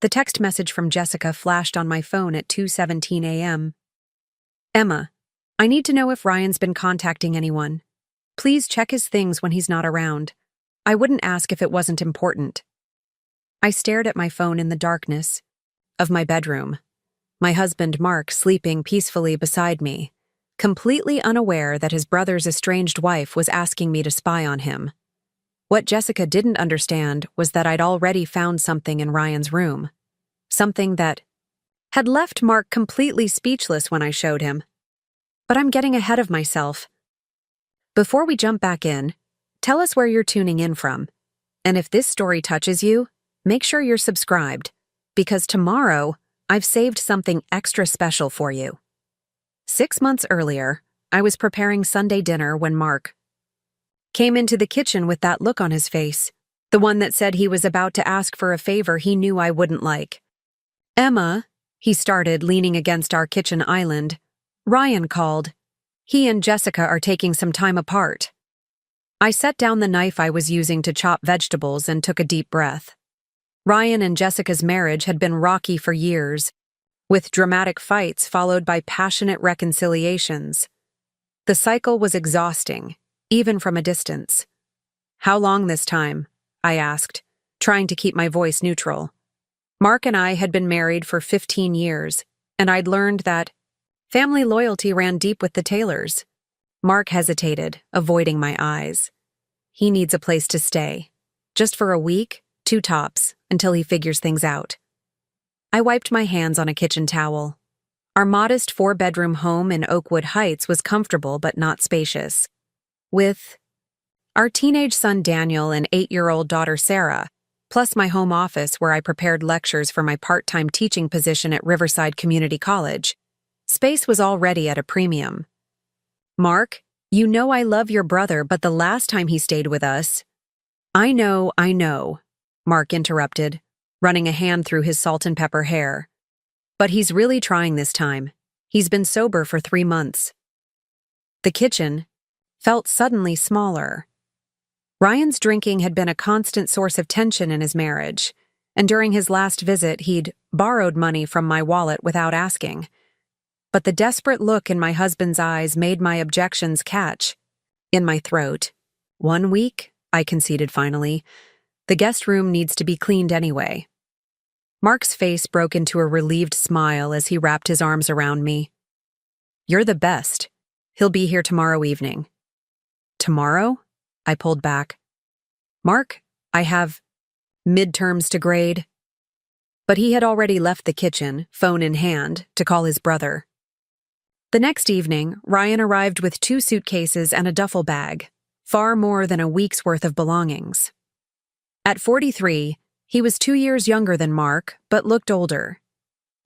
The text message from Jessica flashed on my phone at 2:17 a.m. Emma, I need to know if Ryan's been contacting anyone. Please check his things when he's not around. I wouldn't ask if it wasn't important. I stared at my phone in the darkness of my bedroom. My husband, Mark, sleeping peacefully beside me, completely unaware that his brother's estranged wife was asking me to spy on him. What Jessica didn't understand was that I'd already found something in Ryan's room. Something that had left Mark completely speechless when I showed him. But I'm getting ahead of myself. Before we jump back in, tell us where you're tuning in from. And if this story touches you, make sure you're subscribed, because tomorrow I've saved something extra special for you. 6 months earlier, I was preparing Sunday dinner when Mark came into the kitchen with that look on his face, the one that said he was about to ask for a favor he knew I wouldn't like. Emma, he started, leaning against our kitchen island. Ryan called. He and Jessica are taking some time apart. I set down the knife I was using to chop vegetables and took a deep breath. Ryan and Jessica's marriage had been rocky for years, with dramatic fights followed by passionate reconciliations. The cycle was exhausting, even from a distance. How long this time? I asked, trying to keep my voice neutral. Mark and I had been married for 15 years, and I'd learned that family loyalty ran deep with the Taylors. Mark hesitated, avoiding my eyes. He needs a place to stay. Just for a week, 2 tops, until he figures things out. I wiped my hands on a kitchen towel. Our modest 4-bedroom home in Oakwood Heights was comfortable but not spacious. With our teenage son Daniel and 8-year-old daughter Sarah, plus my home office where I prepared lectures for my part-time teaching position at Riverside Community College, space was already at a premium. Mark, you know I love your brother, but the last time he stayed with us— I know, Mark interrupted, running a hand through his salt and pepper hair. But he's really trying this time. He's been sober for 3 months. The kitchen felt suddenly smaller. Ryan's drinking had been a constant source of tension in his marriage, and during his last visit he'd borrowed money from my wallet without asking. But the desperate look in my husband's eyes made my objections catch in my throat. 1 week, I conceded finally. The guest room needs to be cleaned anyway. Mark's face broke into a relieved smile as he wrapped his arms around me. You're the best. He'll be here tomorrow evening. Tomorrow? I pulled back. Mark, I have midterms to grade. But he had already left the kitchen, phone in hand, to call his brother. The next evening, Ryan arrived with 2 suitcases and a duffel bag, far more than a week's worth of belongings. At 43, he was 2 years younger than Mark, but looked older.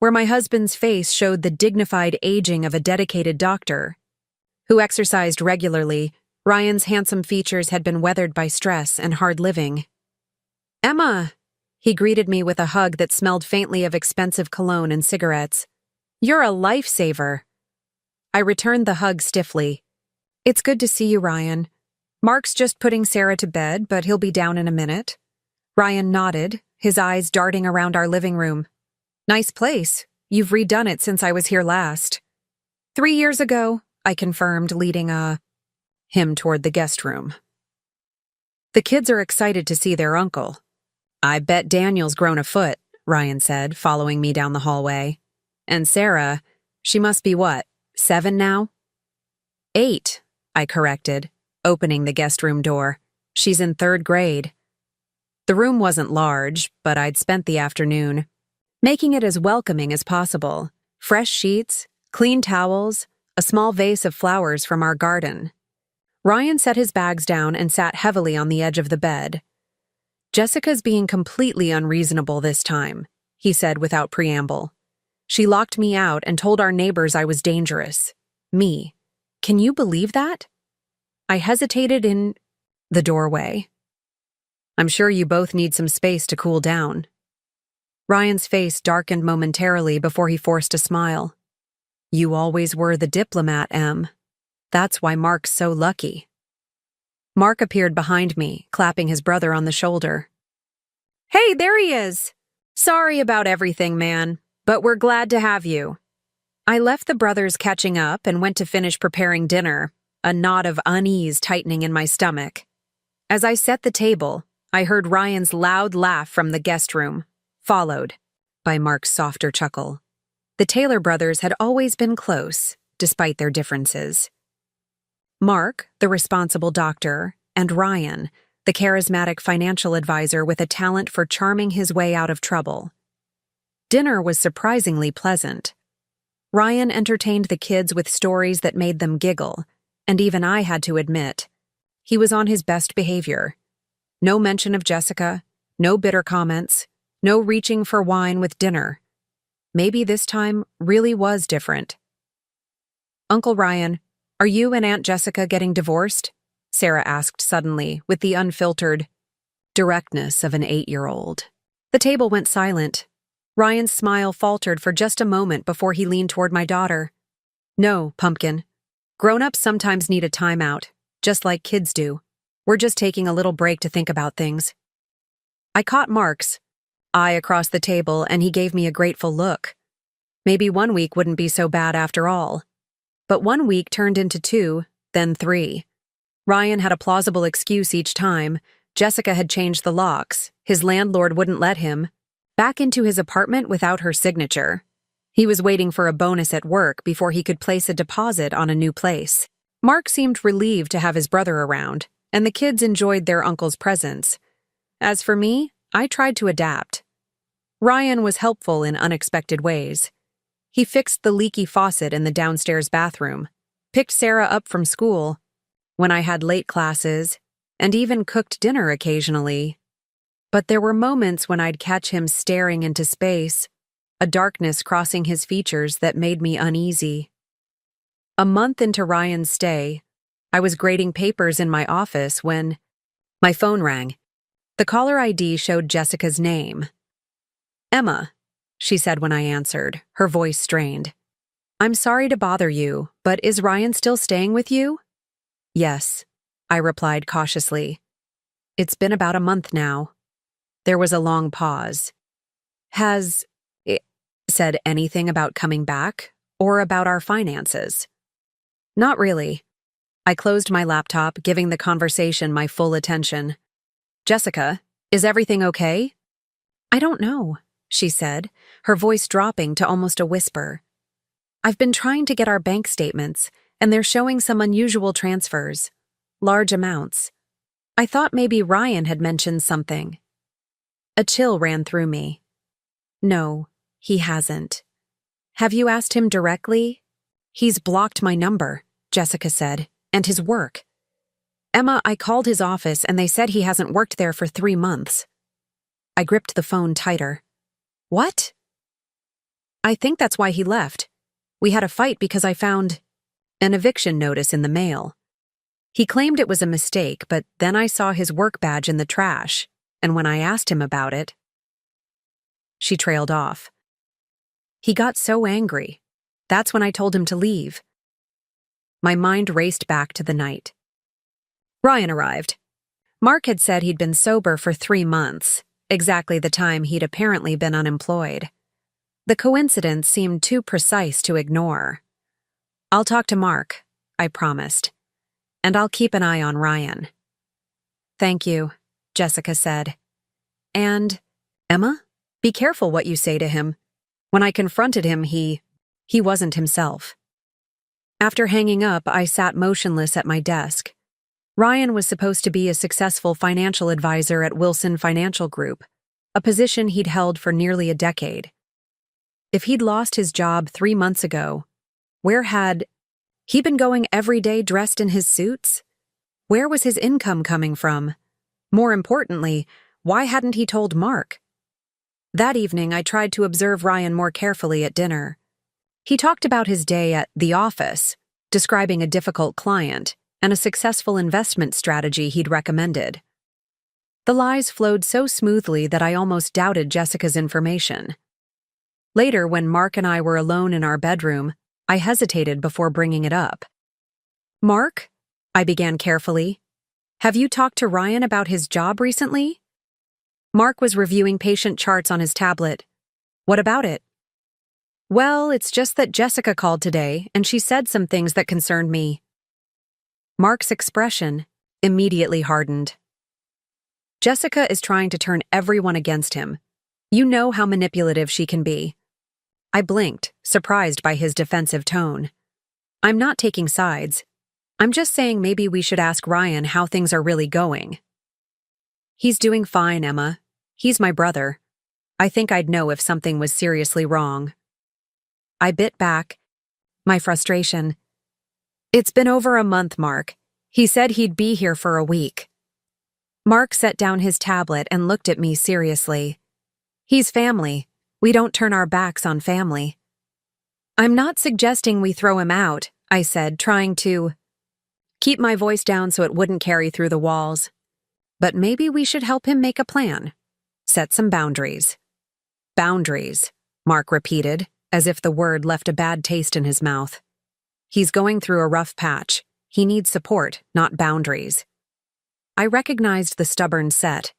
Where my husband's face showed the dignified aging of a dedicated doctor who exercised regularly, Ryan's handsome features had been weathered by stress and hard living. Emma, he greeted me with a hug that smelled faintly of expensive cologne and cigarettes. You're a lifesaver. I returned the hug stiffly. It's good to see you, Ryan. Mark's just putting Sarah to bed, but he'll be down in a minute. Ryan nodded, his eyes darting around our living room. Nice place. You've redone it since I was here last. 3 years ago, I confirmed, leading him toward the guest room. The kids are excited to see their uncle. I bet Daniel's grown a foot, Ryan said, following me down the hallway. And Sarah, she must be what, 7 now? 8, I corrected, opening the guest room door. She's in 3rd grade. The room wasn't large, but I'd spent the afternoon making it as welcoming as possible. Fresh sheets, clean towels, a small vase of flowers from our garden. Ryan set his bags down and sat heavily on the edge of the bed. Jessica's being completely unreasonable this time, he said without preamble. She locked me out and told our neighbors I was dangerous. Me. Can you believe that? I hesitated in the doorway. I'm sure you both need some space to cool down. Ryan's face darkened momentarily before he forced a smile. You always were the diplomat, Em. That's why Mark's so lucky. Mark appeared behind me, clapping his brother on the shoulder. Hey, there he is! Sorry about everything, man, but we're glad to have you. I left the brothers catching up and went to finish preparing dinner, a knot of unease tightening in my stomach. As I set the table, I heard Ryan's loud laugh from the guest room, followed by Mark's softer chuckle. The Taylor brothers had always been close, despite their differences. Mark, the responsible doctor, and Ryan, the charismatic financial advisor with a talent for charming his way out of trouble. Dinner was surprisingly pleasant. Ryan entertained the kids with stories that made them giggle, and even I had to admit, he was on his best behavior. No mention of Jessica, no bitter comments, no reaching for wine with dinner. Maybe this time really was different. Uncle Ryan, are you and Aunt Jessica getting divorced? Sarah asked suddenly, with the unfiltered directness of an 8-year-old. The table went silent. Ryan's smile faltered for just a moment before he leaned toward my daughter. No, Pumpkin. Grown-ups sometimes need a timeout, just like kids do. We're just taking a little break to think about things. I caught Mark's eye across the table, and he gave me a grateful look. Maybe 1 week wouldn't be so bad after all. But 1 week turned into 2, then 3. Ryan had a plausible excuse each time. Jessica had changed the locks. His landlord wouldn't let him back into his apartment without her signature. He was waiting for a bonus at work before he could place a deposit on a new place. Mark seemed relieved to have his brother around, and the kids enjoyed their uncle's presence. As for me, I tried to adapt. Ryan was helpful in unexpected ways. He fixed the leaky faucet in the downstairs bathroom, picked Sarah up from school when I had late classes, and even cooked dinner occasionally. But there were moments when I'd catch him staring into space, a darkness crossing his features that made me uneasy. A month into Ryan's stay, I was grading papers in my office when my phone rang. The caller ID showed Jessica's name. Emma, she said when I answered, her voice strained. I'm sorry to bother you, but is Ryan still staying with you? Yes, I replied cautiously. It's been about a month now. There was a long pause. Has it said anything about coming back or about our finances? Not really. I closed my laptop, giving the conversation my full attention. Jessica, is everything okay? I don't know, she said, her voice dropping to almost a whisper. I've been trying to get our bank statements, and they're showing some unusual transfers. Large amounts. I thought maybe Ryan had mentioned something. A chill ran through me. No, he hasn't. Have you asked him directly? He's blocked my number, Jessica said, and his work. Emma, I called his office and they said he hasn't worked there for 3 months. I gripped the phone tighter. What? I think that's why he left. We had a fight because I found an eviction notice in the mail. He claimed it was a mistake, but then I saw his work badge in the trash, and when I asked him about it, she trailed off. He got so angry. That's when I told him to leave. My mind raced back to the night. Ryan arrived. Mark had said he'd been sober for 3 months, exactly the time he'd apparently been unemployed. The coincidence seemed too precise to ignore. I'll talk to Mark, I promised, and I'll keep an eye on Ryan. Thank you, Jessica said. And, Emma, be careful what you say to him. When I confronted him, he wasn't himself. After hanging up, I sat motionless at my desk. Ryan was supposed to be a successful financial advisor at Wilson Financial Group, a position he'd held for nearly a decade. If he'd lost his job 3 months ago, where had he been going every day dressed in his suits? Where was his income coming from? More importantly, why hadn't he told Mark? That evening, I tried to observe Ryan more carefully at dinner. He talked about his day at the office, describing a difficult client and a successful investment strategy he'd recommended. The lies flowed so smoothly that I almost doubted Jessica's information. Later, when Mark and I were alone in our bedroom, I hesitated before bringing it up. Mark, I began carefully, have you talked to Ryan about his job recently? Mark was reviewing patient charts on his tablet. What about it? Well, it's just that Jessica called today, and she said some things that concerned me. Mark's expression immediately hardened. Jessica is trying to turn everyone against him. You know how manipulative she can be. I blinked, surprised by his defensive tone. I'm not taking sides. I'm just saying maybe we should ask Ryan how things are really going. He's doing fine, Emma. He's my brother. I think I'd know if something was seriously wrong. I bit back, my frustration. It's been over a month, Mark. He said he'd be here for a week. Mark set down his tablet and looked at me seriously. He's family. We don't turn our backs on family. I'm not suggesting we throw him out, I said, trying to keep my voice down so it wouldn't carry through the walls. But maybe we should help him make a plan. Set some boundaries. Boundaries, Mark repeated, as if the word left a bad taste in his mouth. He's going through a rough patch. He needs support, not boundaries. I recognized the stubborn set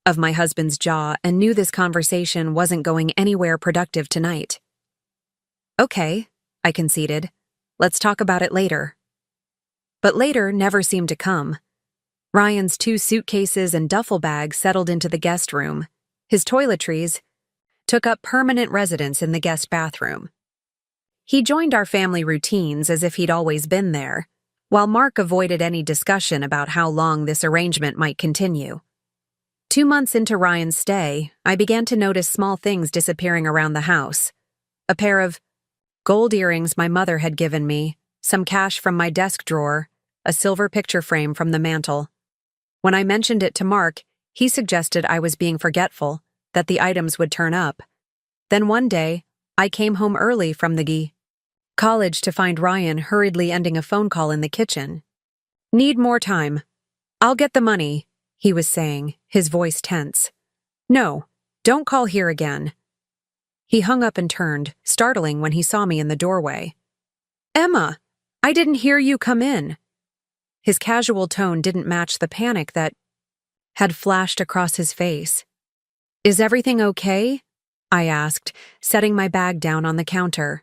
of my husband's jaw and knew this conversation wasn't going anywhere productive tonight. Okay, I conceded. Let's talk about it later. But later never seemed to come. Ryan's 2 suitcases and duffel bag settled into the guest room. His toiletries took up permanent residence in the guest bathroom. He joined our family routines as if he'd always been there, while Mark avoided any discussion about how long this arrangement might continue. 2 months into Ryan's stay, I began to notice small things disappearing around the house. A pair of gold earrings my mother had given me, some cash from my desk drawer, a silver picture frame from the mantel. When I mentioned it to Mark, he suggested I was being forgetful, that the items would turn up. Then one day, I came home early from the college to find Ryan hurriedly ending a phone call in the kitchen. Need more time. I'll get the money, he was saying, his voice tense. No, don't call here again. He hung up and turned, startling when he saw me in the doorway. Emma, I didn't hear you come in. His casual tone didn't match the panic that had flashed across his face. Is everything okay? I asked, setting my bag down on the counter.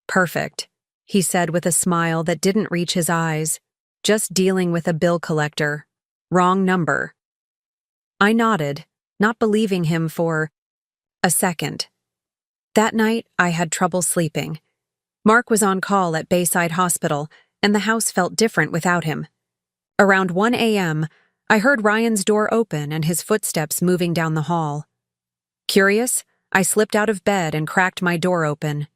Perfect, he said with a smile that didn't reach his eyes. Just dealing with a bill collector. Wrong number. I nodded, not believing him for a second. That night, I had trouble sleeping. Mark was on call at Bayside Hospital, and the house felt different without him. Around 1 a.m., I heard Ryan's door open and his footsteps moving down the hall. Curious, I slipped out of bed and cracked my door open.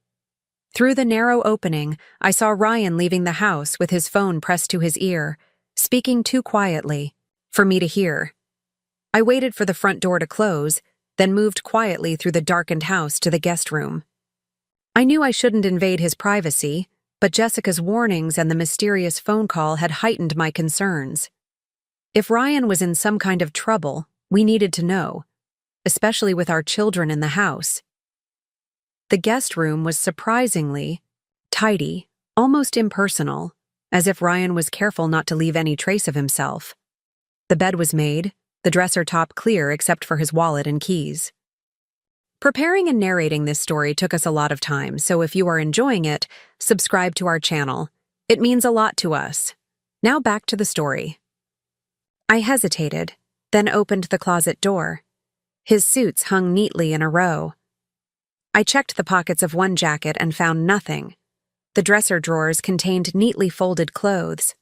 Through the narrow opening, I saw Ryan leaving the house with his phone pressed to his ear, speaking too quietly for me to hear. I waited for the front door to close, then moved quietly through the darkened house to the guest room. I knew I shouldn't invade his privacy, but Jessica's warnings and the mysterious phone call had heightened my concerns. If Ryan was in some kind of trouble, we needed to know, especially with our children in the house. The guest room was surprisingly tidy, almost impersonal, as if Ryan was careful not to leave any trace of himself. The bed was made, the dresser top clear except for his wallet and keys. Preparing and narrating this story took us a lot of time, so if you are enjoying it, subscribe to our channel. It means a lot to us. Now back to the story. I hesitated, then opened the closet door. His suits hung neatly in a row. I checked the pockets of one jacket and found nothing. The dresser drawers contained neatly folded clothes.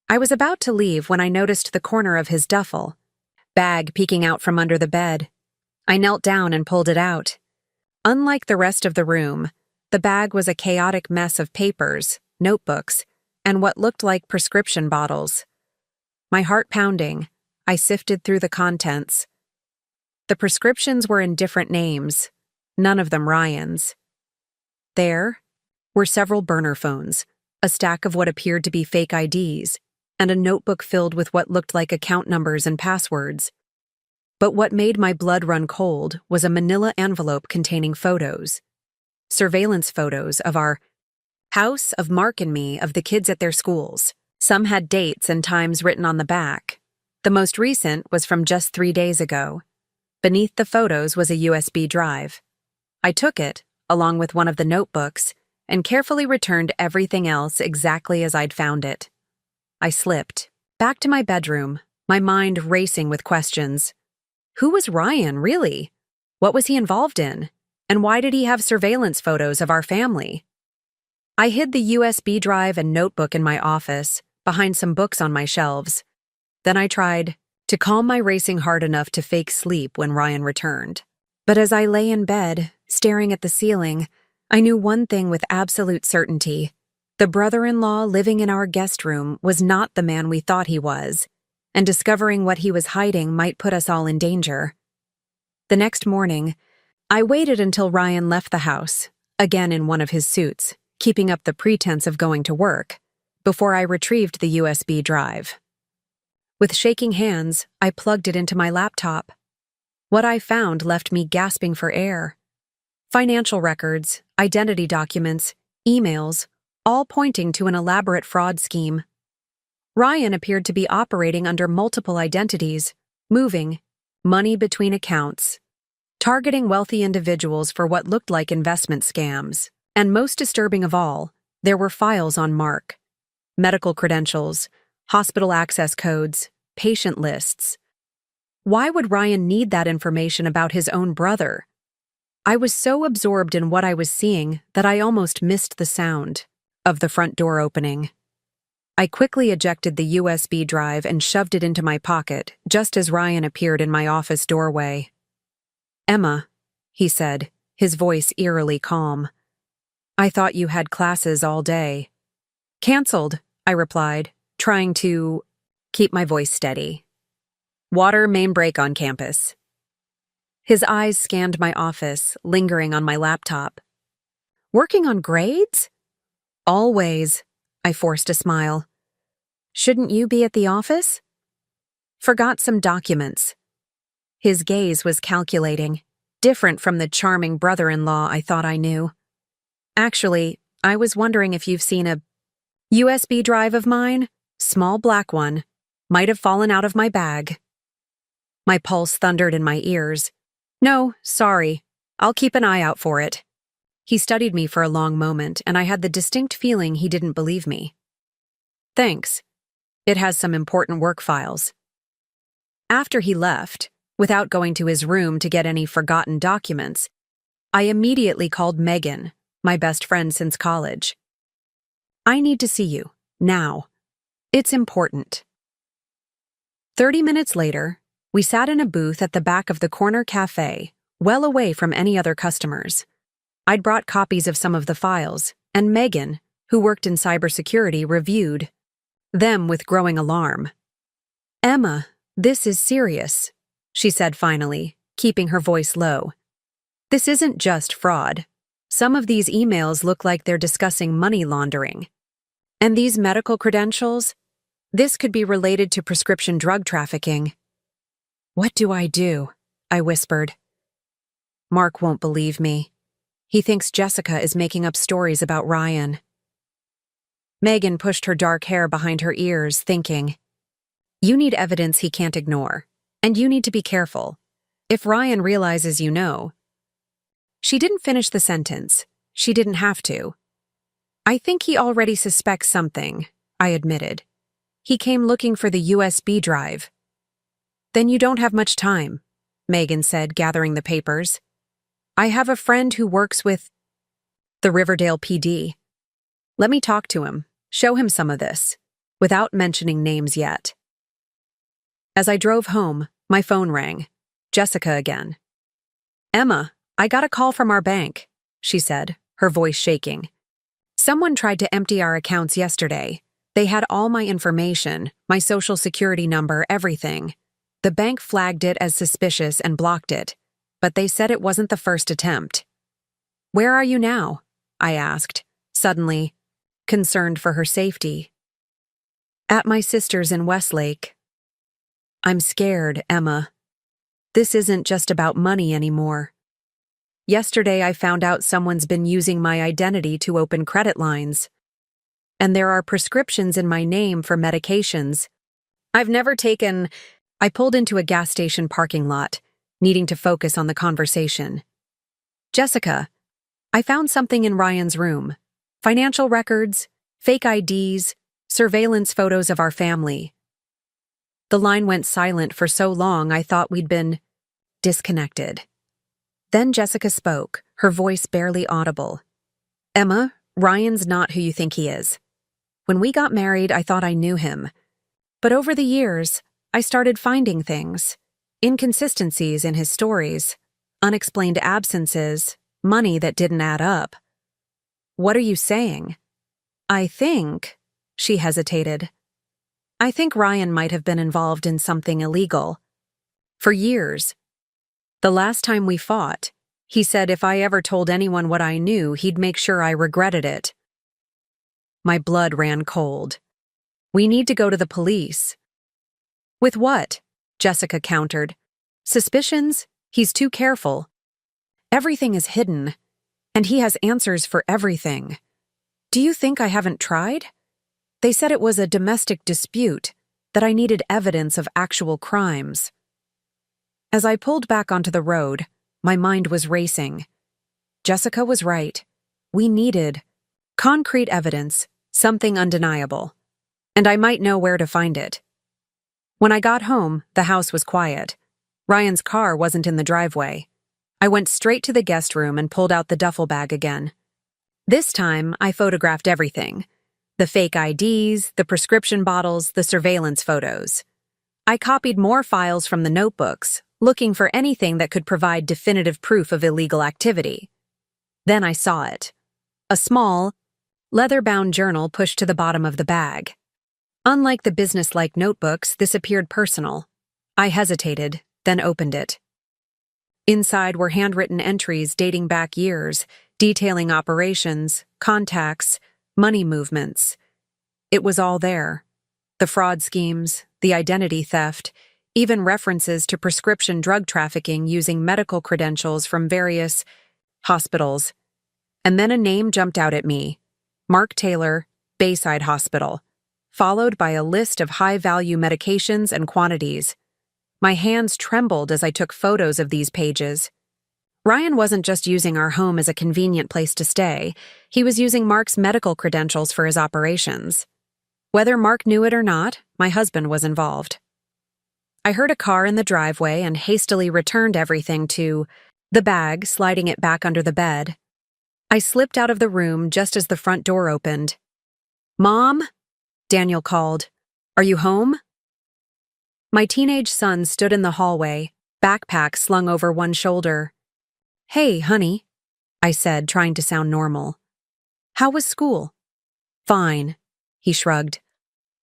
I was about to leave when I noticed the corner of his duffel bag peeking out from under the bed. I knelt down and pulled it out. Unlike the rest of the room, the bag was a chaotic mess of papers, notebooks, and what looked like prescription bottles. My heart pounding, I sifted through the contents. The prescriptions were in different names, none of them Ryan's. There were several burner phones, a stack of what appeared to be fake IDs, and a notebook filled with what looked like account numbers and passwords. But what made my blood run cold was a manila envelope containing photos. Surveillance photos of our house, of Mark and me, of the kids at their schools. Some had dates and times written on the back. The most recent was from just 3 days ago. Beneath the photos was a USB drive. I took it, along with one of the notebooks, and carefully returned everything else exactly as I'd found it. I slipped back to my bedroom, my mind racing with questions. Who was Ryan, really? What was he involved in? And why did he have surveillance photos of our family? I hid the USB drive and notebook in my office, behind some books on my shelves. Then I tried to calm my racing heart enough to fake sleep when Ryan returned. But as I lay in bed, staring at the ceiling, I knew one thing with absolute certainty. The brother-in-law living in our guest room was not the man we thought he was, and discovering what he was hiding might put us all in danger. The next morning, I waited until Ryan left the house, again in one of his suits, keeping up the pretense of going to work, before I retrieved the USB drive. With shaking hands, I plugged it into my laptop. What I found left me gasping for air. Financial records, identity documents, emails, all pointing to an elaborate fraud scheme. Ryan appeared to be operating under multiple identities, moving money between accounts, targeting wealthy individuals for what looked like investment scams. And most disturbing of all, there were files on Mark. Medical credentials, hospital access codes, patient lists. Why would Ryan need that information about his own brother? I was so absorbed in what I was seeing that I almost missed the sound of the front door opening. I quickly ejected the USB drive and shoved it into my pocket just as Ryan appeared in my office doorway. "Emma," he said, his voice eerily calm. "I thought you had classes all day." "Canceled," I replied, trying to keep my voice steady. "Water main break on campus." His eyes scanned my office, lingering on my laptop. "Working on grades?" "Always," I forced a smile. "Shouldn't you be at the office?" "Forgot some documents." His gaze was calculating, different from the charming brother-in-law I thought I knew. "Actually, I was wondering if you've seen a USB drive of mine, small black one, might have fallen out of my bag." My pulse thundered in my ears. "No, sorry. I'll keep an eye out for it." He studied me for a long moment, and I had the distinct feeling he didn't believe me. "Thanks. It has some important work files." After he left, without going to his room to get any forgotten documents, I immediately called Megan, my best friend since college. "I need to see you, now. It's important." 30 minutes later, we sat in a booth at the back of the corner cafe, well away from any other customers. I'd brought copies of some of the files, and Megan, who worked in cybersecurity, reviewed them with growing alarm. "Emma, this is serious," she said finally, keeping her voice low. "This isn't just fraud. Some of these emails look like they're discussing money laundering. And these medical credentials? This could be related to prescription drug trafficking." "What do I do?" I whispered. "Mark won't believe me. He thinks Jessica is making up stories about Ryan." Megan pushed her dark hair behind her ears, thinking, "You need evidence he can't ignore, and you need to be careful. If Ryan realizes you know." She didn't finish the sentence. She didn't have to. "I think he already suspects something," I admitted. "He came looking for the USB drive." "Then you don't have much time," Megan said, gathering the papers. "I have a friend who works with the Riverdale PD. Let me talk to him, show him some of this, without mentioning names yet." As I drove home, my phone rang. Jessica again. "Emma, I got a call from our bank," she said, her voice shaking. "Someone tried to empty our accounts yesterday. They had all my information, my social security number, everything. The bank flagged it as suspicious and blocked it, but they said it wasn't the first attempt." "Where are you now?" I asked, suddenly concerned for her safety. "At my sister's in Westlake." "I'm scared, Emma. This isn't just about money anymore. Yesterday I found out someone's been using my identity to open credit lines. And there are prescriptions in my name for medications I've never taken." I pulled into a gas station parking lot, needing to focus on the conversation. Jessica, I found something in Ryan's room. Financial records, fake IDs, surveillance photos of our family. The line went silent for so long I thought we'd been disconnected. Then Jessica spoke, her voice barely audible. Emma, Ryan's not who you think he is. When we got married, I thought I knew him. But over the years, I started finding things. Inconsistencies in his stories, unexplained absences, money that didn't add up. What are you saying? I think, she hesitated. I think Ryan might have been involved in something illegal. For years. The last time we fought, he said if I ever told anyone what I knew, he'd make sure I regretted it. My blood ran cold. We need to go to the police. With what? Jessica countered. Suspicions? He's too careful. Everything is hidden, and he has answers for everything. Do you think I haven't tried? They said it was a domestic dispute, that I needed evidence of actual crimes. As I pulled back onto the road, my mind was racing. Jessica was right. We needed concrete evidence, something undeniable. And I might know where to find it. When I got home, the house was quiet. Ryan's car wasn't in the driveway. I went straight to the guest room and pulled out the duffel bag again. This time, I photographed everything. The fake IDs, the prescription bottles, the surveillance photos. I copied more files from the notebooks, looking for anything that could provide definitive proof of illegal activity. Then I saw it. A small, leather-bound journal pushed to the bottom of the bag. Unlike the business-like notebooks, this appeared personal. I hesitated, then opened it. Inside were handwritten entries dating back years, detailing operations, contacts, money movements. It was all there. The fraud schemes, the identity theft, even references to prescription drug trafficking using medical credentials from various hospitals. And then a name jumped out at me. Mark Taylor, Bayside Hospital, followed by a list of high-value medications and quantities. My hands trembled as I took photos of these pages. Ryan wasn't just using our home as a convenient place to stay. He was using Mark's medical credentials for his operations. Whether Mark knew it or not, my husband was involved. I heard a car in the driveway and hastily returned everything to the bag, sliding it back under the bed. I slipped out of the room just as the front door opened. "Mom?" Daniel called. "Are you home?" My teenage son stood in the hallway, backpack slung over one shoulder. "Hey, honey," I said, trying to sound normal. "How was school?" "Fine," he shrugged.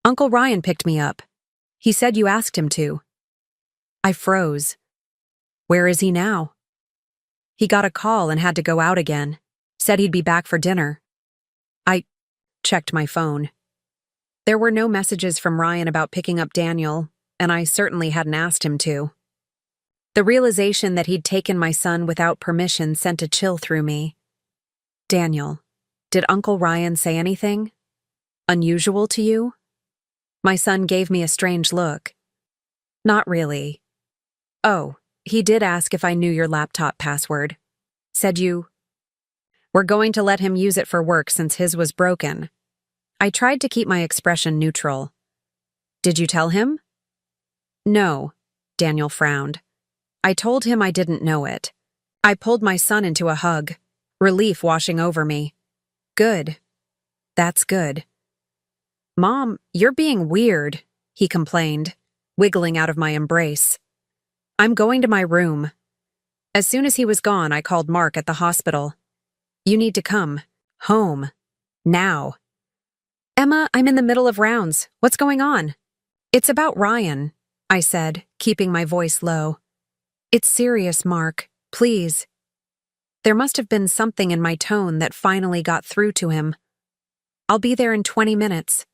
"Uncle Ryan picked me up. He said you asked him to." I froze. "Where is he now?" "He got a call and had to go out again. Said he'd be back for dinner." I checked my phone. There were no messages from Ryan about picking up Daniel, and I certainly hadn't asked him to. The realization that he'd taken my son without permission sent a chill through me. "Daniel, did Uncle Ryan say anything unusual to you?" My son gave me a strange look. "Not really." "Oh, he did ask if I knew your laptop password. Said you were going to let him use it for work since his was broken." I tried to keep my expression neutral. "Did you tell him?" "No," Daniel frowned. "I told him I didn't know it." I pulled my son into a hug, relief washing over me. "Good. That's good." "Mom, you're being weird," he complained, wiggling out of my embrace. "I'm going to my room." As soon as he was gone, I called Mark at the hospital. "You need to come. Home. Now." "Emma, I'm in the middle of rounds. What's going on?" "It's about Ryan," I said, keeping my voice low. "It's serious, Mark. Please." There must have been something in my tone that finally got through to him. "I'll be there in 20 minutes.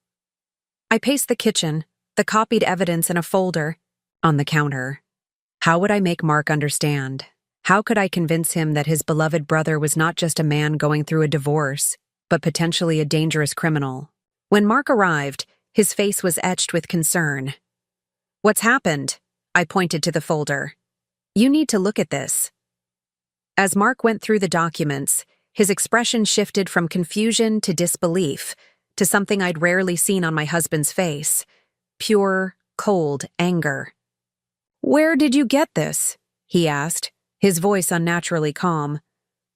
I paced the kitchen, the copied evidence in a folder, on the counter. How would I make Mark understand? How could I convince him that his beloved brother was not just a man going through a divorce, but potentially a dangerous criminal? When Mark arrived, his face was etched with concern. "What's happened?" I pointed to the folder. You need to look at this. As Mark went through the documents, his expression shifted from confusion to disbelief, to something I'd rarely seen on my husband's face: pure, cold anger. "Where did you get this?" he asked, his voice unnaturally calm.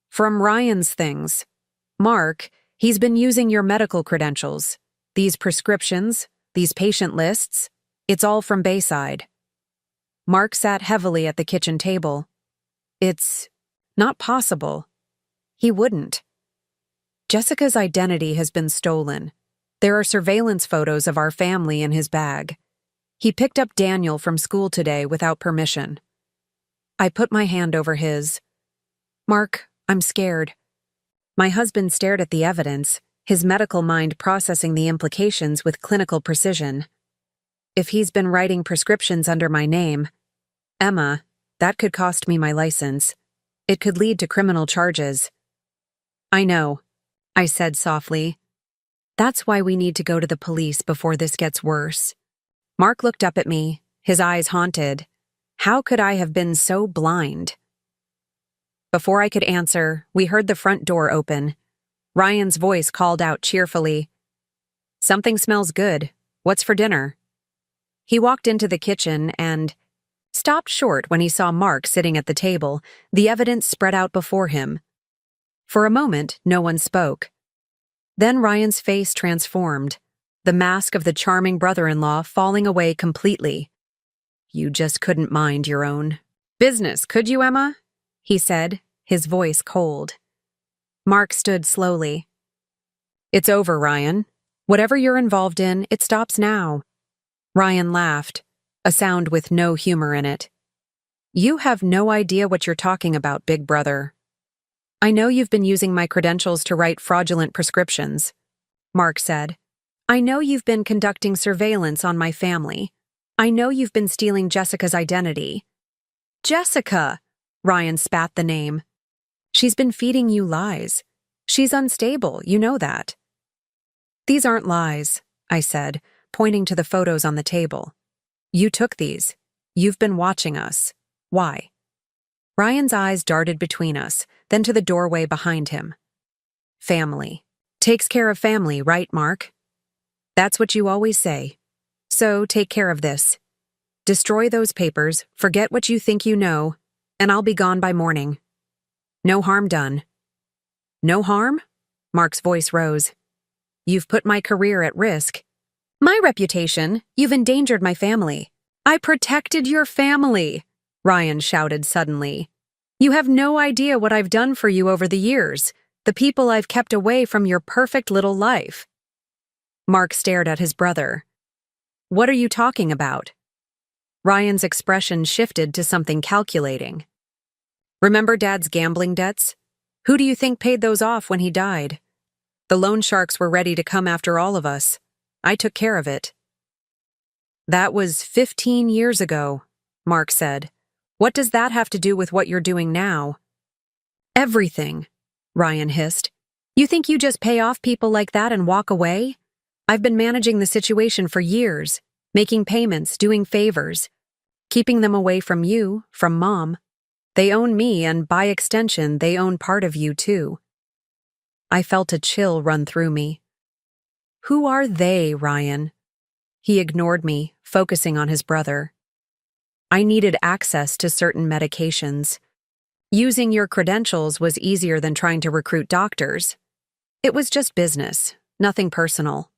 "From Ryan's things. Mark, he's been using your medical credentials. These prescriptions, these patient lists, it's all from Bayside." Mark sat heavily at the kitchen table. "It's not possible." He wouldn't. "Jessica's identity has been stolen. There are surveillance photos of our family in his bag. He picked up Daniel from school today without permission." I put my hand over his. "Mark, I'm scared." My husband stared at the evidence, his medical mind processing the implications with clinical precision. "If he's been writing prescriptions under my name, Emma, that could cost me my license. It could lead to criminal charges." "I know," I said softly. "That's why we need to go to the police before this gets worse." Mark looked up at me, his eyes haunted. How could I have been so blind? Before I could answer, we heard the front door open. Ryan's voice called out cheerfully, "Something smells good. What's for dinner?" He walked into the kitchen and stopped short when he saw Mark sitting at the table, the evidence spread out before him. For a moment, no one spoke. Then Ryan's face transformed, the mask of the charming brother-in-law falling away completely. "You just couldn't mind your own business, could you, Emma?" he said, his voice cold. Mark stood slowly. "It's over, Ryan. Whatever you're involved in, it stops now." Ryan laughed, a sound with no humor in it. "You have no idea what you're talking about, big brother. I know you've been using my credentials to write fraudulent prescriptions," Mark said. "I know you've been conducting surveillance on my family. I know you've been stealing Jessica's identity." "Jessica!" Ryan spat the name. "She's been feeding you lies. She's unstable, you know that." "These aren't lies," I said, pointing to the photos on the table. "You took these. You've been watching us. Why?" Ryan's eyes darted between us, then to the doorway behind him. "Family. Takes care of family, right, Mark? That's what you always say. So take care of this. Destroy those papers, forget what you think you know, and I'll be gone by morning. No harm done." "No harm?" Mark's voice rose. "You've put my career at risk. My reputation, you've endangered my family." "I protected your family," Ryan shouted suddenly. "You have no idea what I've done for you over the years, the people I've kept away from your perfect little life." Mark stared at his brother. "What are you talking about?" Ryan's expression shifted to something calculating. "Remember Dad's gambling debts? Who do you think paid those off when he died? The loan sharks were ready to come after all of us. I took care of it." "That was 15 years ago," Mark said. "What does that have to do with what you're doing now?" "Everything," Ryan hissed. "You think you just pay off people like that and walk away? I've been managing the situation for years, making payments, doing favors, keeping them away from you, from Mom. They own me, and by extension, they own part of you too." I felt a chill run through me. "Who are they, Ryan?" He ignored me, focusing on his brother. "I needed access to certain medications. Using your credentials was easier than trying to recruit doctors. It was just business, nothing personal."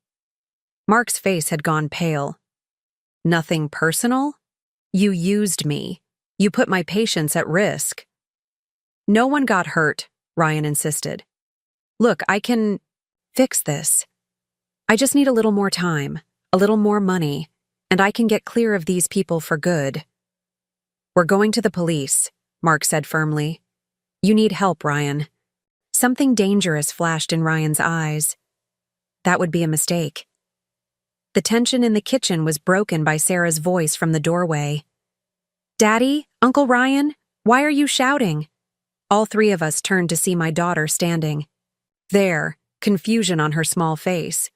Mark's face had gone pale. "Nothing personal? You used me. You put my patients at risk." "No one got hurt," Ryan insisted. "Look, I can fix this. I just need a little more time, a little more money, and I can get clear of these people for good." "We're going to the police," Mark said firmly. "You need help, Ryan." Something dangerous flashed in Ryan's eyes. That would be a mistake. The tension in the kitchen was broken by Sarah's voice from the doorway. "Daddy? Uncle Ryan? Why are you shouting?" All three of us turned to see my daughter standing there, confusion on her small face.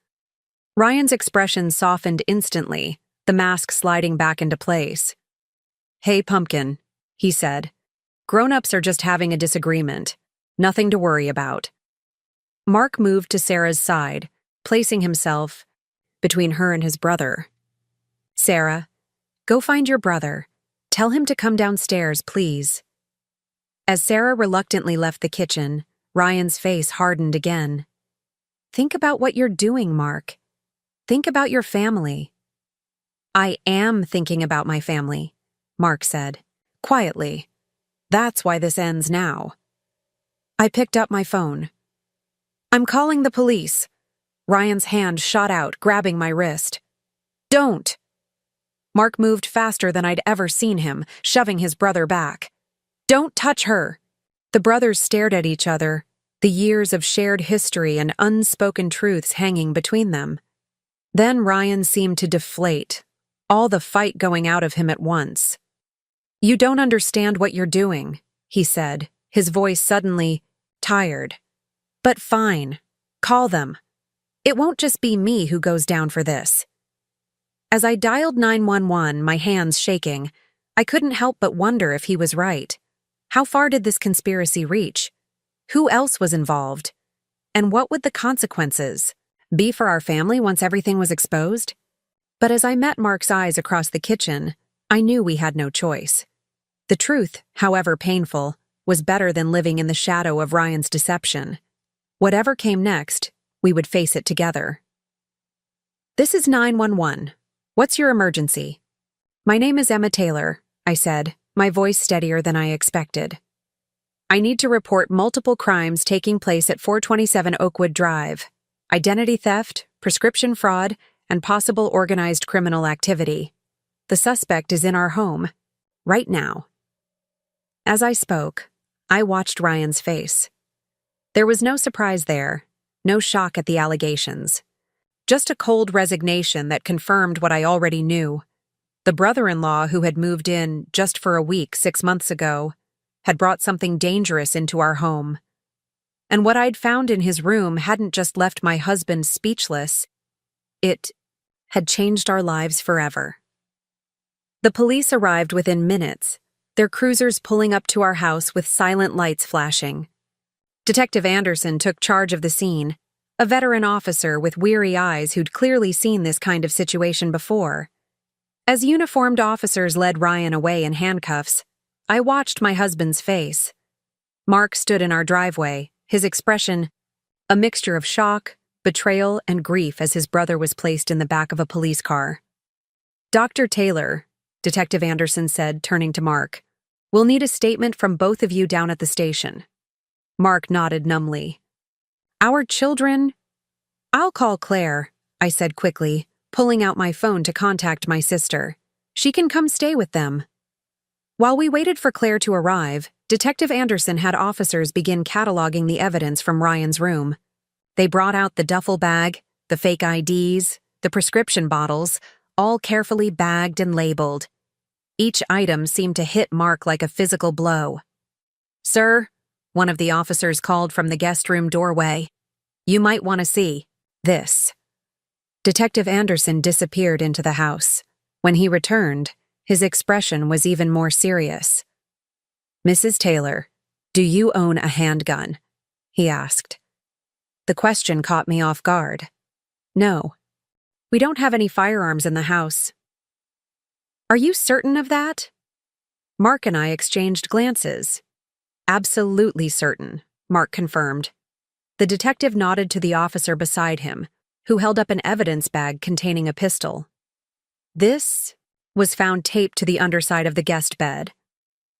Ryan's expression softened instantly, the mask sliding back into place. "Hey, Pumpkin," he said. "Grown-ups are just having a disagreement. Nothing to worry about." Mark moved to Sarah's side, placing himself between her and his brother. "Sarah, go find your brother. Tell him to come downstairs, please." As Sarah reluctantly left the kitchen, Ryan's face hardened again. "Think about what you're doing, Mark. Think about your family." "I am thinking about my family," Mark said, quietly. "That's why this ends now." I picked up my phone. "I'm calling the police." Ryan's hand shot out, grabbing my wrist. "Don't!" Mark moved faster than I'd ever seen him, shoving his brother back. "Don't touch her!" The brothers stared at each other, the years of shared history and unspoken truths hanging between them. Then Ryan seemed to deflate, all the fight going out of him at once. "You don't understand what you're doing," he said, his voice suddenly tired. "But fine, call them. It won't just be me who goes down for this." As I dialed 911, my hands shaking, I couldn't help but wonder if he was right. How far did this conspiracy reach? Who else was involved? And what would the consequences be for our family once everything was exposed? But as I met Mark's eyes across the kitchen, I knew we had no choice. The truth, however painful, was better than living in the shadow of Ryan's deception. Whatever came next, we would face it together. "This is 911. What's your emergency?" "My name is Emma Taylor," I said, my voice steadier than I expected. "I need to report multiple crimes taking place at 427 Oakwood Drive. Identity theft, prescription fraud, and possible organized criminal activity. The suspect is in our home, right now." As I spoke, I watched Ryan's face. There was no surprise there, no shock at the allegations. Just a cold resignation that confirmed what I already knew. The brother-in-law who had moved in just for a week 6 months ago had brought something dangerous into our home. And what I'd found in his room hadn't just left my husband speechless, it had changed our lives forever. The police arrived within minutes, their cruisers pulling up to our house with silent lights flashing. Detective Anderson took charge of the scene, a veteran officer with weary eyes who'd clearly seen this kind of situation before. As uniformed officers led Ryan away in handcuffs, I watched my husband's face. Mark stood in our driveway, his expression a mixture of shock, betrayal, and grief as his brother was placed in the back of a police car. "Dr. Taylor," Detective Anderson said, turning to Mark, "we'll need a statement from both of you down at the station." Mark nodded numbly. "Our children—" "I'll call Claire," I said quickly, pulling out my phone to contact my sister. "She can come stay with them." While we waited for Claire to arrive, Detective Anderson had officers begin cataloging the evidence from Ryan's room. They brought out the duffel bag, the fake IDs, the prescription bottles, all carefully bagged and labeled. Each item seemed to hit Mark like a physical blow. "Sir," one of the officers called from the guest room doorway, "you might want to see this." Detective Anderson disappeared into the house. When he returned, his expression was even more serious. "Mrs. Taylor, do you own a handgun?" he asked. The question caught me off guard. "No. We don't have any firearms in the house." "Are you certain of that?" Mark and I exchanged glances. "Absolutely certain," Mark confirmed. The detective nodded to the officer beside him, who held up an evidence bag containing a pistol. This was found taped to the underside of the guest bed.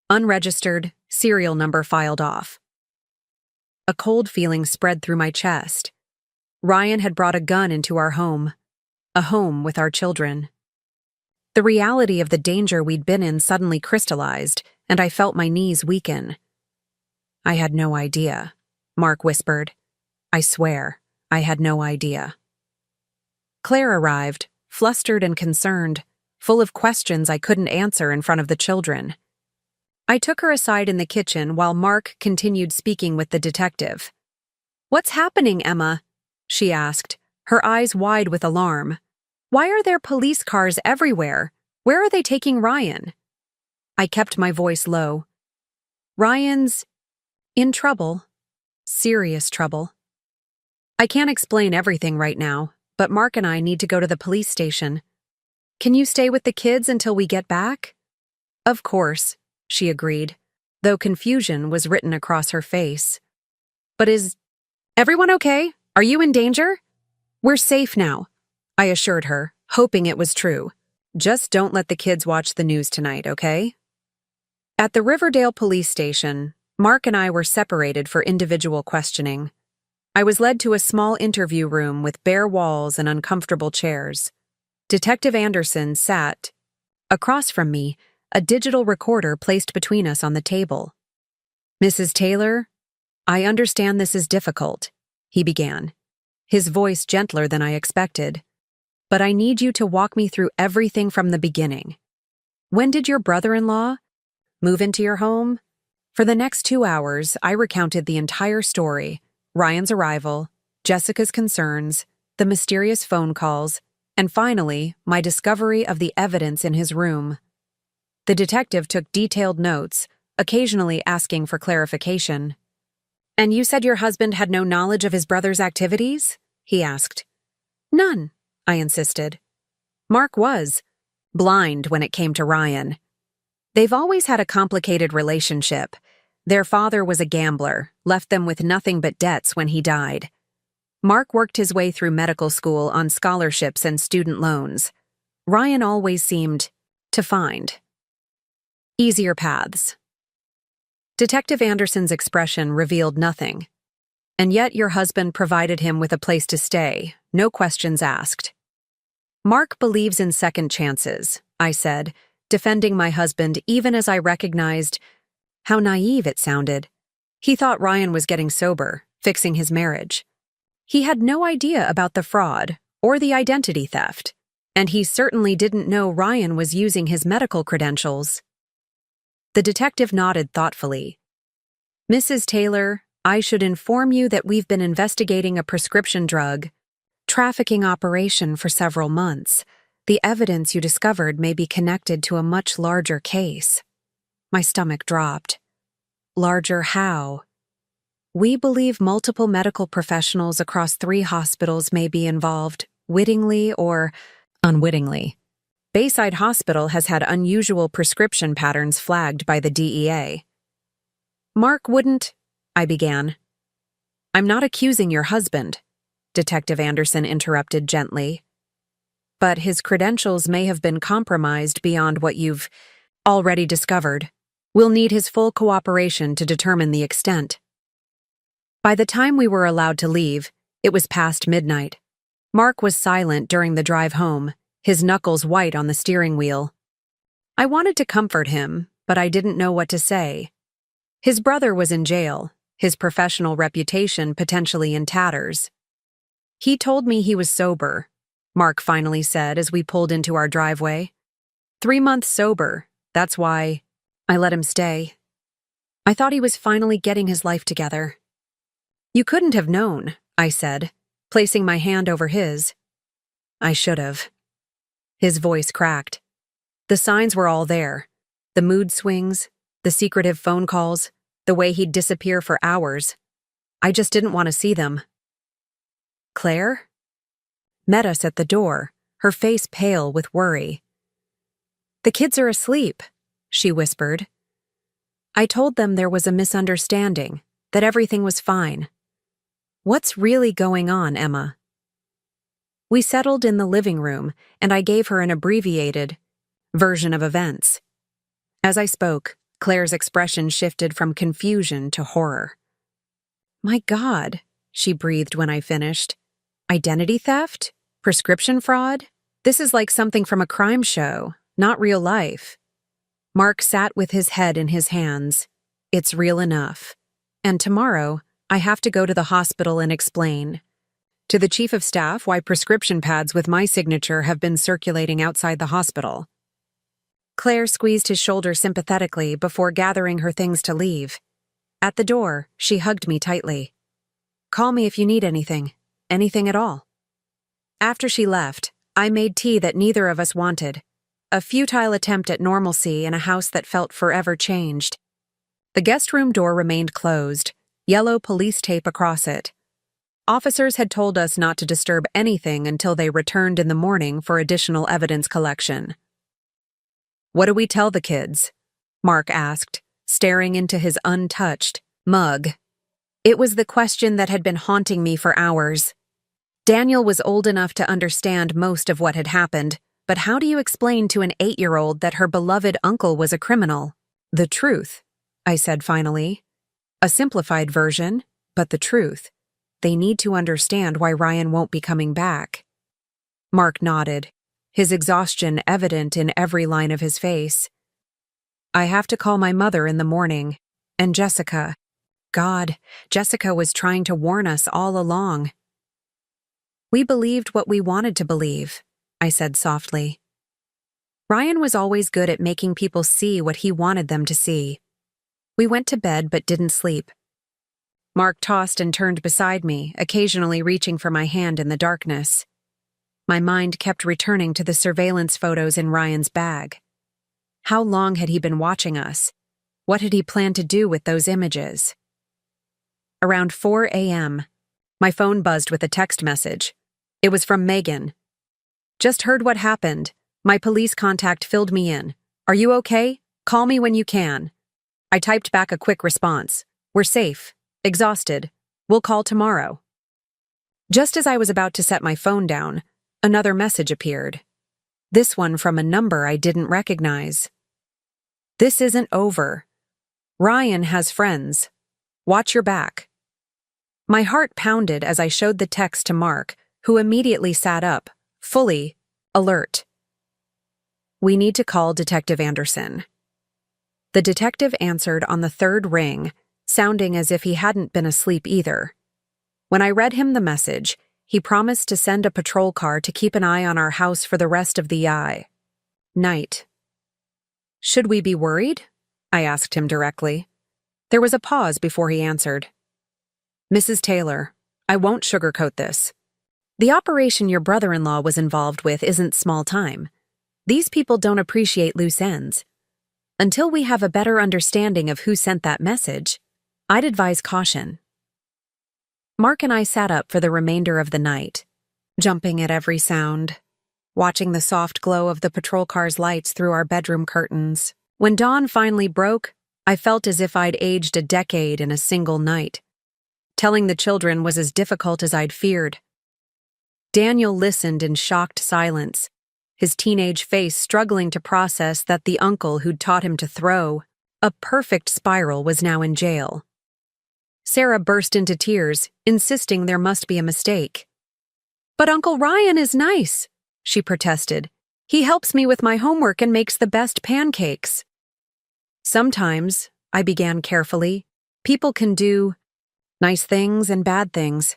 Unregistered, serial number filed off. A cold feeling spread through my chest. Ryan had brought a gun into our home, a home with our children. The reality of the danger we'd been in suddenly crystallized, and I felt my knees weaken. "I had no idea," Mark whispered. "I swear, I had no idea." Claire arrived, flustered and concerned, full of questions I couldn't answer in front of the children. I took her aside in the kitchen while Mark continued speaking with the detective. "What's happening, Emma?" she asked, her eyes wide with alarm. "Why are there police cars everywhere? Where are they taking Ryan?" I kept my voice low. Ryan's in trouble. Serious trouble. I can't explain everything right now, but Mark and I need to go to the police station. Can you stay with the kids until we get back? Of course, she agreed, though confusion was written across her face. But is everyone okay? Are you in danger? We're safe now, I assured her, hoping it was true. Just don't let the kids watch the news tonight, okay? At the Riverdale police station, Mark and I were separated for individual questioning. I was led to a small interview room with bare walls and uncomfortable chairs. Detective Anderson sat across from me, a digital recorder placed between us on the table. Mrs. Taylor, I understand this is difficult, he began, his voice gentler than I expected. But I need you to walk me through everything from the beginning. When did your brother-in-law move into your home? For the next 2 hours, I recounted the entire story: Ryan's arrival, Jessica's concerns, the mysterious phone calls, and finally, my discovery of the evidence in his room. The detective took detailed notes, occasionally asking for clarification. And you said your husband had no knowledge of his brother's activities? He asked. None, I insisted. Mark was blind when it came to Ryan. They've always had a complicated relationship. Their father was a gambler, left them with nothing but debts when he died. Mark worked his way through medical school on scholarships and student loans. Ryan always seemed to find easier paths. Detective Anderson's expression revealed nothing. And yet your husband provided him with a place to stay, no questions asked. Mark believes in second chances, I said, defending my husband even as I recognized how naive it sounded. He thought Ryan was getting sober, fixing his marriage. He had no idea about the fraud or the identity theft, and he certainly didn't know Ryan was using his medical credentials. The detective nodded thoughtfully. Mrs. Taylor, I should inform you that we've been investigating a prescription drug trafficking operation for several months. The evidence you discovered may be connected to a much larger case. My stomach dropped. Larger how? We believe multiple medical professionals across 3 hospitals may be involved, wittingly or unwittingly. Bayside Hospital has had unusual prescription patterns flagged by the DEA. Mark wouldn't, I began. I'm not accusing your husband, Detective Anderson interrupted gently. But his credentials may have been compromised beyond what you've already discovered. We'll need his full cooperation to determine the extent. By the time we were allowed to leave, it was past midnight. Mark was silent during the drive home, his knuckles white on the steering wheel. I wanted to comfort him, but I didn't know what to say. His brother was in jail, his professional reputation potentially in tatters. He told me he was sober, Mark finally said as we pulled into our driveway. 3 months sober, that's why I let him stay. I thought he was finally getting his life together. You couldn't have known, I said, placing my hand over his. I should have. His voice cracked. The signs were all there. The mood swings, the secretive phone calls, the way he'd disappear for hours. I just didn't want to see them. Claire met us at the door, her face pale with worry. The kids are asleep, she whispered. I told them there was a misunderstanding, that everything was fine. What's really going on, Emma? We settled in the living room, and I gave her an abbreviated version of events. As I spoke, Claire's expression shifted from confusion to horror. My God, she breathed when I finished. Identity theft? Prescription fraud? This is like something from a crime show, not real life. Mark sat with his head in his hands. It's real enough. And tomorrow, I have to go to the hospital and explain to the chief of staff why prescription pads with my signature have been circulating outside the hospital. Claire squeezed his shoulder sympathetically before gathering her things to leave. At the door, she hugged me tightly. Call me if you need anything at all. After she left, I made tea that neither of us wanted. a futile attempt at normalcy in a house that felt forever changed. The guest room door remained closed, yellow police tape across it. Officers had told us not to disturb anything until they returned in the morning for additional evidence collection. "What do we tell the kids?" Mark asked, staring into his untouched mug. It was the question that had been haunting me for hours. Daniel was old enough to understand most of what had happened, but how do you explain to an 8-year-old that her beloved uncle was a criminal? "The truth," I said finally. "A simplified version, but the truth. They need to understand why Ryan won't be coming back." Mark nodded, his exhaustion evident in every line of his face. "I have to call my mother in the morning. And Jessica. God, Jessica was trying to warn us all along." "We believed what we wanted to believe," I said softly. Ryan was always good at making people see what he wanted them to see. We went to bed but didn't sleep. Mark tossed and turned beside me, occasionally reaching for my hand in the darkness. My mind kept returning to the surveillance photos in Ryan's bag. How long had he been watching us? What had he planned to do with those images? Around 4 a.m., my phone buzzed with a text message. It was from Megan. "Just heard what happened. My police contact filled me in. Are you okay? Call me when you can." I typed back a quick response. "We're safe. Exhausted. We'll call tomorrow." Just as I was about to set my phone down, another message appeared. This one from a number I didn't recognize. "This isn't over. Ryan has friends. Watch your back." My heart pounded as I showed the text to Mark, who immediately sat up, fully alert. "We need to call Detective Anderson." The detective answered on the third ring, sounding as if he hadn't been asleep either. When I read him the message, he promised to send a patrol car to keep an eye on our house for the rest of the night. "Should we be worried?" I asked him directly. There was a pause before he answered. "Mrs. Taylor, I won't sugarcoat this. The operation your brother-in-law was involved with isn't small time. These people don't appreciate loose ends. Until we have a better understanding of who sent that message, I'd advise caution." Mark and I sat up for the remainder of the night, jumping at every sound, watching the soft glow of the patrol car's lights through our bedroom curtains. When dawn finally broke, I felt as if I'd aged a decade in a single night. Telling the children was as difficult as I'd feared. Daniel listened in shocked silence, his teenage face struggling to process that the uncle who'd taught him to throw a perfect spiral was now in jail. Sarah burst into tears, insisting there must be a mistake. "But Uncle Ryan is nice," she protested. "He helps me with my homework and makes the best pancakes." "Sometimes," I began carefully, "people can do nice things and bad things.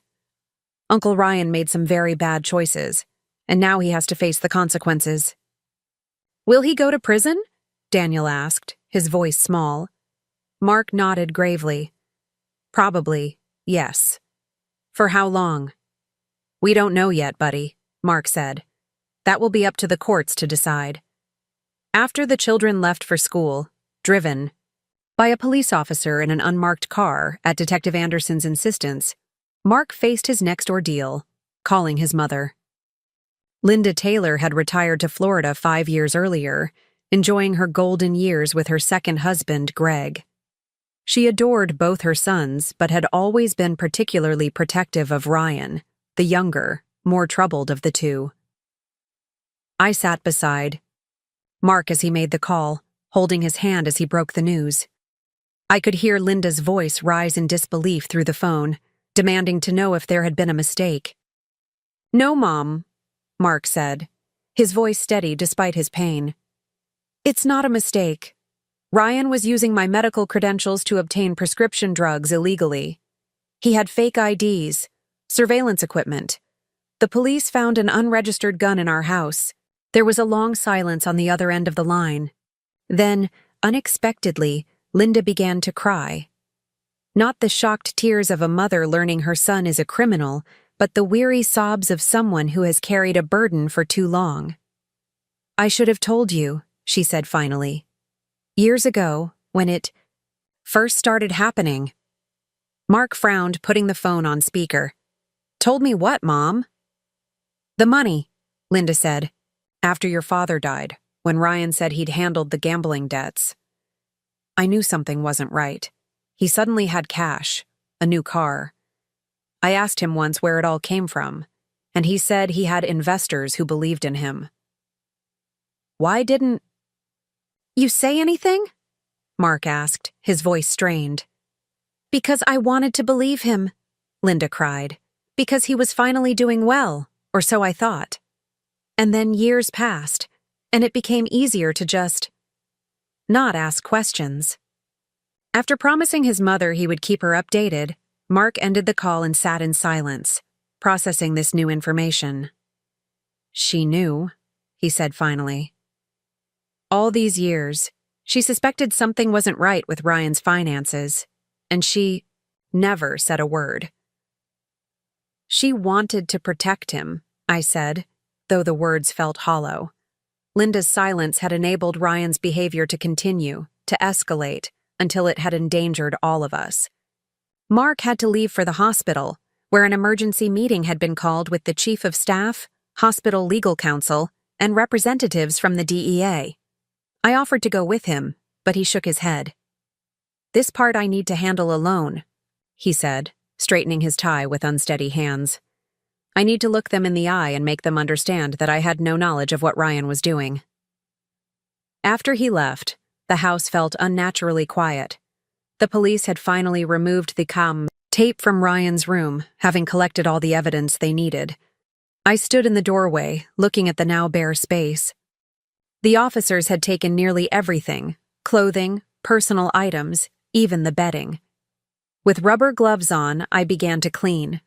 Uncle Ryan made some very bad choices, and now he has to face the consequences." "Will he go to prison?" Daniel asked, his voice small. Mark nodded gravely. "Probably, yes. For how long?" "We don't know yet, buddy," Mark said. "That will be up to the courts to decide." After the children left for school, driven by a police officer in an unmarked car at Detective Anderson's insistence, Mark faced his next ordeal, calling his mother. Linda Taylor had retired to Florida 5 years earlier, enjoying her golden years with her second husband, Greg. She adored both her sons, but had always been particularly protective of Ryan, the younger, more troubled of the two. I sat beside Mark as he made the call, holding his hand as he broke the news. I could hear Linda's voice rise in disbelief through the phone, demanding to know if there had been a mistake. "No, Mom," Mark said, his voice steady despite his pain. "It's not a mistake. Ryan was using my medical credentials to obtain prescription drugs illegally. He had fake IDs, surveillance equipment. The police found an unregistered gun in our house." There was a long silence on the other end of the line. Then, unexpectedly, Linda began to cry. Not the shocked tears of a mother learning her son is a criminal, but the weary sobs of someone who has carried a burden for too long. I should have told you, she said finally. Years ago, when it first started happening. Mark frowned, putting the phone on speaker. Told me what, Mom? The money, Linda said. After your father died, when Ryan said he'd handled the gambling debts. I knew something wasn't right. He suddenly had cash, a new car. I asked him once where it all came from, and he said he had investors who believed in him. Why didn't you say anything? Mark asked, his voice strained. Because I wanted to believe him, Linda cried. Because he was finally doing well, or so I thought. And then years passed, and it became easier to just not ask questions. After promising his mother he would keep her updated, Mark ended the call and sat in silence, processing this new information. She knew, he said finally. All these years, she suspected something wasn't right with Ryan's finances, and she never said a word. She wanted to protect him, I said, though the words felt hollow. Linda's silence had enabled Ryan's behavior to continue, to escalate, until it had endangered all of us. Mark had to leave for the hospital, where an emergency meeting had been called with the chief of staff, hospital legal counsel, and representatives from the DEA. I offered to go with him, but he shook his head. This part I need to handle alone, he said, straightening his tie with unsteady hands. I need to look them in the eye and make them understand that I had no knowledge of what Ryan was doing. After he left, the house felt unnaturally quiet. The police had finally removed the tape from Ryan's room, having collected all the evidence they needed. I stood in the doorway, looking at the now bare space. The officers had taken nearly everything: clothing, personal items, even the bedding. With rubber gloves on, I began to clean.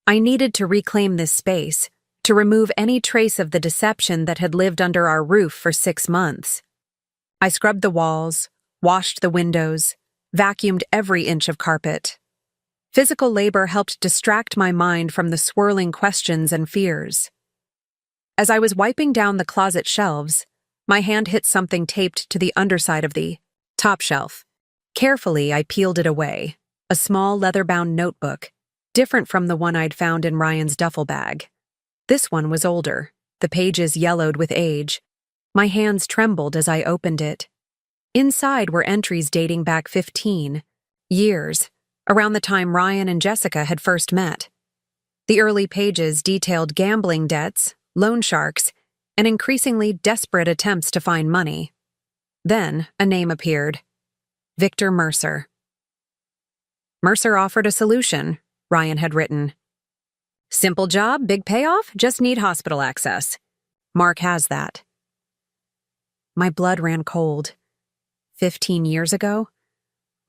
I needed to reclaim this space, to remove any trace of the deception that had lived under our roof for 6 months. I scrubbed the walls, washed the windows, vacuumed every inch of carpet. Physical labor helped distract my mind from the swirling questions and fears. As I was wiping down the closet shelves, my hand hit something taped to the underside of the top shelf. Carefully, I peeled it away, a small leather-bound notebook, different from the one I'd found in Ryan's duffel bag. This one was older, the pages yellowed with age. My hands trembled as I opened it. Inside were entries dating back 15 years, around the time Ryan and Jessica had first met. The early pages detailed gambling debts, loan sharks, and increasingly desperate attempts to find money. Then a name appeared: Victor Mercer. Mercer offered a solution, Ryan had written. Simple job, big payoff, just need hospital access. Mark has that. My blood ran cold. 15 years ago?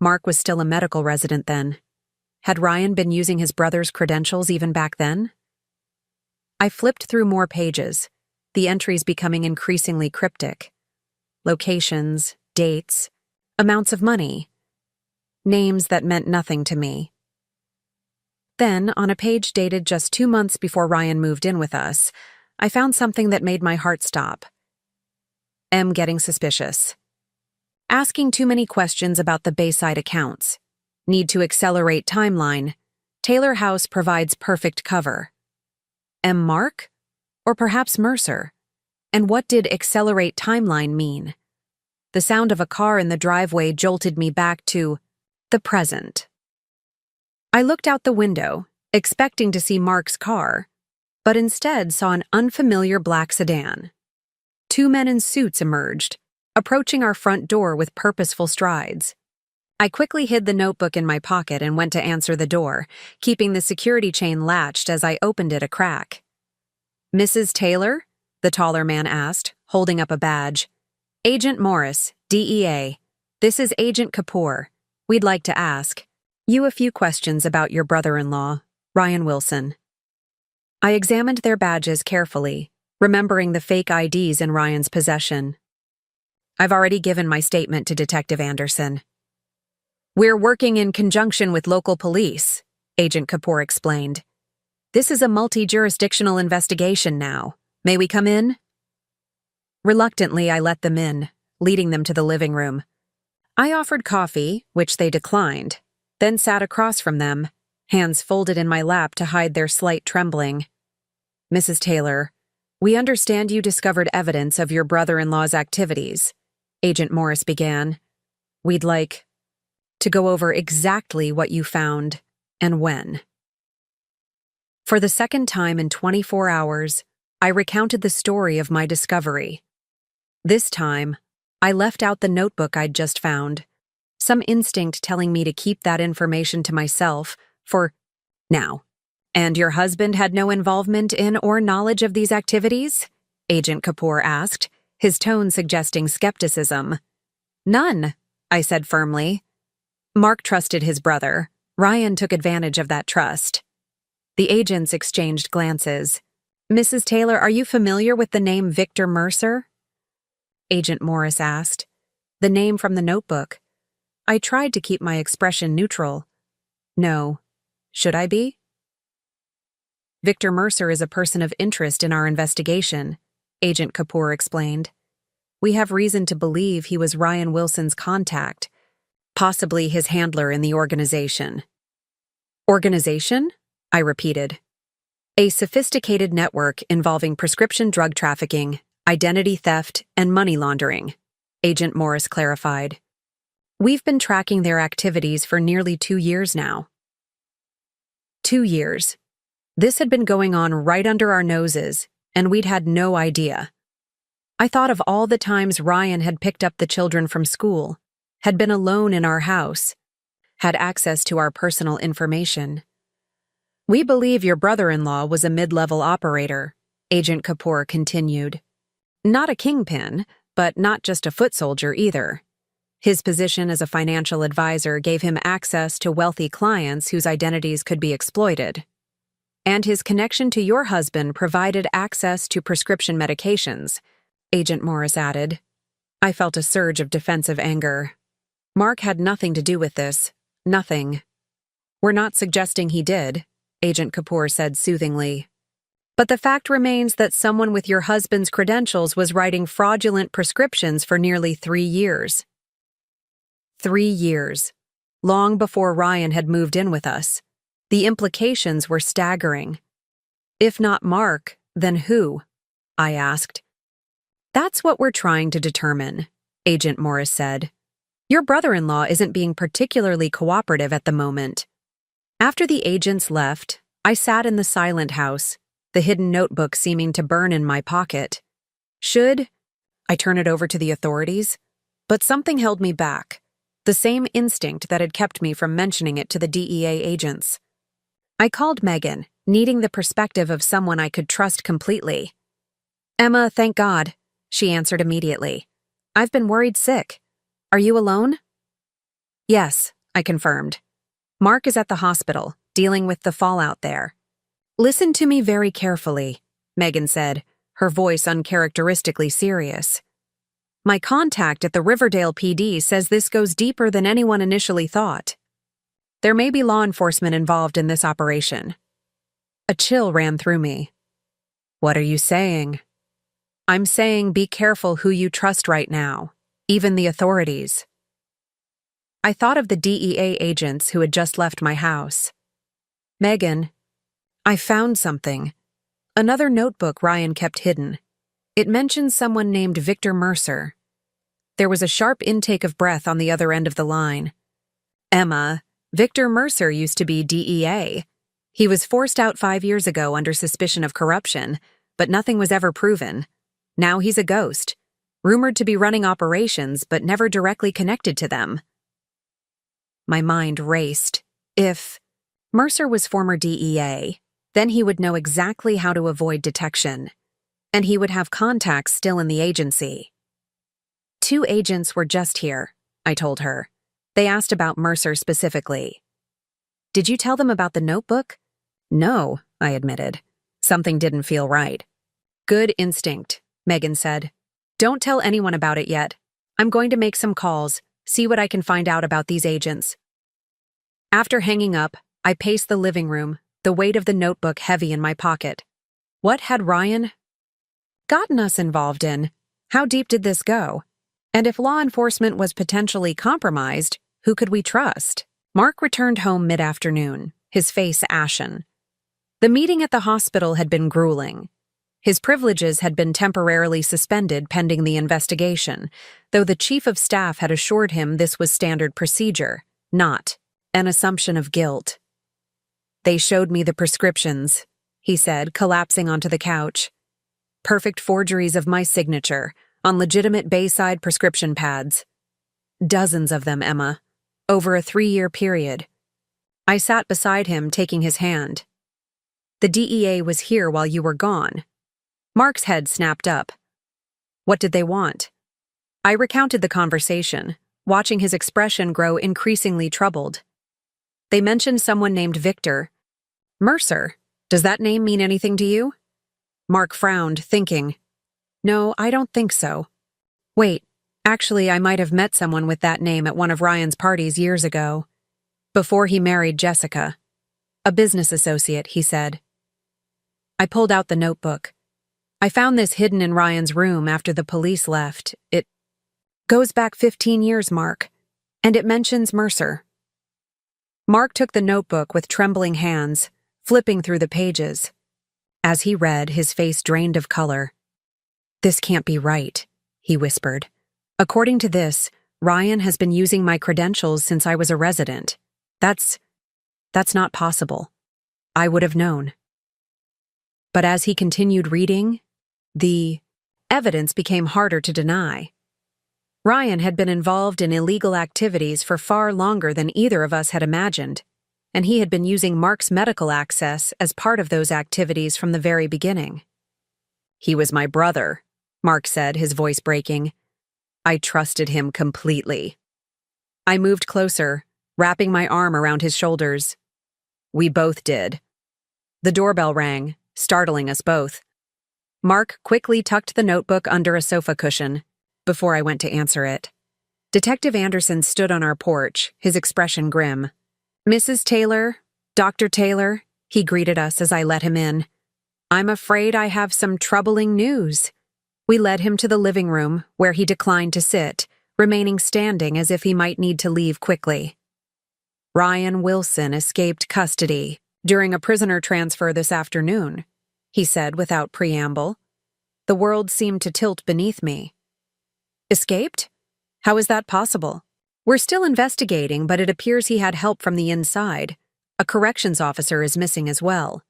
Mark was still a medical resident then. Had Ryan been using his brother's credentials even back then? I flipped through more pages, the entries becoming increasingly cryptic. Locations, dates, amounts of money. Names that meant nothing to me. Then, on a page dated just 2 months before Ryan moved in with us, I found something that made my heart stop. M getting suspicious. Asking too many questions about the Bayside accounts. Need to accelerate timeline. Taylor House provides perfect cover. M Mark? Or perhaps Mercer? And what did accelerate timeline mean? The sound of a car in the driveway jolted me back to the present. I looked out the window, expecting to see Mark's car, but instead saw an unfamiliar black sedan. 2 men in suits emerged, approaching our front door with purposeful strides. I quickly hid the notebook in my pocket and went to answer the door, keeping the security chain latched as I opened it a crack. Mrs. Taylor? The taller man asked, holding up a badge. Agent Morris, DEA. This is Agent Kapoor. We'd like to ask you a few questions about your brother-in-law, Ryan Wilson. I examined their badges carefully, remembering the fake IDs in Ryan's possession. I've already given my statement to Detective Anderson. We're working in conjunction with local police, Agent Kapoor explained. This is a multi-jurisdictional investigation now. May we come in? Reluctantly, I let them in, leading them to the living room. I offered coffee, which they declined, then sat across from them, hands folded in my lap to hide their slight trembling. Mrs. Taylor, we understand you discovered evidence of your brother-in-law's activities, Agent Morris began. We'd like to go over exactly what you found and when. For the second time in 24 hours, I recounted the story of my discovery. This time, I left out the notebook I'd just found, some instinct telling me to keep that information to myself for now. And your husband had no involvement in or knowledge of these activities? Agent Kapoor asked, his tone suggesting skepticism. None, I said firmly. Mark trusted his brother. Ryan took advantage of that trust. The agents exchanged glances. Mrs. Taylor, are you familiar with the name Victor Mercer? Agent Morris asked. The name from the notebook. I tried to keep my expression neutral. No. Should I be? Victor Mercer is a person of interest in our investigation, Agent Kapoor explained. We have reason to believe he was Ryan Wilson's contact, possibly his handler in the organization. Organization? I repeated. A sophisticated network involving prescription drug trafficking, identity theft, and money laundering, Agent Morris clarified. We've been tracking their activities for nearly 2 years now. 2 years. This had been going on right under our noses, and we'd had no idea. I thought of all the times Ryan had picked up the children from school, had been alone in our house, had access to our personal information. We believe your brother-in-law was a mid-level operator, Agent Kapoor continued. Not a kingpin, but not just a foot soldier either. His position as a financial advisor gave him access to wealthy clients whose identities could be exploited. And his connection to your husband provided access to prescription medications, Agent Morris added. I felt a surge of defensive anger. Mark had nothing to do with this. Nothing. We're not suggesting he did, Agent Kapoor said soothingly. But the fact remains that someone with your husband's credentials was writing fraudulent prescriptions for nearly 3 years. 3 years. Long before Ryan had moved in with us. The implications were staggering. If not Mark, then who? I asked. That's what we're trying to determine, Agent Morris said. Your brother-in-law isn't being particularly cooperative at the moment. After the agents left, I sat in the silent house, the hidden notebook seeming to burn in my pocket. Should I turn it over to the authorities? But something held me back, the same instinct that had kept me from mentioning it to the DEA agents. I called Megan, needing the perspective of someone I could trust completely. Emma, thank God, she answered immediately. I've been worried sick. Are you alone? Yes, I confirmed. Mark is at the hospital, dealing with the fallout there. Listen to me very carefully, Megan said, her voice uncharacteristically serious. My contact at the Riverdale PD says this goes deeper than anyone initially thought. There may be law enforcement involved in this operation. A chill ran through me. What are you saying? I'm saying be careful who you trust right now, even the authorities. I thought of the DEA agents who had just left my house. Megan, I found something. Another notebook Ryan kept hidden. It mentions someone named Victor Mercer. There was a sharp intake of breath on the other end of the line. Emma, Victor Mercer used to be DEA. He was forced out 5 years ago under suspicion of corruption, but nothing was ever proven. Now he's a ghost, rumored to be running operations but never directly connected to them. My mind raced. If Mercer was former DEA, then he would know exactly how to avoid detection, and he would have contacts still in the agency. 2 agents were just here, I told her. They asked about Mercer specifically. Did you tell them about the notebook? No, I admitted. Something didn't feel right. Good instinct, Megan said. Don't tell anyone about it yet. I'm going to make some calls, see what I can find out about these agents. After hanging up, I paced the living room, the weight of the notebook heavy in my pocket. What had Ryan gotten us involved in? How deep did this go? And if law enforcement was potentially compromised, who could we trust? Mark returned home mid-afternoon, his face ashen. The meeting at the hospital had been grueling. His privileges had been temporarily suspended pending the investigation, though the chief of staff had assured him this was standard procedure, not an assumption of guilt. "They showed me the prescriptions," he said, collapsing onto the couch. "Perfect forgeries of my signature on legitimate Bayside prescription pads. Dozens of them, Emma, over a 3-year period." I sat beside him, taking his hand. "The DEA was here while you were gone." Mark's head snapped up. "What did they want?" I recounted the conversation, watching his expression grow increasingly troubled. "They mentioned someone named Victor. Mercer. Does that name mean anything to you?" Mark frowned, thinking. "No, I don't think so. Wait, actually, I might have met someone with that name at one of Ryan's parties years ago. Before he married Jessica. A business associate," he said. I pulled out the notebook. "I found this hidden in Ryan's room after the police left. It goes back 15 years, Mark, and it mentions Mercer." Mark took the notebook with trembling hands, flipping through the pages. As he read, his face drained of color. "This can't be right," he whispered. "According to this, Ryan has been using my credentials since I was a resident. That's not possible. I would have known." But as he continued reading, the evidence became harder to deny. Ryan had been involved in illegal activities for far longer than either of us had imagined, and he had been using Mark's medical access as part of those activities from the very beginning. "He was my brother," Mark said, his voice breaking. "I trusted him completely." I moved closer, wrapping my arm around his shoulders. "We both did." The doorbell rang, startling us both. Mark quickly tucked the notebook under a sofa cushion before I went to answer it. Detective Anderson stood on our porch, his expression grim. "Mrs. Taylor, Dr. Taylor," he greeted us as I let him in. "I'm afraid I have some troubling news." We led him to the living room, where he declined to sit, remaining standing as if he might need to leave quickly. "Ryan Wilson escaped custody during a prisoner transfer this afternoon," he said without preamble. The world seemed to tilt beneath me. "Escaped? How is that possible?" "We're still investigating, but it appears he had help from the inside. A corrections officer is missing as well."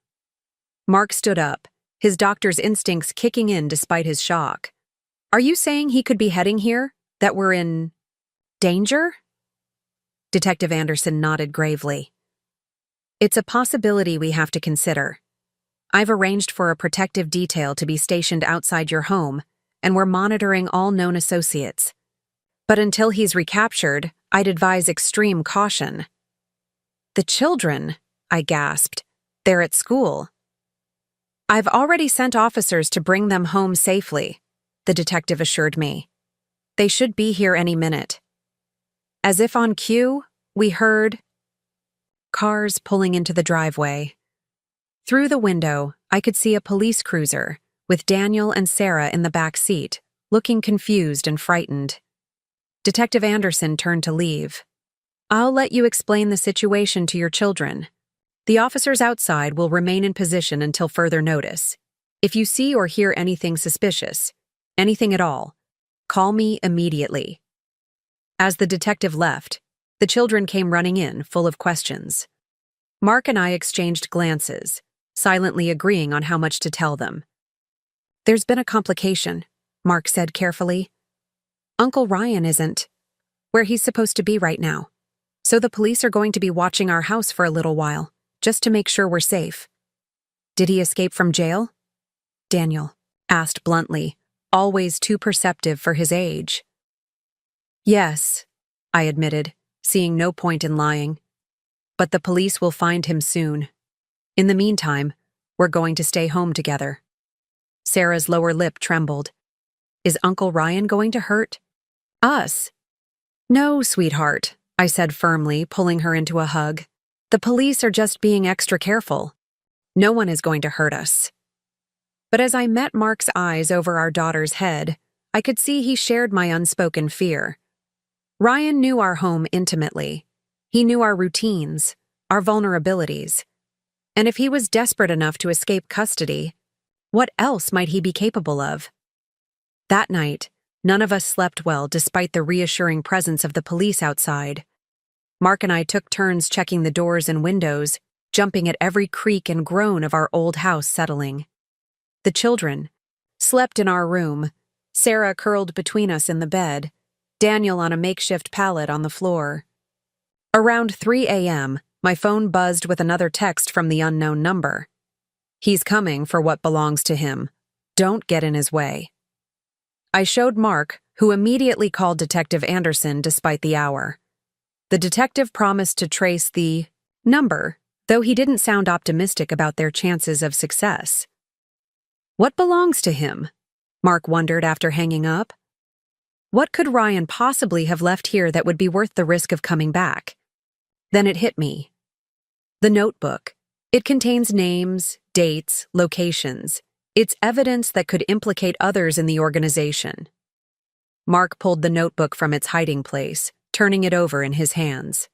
Mark stood up, his doctor's instincts kicking in despite his shock. "Are you saying he could be heading here? That we're in danger?" Detective Anderson nodded gravely. "It's a possibility we have to consider. I've arranged for a protective detail to be stationed outside your home, and we're monitoring all known associates. But until he's recaptured, I'd advise extreme caution." "The children," I gasped. "They're at school." "I've already sent officers to bring them home safely," the detective assured me. "They should be here any minute." As if on cue, we heard cars pulling into the driveway. Through the window, I could see a police cruiser, with Daniel and Sarah in the back seat, looking confused and frightened. Detective Anderson turned to leave. "I'll let you explain the situation to your children. The officers outside will remain in position until further notice. If you see or hear anything suspicious, anything at all, call me immediately." As the detective left, the children came running in, full of questions. Mark and I exchanged glances, silently agreeing on how much to tell them. "There's been a complication," Mark said carefully. "Uncle Ryan isn't where he's supposed to be right now, so the police are going to be watching our house for a little while, just to make sure we're safe." "Did he escape from jail?" Daniel asked bluntly, always too perceptive for his age. "Yes," I admitted, seeing no point in lying. "But the police will find him soon. In the meantime, we're going to stay home together." Sarah's lower lip trembled. "Is Uncle Ryan going to hurt us?" "No, sweetheart," I said firmly, pulling her into a hug. "The police are just being extra careful. No one is going to hurt us." But as I met Mark's eyes over our daughter's head, I could see he shared my unspoken fear. Ryan knew our home intimately. He knew our routines, our vulnerabilities. And if he was desperate enough to escape custody, what else might he be capable of? That night, none of us slept well despite the reassuring presence of the police outside. Mark and I took turns checking the doors and windows, jumping at every creak and groan of our old house settling. The children slept in our room, Sarah curled between us in the bed, Daniel on a makeshift pallet on the floor. Around 3 a.m., my phone buzzed with another text from the unknown number. "He's coming for what belongs to him. Don't get in his way." I showed Mark, who immediately called Detective Anderson despite the hour. The detective promised to trace the number, though he didn't sound optimistic about their chances of success. "What belongs to him?" Mark wondered after hanging up. What could Ryan possibly have left here that would be worth the risk of coming back? Then it hit me. The notebook. It contains names, dates, locations. It's evidence that could implicate others in the organization. Mark pulled the notebook from its hiding place, turning it over in his hands.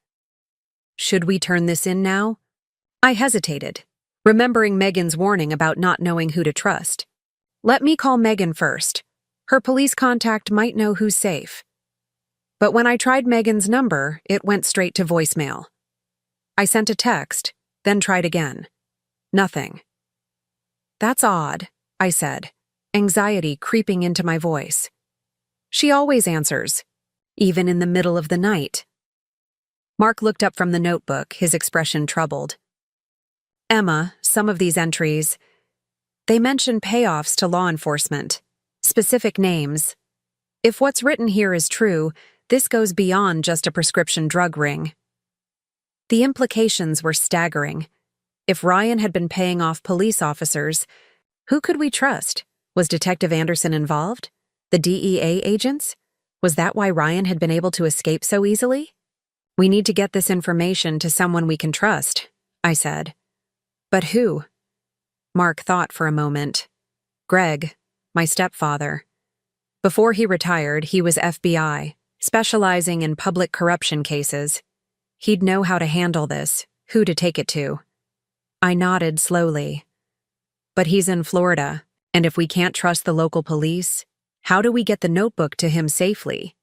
Should we turn this in now? I hesitated, remembering Megan's warning about not knowing who to trust. Let me call Megan first. Her police contact might know who's safe. But when I tried Megan's number, it went straight to voicemail. I sent a text, then tried again. Nothing. That's odd, I said, anxiety creeping into my voice. She always answers, even in the middle of the night. Mark looked up from the notebook, his expression troubled. Emma, some of these entries, they mention payoffs to law enforcement, specific names. If what's written here is true, this goes beyond just a prescription drug ring. The implications were staggering. If Ryan had been paying off police officers, who could we trust? Was Detective Anderson involved? The DEA agents? Was that why Ryan had been able to escape so easily? We need to get this information to someone we can trust, I said. But who? Mark thought for a moment. Greg, my stepfather. Before he retired, he was FBI, specializing in public corruption cases. He'd know how to handle this, who to take it to. I nodded slowly. But he's in Florida, and if we can't trust the local police, how do we get the notebook to him safely?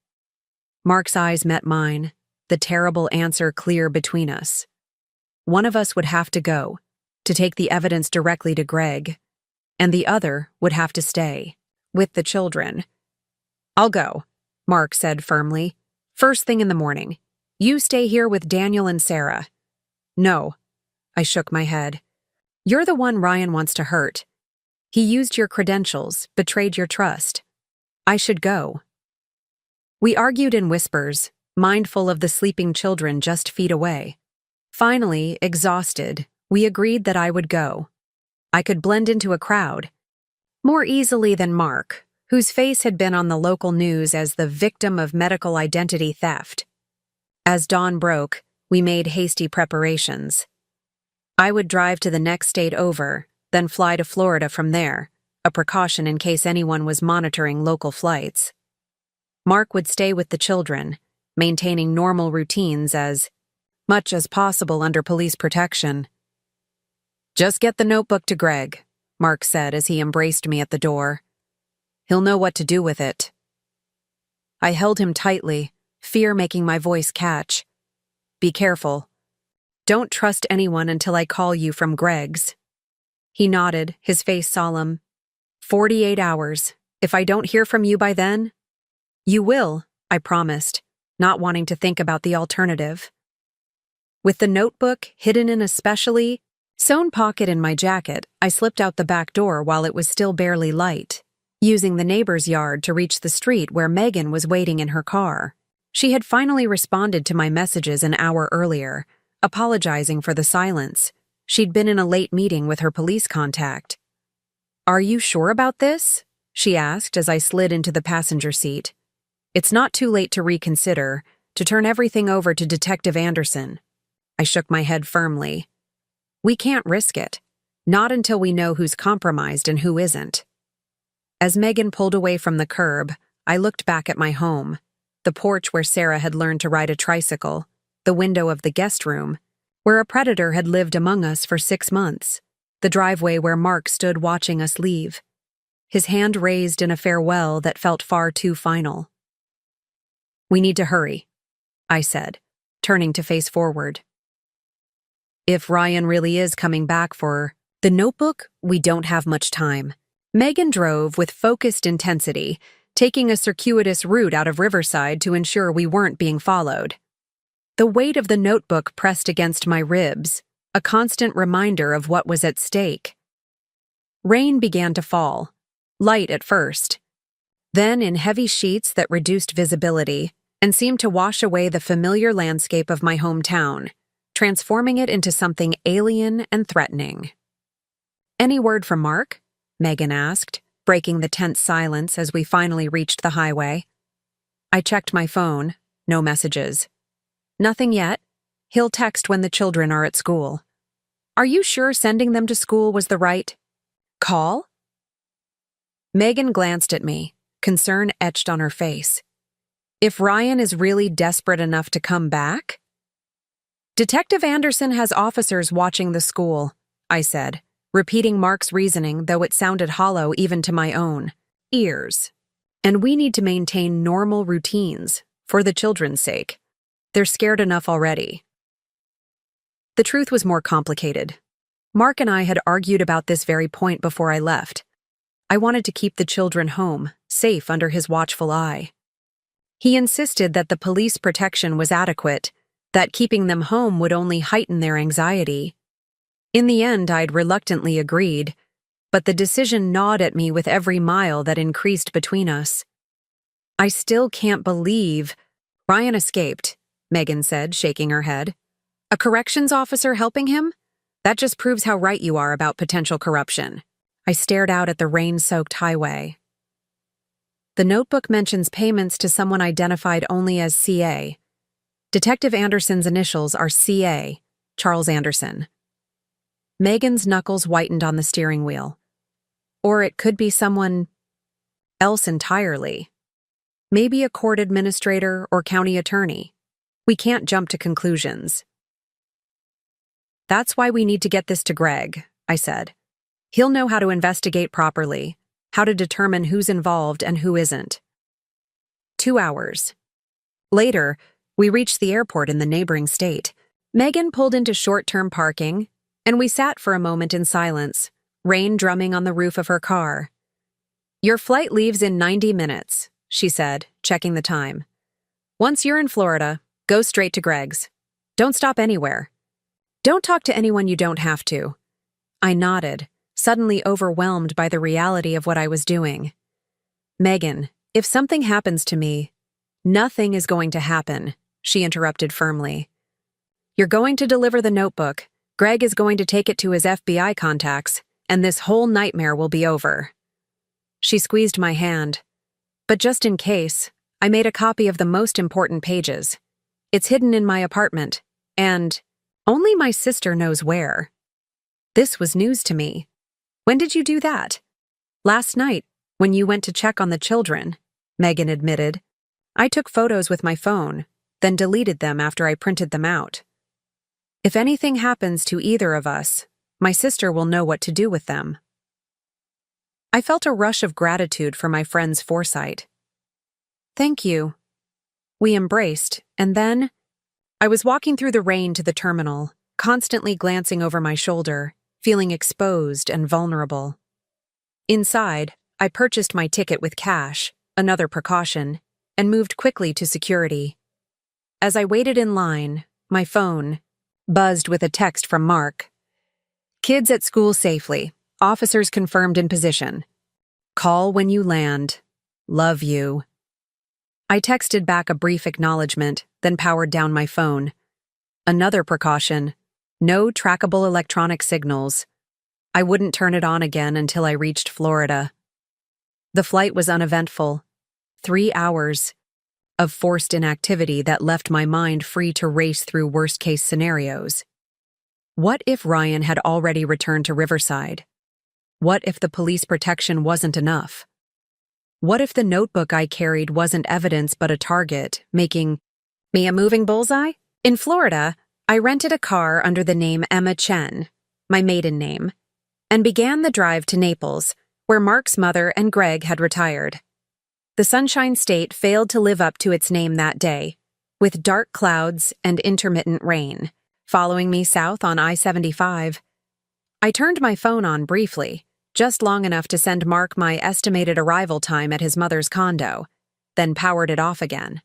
Mark's eyes met mine, the terrible answer clear between us. One of us would have to go, to take the evidence directly to Greg, and the other would have to stay, with the children. I'll go, Mark said firmly. First thing in the morning. You stay here with Daniel and Sarah. No, I shook my head. You're the one Ryan wants to hurt. He used your credentials, betrayed your trust. I should go. We argued in whispers, mindful of the sleeping children just feet away. Finally, exhausted, we agreed that I would go. I could blend into a crowd, more easily than Mark, whose face had been on the local news as the victim of medical identity theft. As dawn broke, we made hasty preparations. I would drive to the next state over, then fly to Florida from there, a precaution in case anyone was monitoring local flights. Mark would stay with the children, maintaining normal routines as much as possible under police protection. Just get the notebook to Greg, Mark said as he embraced me at the door. He'll know what to do with it. I held him tightly, fear making my voice catch. Be careful. Don't trust anyone until I call you from Greg's. He nodded, his face solemn. 48 hours. If I don't hear from you by then? You will, I promised, not wanting to think about the alternative. With the notebook hidden in a specially sewn pocket in my jacket, I slipped out the back door while it was still barely light, using the neighbor's yard to reach the street where Megan was waiting in her car. She had finally responded to my messages an hour earlier, apologizing for the silence. She'd been in a late meeting with her police contact. Are you sure about this? She asked as I slid into the passenger seat. It's not too late to reconsider, to turn everything over to Detective Anderson. I shook my head firmly. We can't risk it. Not until we know who's compromised and who isn't. As Megan pulled away from the curb, I looked back at my home, the porch where Sarah had learned to ride a tricycle, the window of the guest room, where a predator had lived among us for 6 months, the driveway where Mark stood watching us leave, his hand raised in a farewell that felt far too final. "We need to hurry," I said, turning to face forward. "If Ryan really is coming back for the notebook, we don't have much time." Megan drove with focused intensity, taking a circuitous route out of Riverside to ensure we weren't being followed. The weight of the notebook pressed against my ribs, a constant reminder of what was at stake. Rain began to fall, light at first, then in heavy sheets that reduced visibility and seemed to wash away the familiar landscape of my hometown, transforming it into something alien and threatening. "Any word from Mark?" Megan asked, breaking the tense silence as we finally reached the highway. I checked my phone, no messages. "Nothing yet. He'll text when the children are at school." "Are you sure sending them to school was the right call?" Megan glanced at me, concern etched on her face. "If Ryan is really desperate enough to come back?" "Detective Anderson has officers watching the school," I said, repeating Mark's reasoning, though it sounded hollow even to my own ears. "And we need to maintain normal routines, for the children's sake. They're scared enough already." The truth was more complicated. Mark and I had argued about this very point before I left. I wanted to keep the children home, safe under his watchful eye. He insisted that the police protection was adequate, that keeping them home would only heighten their anxiety. In the end, I'd reluctantly agreed, but the decision gnawed at me with every mile that increased between us. "I still can't believe—" "Ryan escaped," Megan said, shaking her head. "A corrections officer helping him? That just proves how right you are about potential corruption." I stared out at the rain-soaked highway. "The notebook mentions payments to someone identified only as CA. Detective Anderson's initials are CA, Charles Anderson." Megan's knuckles whitened on the steering wheel. "Or it could be someone else entirely. Maybe a court administrator or county attorney. We can't jump to conclusions." "That's why we need to get this to Greg," I said. "He'll know how to investigate properly, how to determine who's involved and who isn't." 2 hours. Later, we reached the airport in the neighboring state. Megan pulled into short-term parking, and we sat for a moment in silence, rain drumming on the roof of her car. "Your flight leaves in 90 minutes, she said, checking the time. "Once you're in Florida, go straight to Greg's. Don't stop anywhere. Don't talk to anyone you don't have to." I nodded, suddenly overwhelmed by the reality of what I was doing. "Megan, if something happens to me—" "Nothing is going to happen," she interrupted firmly. "You're going to deliver the notebook. Greg is going to take it to his FBI contacts, and this whole nightmare will be over." She squeezed my hand. "But just in case, I made a copy of the most important pages. It's hidden in my apartment, and only my sister knows where." This was news to me. "When did you do that?" "Last night, when you went to check on the children," Megan admitted. "I took photos with my phone, then deleted them after I printed them out. If anything happens to either of us, my sister will know what to do with them." I felt a rush of gratitude for my friend's foresight. "Thank you." We embraced, and then I was walking through the rain to the terminal, constantly glancing over my shoulder, feeling exposed and vulnerable. Inside, I purchased my ticket with cash, another precaution, and moved quickly to security. As I waited in line, my phone buzzed with a text from Mark. "Kids at school safely. Officers confirmed in position. Call when you land. Love you." I texted back a brief acknowledgement, then powered down my phone. Another precaution: no trackable electronic signals. I wouldn't turn it on again until I reached Florida. The flight was uneventful. 3 hours of forced inactivity that left my mind free to race through worst-case scenarios. What if Ryan had already returned to Riverside? What if the police protection wasn't enough? What if the notebook I carried wasn't evidence but a target, making me a moving bullseye? In Florida, I rented a car under the name Emma Chen, my maiden name, and began the drive to Naples, where Mark's mother and Greg had retired. The Sunshine State failed to live up to its name that day, with dark clouds and intermittent rain. Following me south on I-75, I turned my phone on briefly, just long enough to send Mark my estimated arrival time at his mother's condo, then powered it off again.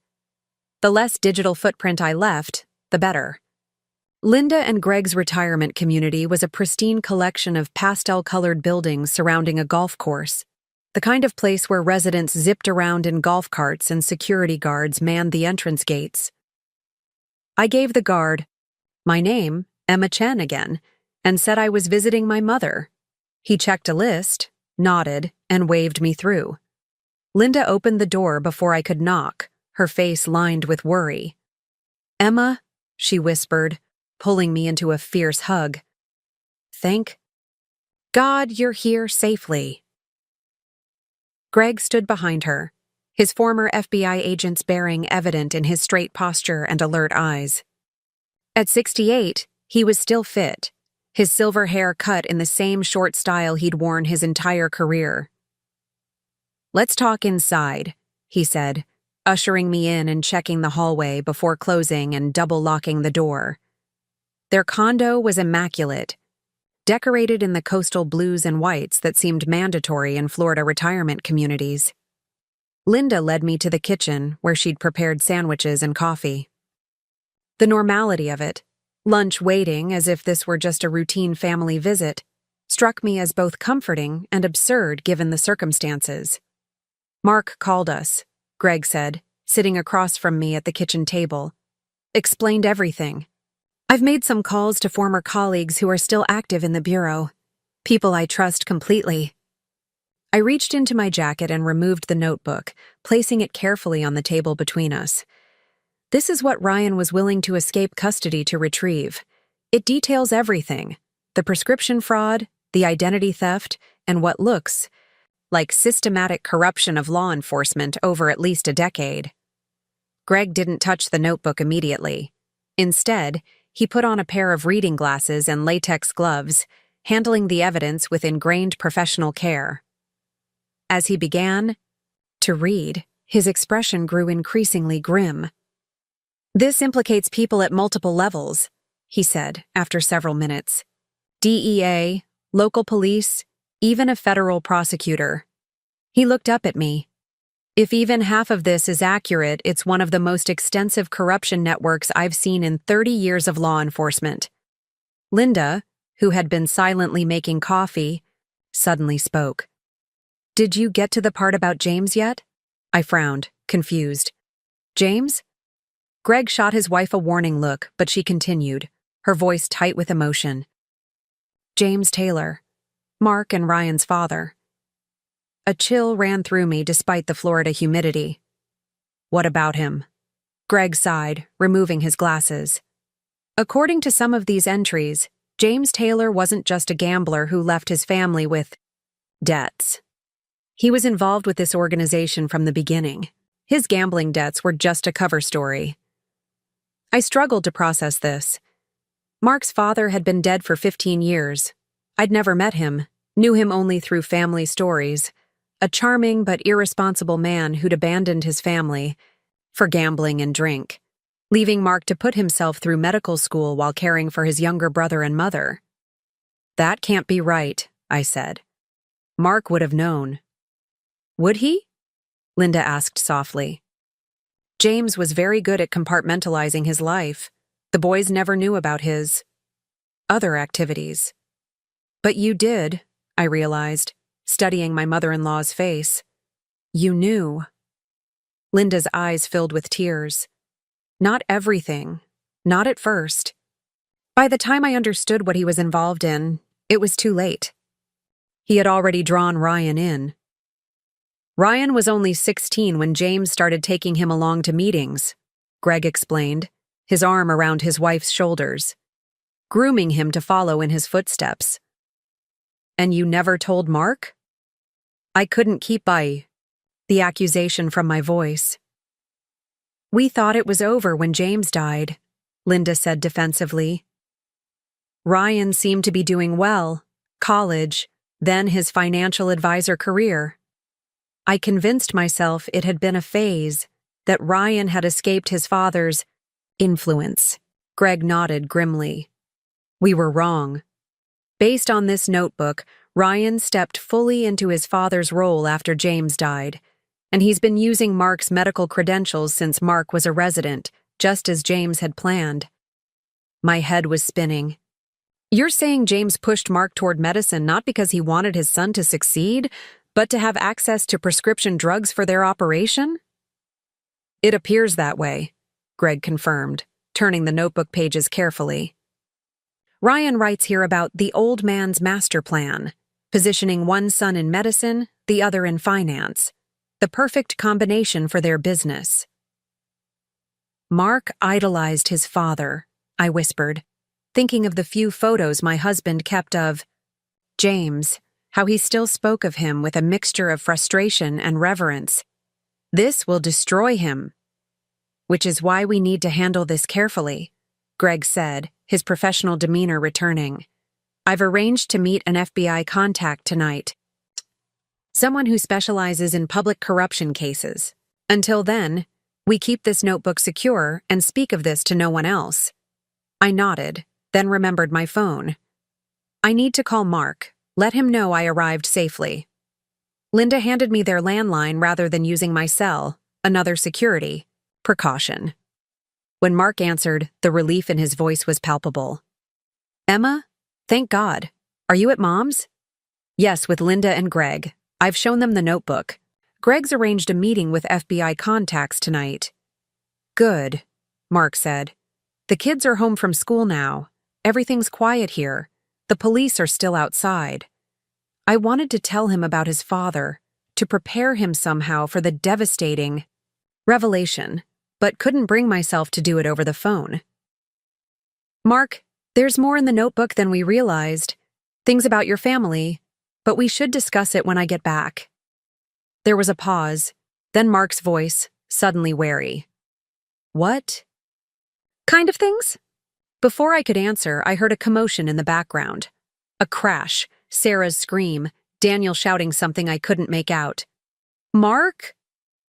The less digital footprint I left, the better. Linda and Greg's retirement community was a pristine collection of pastel-colored buildings surrounding a golf course, the kind of place where residents zipped around in golf carts and security guards manned the entrance gates. I gave the guard my name, Emma Chen, again, and said I was visiting my mother. He checked a list, nodded, and waved me through. Linda opened the door before I could knock, her face lined with worry. "Emma," she whispered, pulling me into a fierce hug. "Thank God you're here safely." Greg stood behind her, his former FBI agent's bearing evident in his straight posture and alert eyes. At 68, he was still fit, his silver hair cut in the same short style he'd worn his entire career. "Let's talk inside," he said, ushering me in and checking the hallway before closing and double-locking the door. Their condo was immaculate, decorated in the coastal blues and whites that seemed mandatory in Florida retirement communities. Linda led me to the kitchen, where she'd prepared sandwiches and coffee. The normality of it, lunch waiting as if this were just a routine family visit, struck me as both comforting and absurd given the circumstances. "Mark called us," Greg said, sitting across from me at the kitchen table. "Explained everything. I've made some calls to former colleagues who are still active in the bureau, people I trust completely." I reached into my jacket and removed the notebook, placing it carefully on the table between us. This is what Ryan was willing to escape custody to retrieve. It details everything: the prescription fraud, the identity theft, and what looks like systematic corruption of law enforcement over at least a decade. Greg didn't touch the notebook immediately. Instead, he put on a pair of reading glasses and latex gloves, handling the evidence with ingrained professional care. As he began to read, his expression grew increasingly grim. "This implicates people at multiple levels," he said after several minutes. "DEA, local police, even a federal prosecutor." He looked up at me. "If even half of this is accurate, it's one of the most extensive corruption networks I've seen in 30 years of law enforcement." Linda, who had been silently making coffee, suddenly spoke. "Did you get to the part about James yet?" I frowned, confused. "James?" Greg shot his wife a warning look, but she continued, her voice tight with emotion. "James Taylor, Mark and Ryan's father." A chill ran through me despite the Florida humidity. "What about him?" Greg sighed, removing his glasses. "According to some of these entries, James Taylor wasn't just a gambler who left his family with debts. He was involved with this organization from the beginning. His gambling debts were just a cover story." I struggled to process this. Mark's father had been dead for 15 years. I'd never met him, knew him only through family stories. A charming but irresponsible man who'd abandoned his family for gambling and drink, leaving Mark to put himself through medical school while caring for his younger brother and mother. "That can't be right," I said. "Mark would have known." "Would he?" Linda asked softly. "James was very good at compartmentalizing his life. The boys never knew about his other activities." "But you did," I realized, studying my mother-in-law's face. "You knew." Linda's eyes filled with tears. "Not everything. Not at first. By the time I understood what he was involved in, it was too late. He had already drawn Ryan in. Ryan was only 16 when James started taking him along to meetings," Greg explained, his arm around his wife's shoulders, "grooming him to follow in his footsteps." "And you never told Mark?" "I couldn't keep by the accusation from my voice. "We thought it was over when James died," Linda said defensively. "Ryan seemed to be doing well, college, then his financial advisor career. I convinced myself it had been a phase, that Ryan had escaped his father's influence." Greg nodded grimly. "We were wrong. Based on this notebook, Ryan stepped fully into his father's role after James died, and he's been using Mark's medical credentials since Mark was a resident, just as James had planned." My head was spinning. "You're saying James pushed Mark toward medicine not because he wanted his son to succeed, but to have access to prescription drugs for their operation?" "It appears that way," Greg confirmed, turning the notebook pages carefully. "Ryan writes here about the old man's master plan, positioning one son in medicine, the other in finance, the perfect combination for their business." "Mark idolized his father," I whispered, thinking of the few photos my husband kept of James, how he still spoke of him with a mixture of frustration and reverence. "This will destroy him." "Which is why we need to handle this carefully," Greg said, his professional demeanor returning. "I've arranged to meet an FBI contact tonight. Someone who specializes in public corruption cases. Until then, we keep this notebook secure and speak of this to no one else." I nodded, then remembered my phone. "I need to call Mark. Let him know I arrived safely." Linda handed me their landline rather than using my cell, another security precaution. When Mark answered, the relief in his voice was palpable. "Emma? Thank God. Are you at Mom's?" "Yes, with Linda and Greg. I've shown them the notebook. Greg's arranged a meeting with FBI contacts tonight." "Good," Mark said. "The kids are home from school now. Everything's quiet here. The police are still outside." I wanted to tell him about his father, to prepare him somehow for the devastating revelation, but couldn't bring myself to do it over the phone. "Mark, there's more in the notebook than we realized. Things about your family, but we should discuss it when I get back." There was a pause, then Mark's voice, suddenly wary. "What kind of things?" Before I could answer, I heard a commotion in the background. A crash, Sarah's scream, Daniel shouting something I couldn't make out. "Mark?"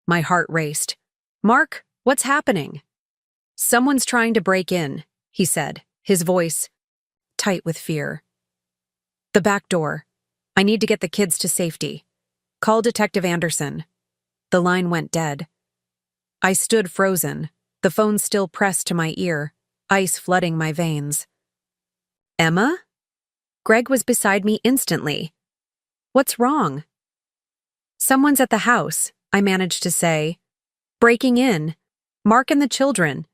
My heart raced. "Mark, what's happening?" "Someone's trying to break in," he said, his voice tight with fear. "The back door. I need to get the kids to safety. Call Detective Anderson." The line went dead. I stood frozen, the phone still pressed to my ear, ice flooding my veins. "Emma?" Greg was beside me instantly. "What's wrong?" "Someone's at the house," I managed to say. "Breaking in. Mark and the children."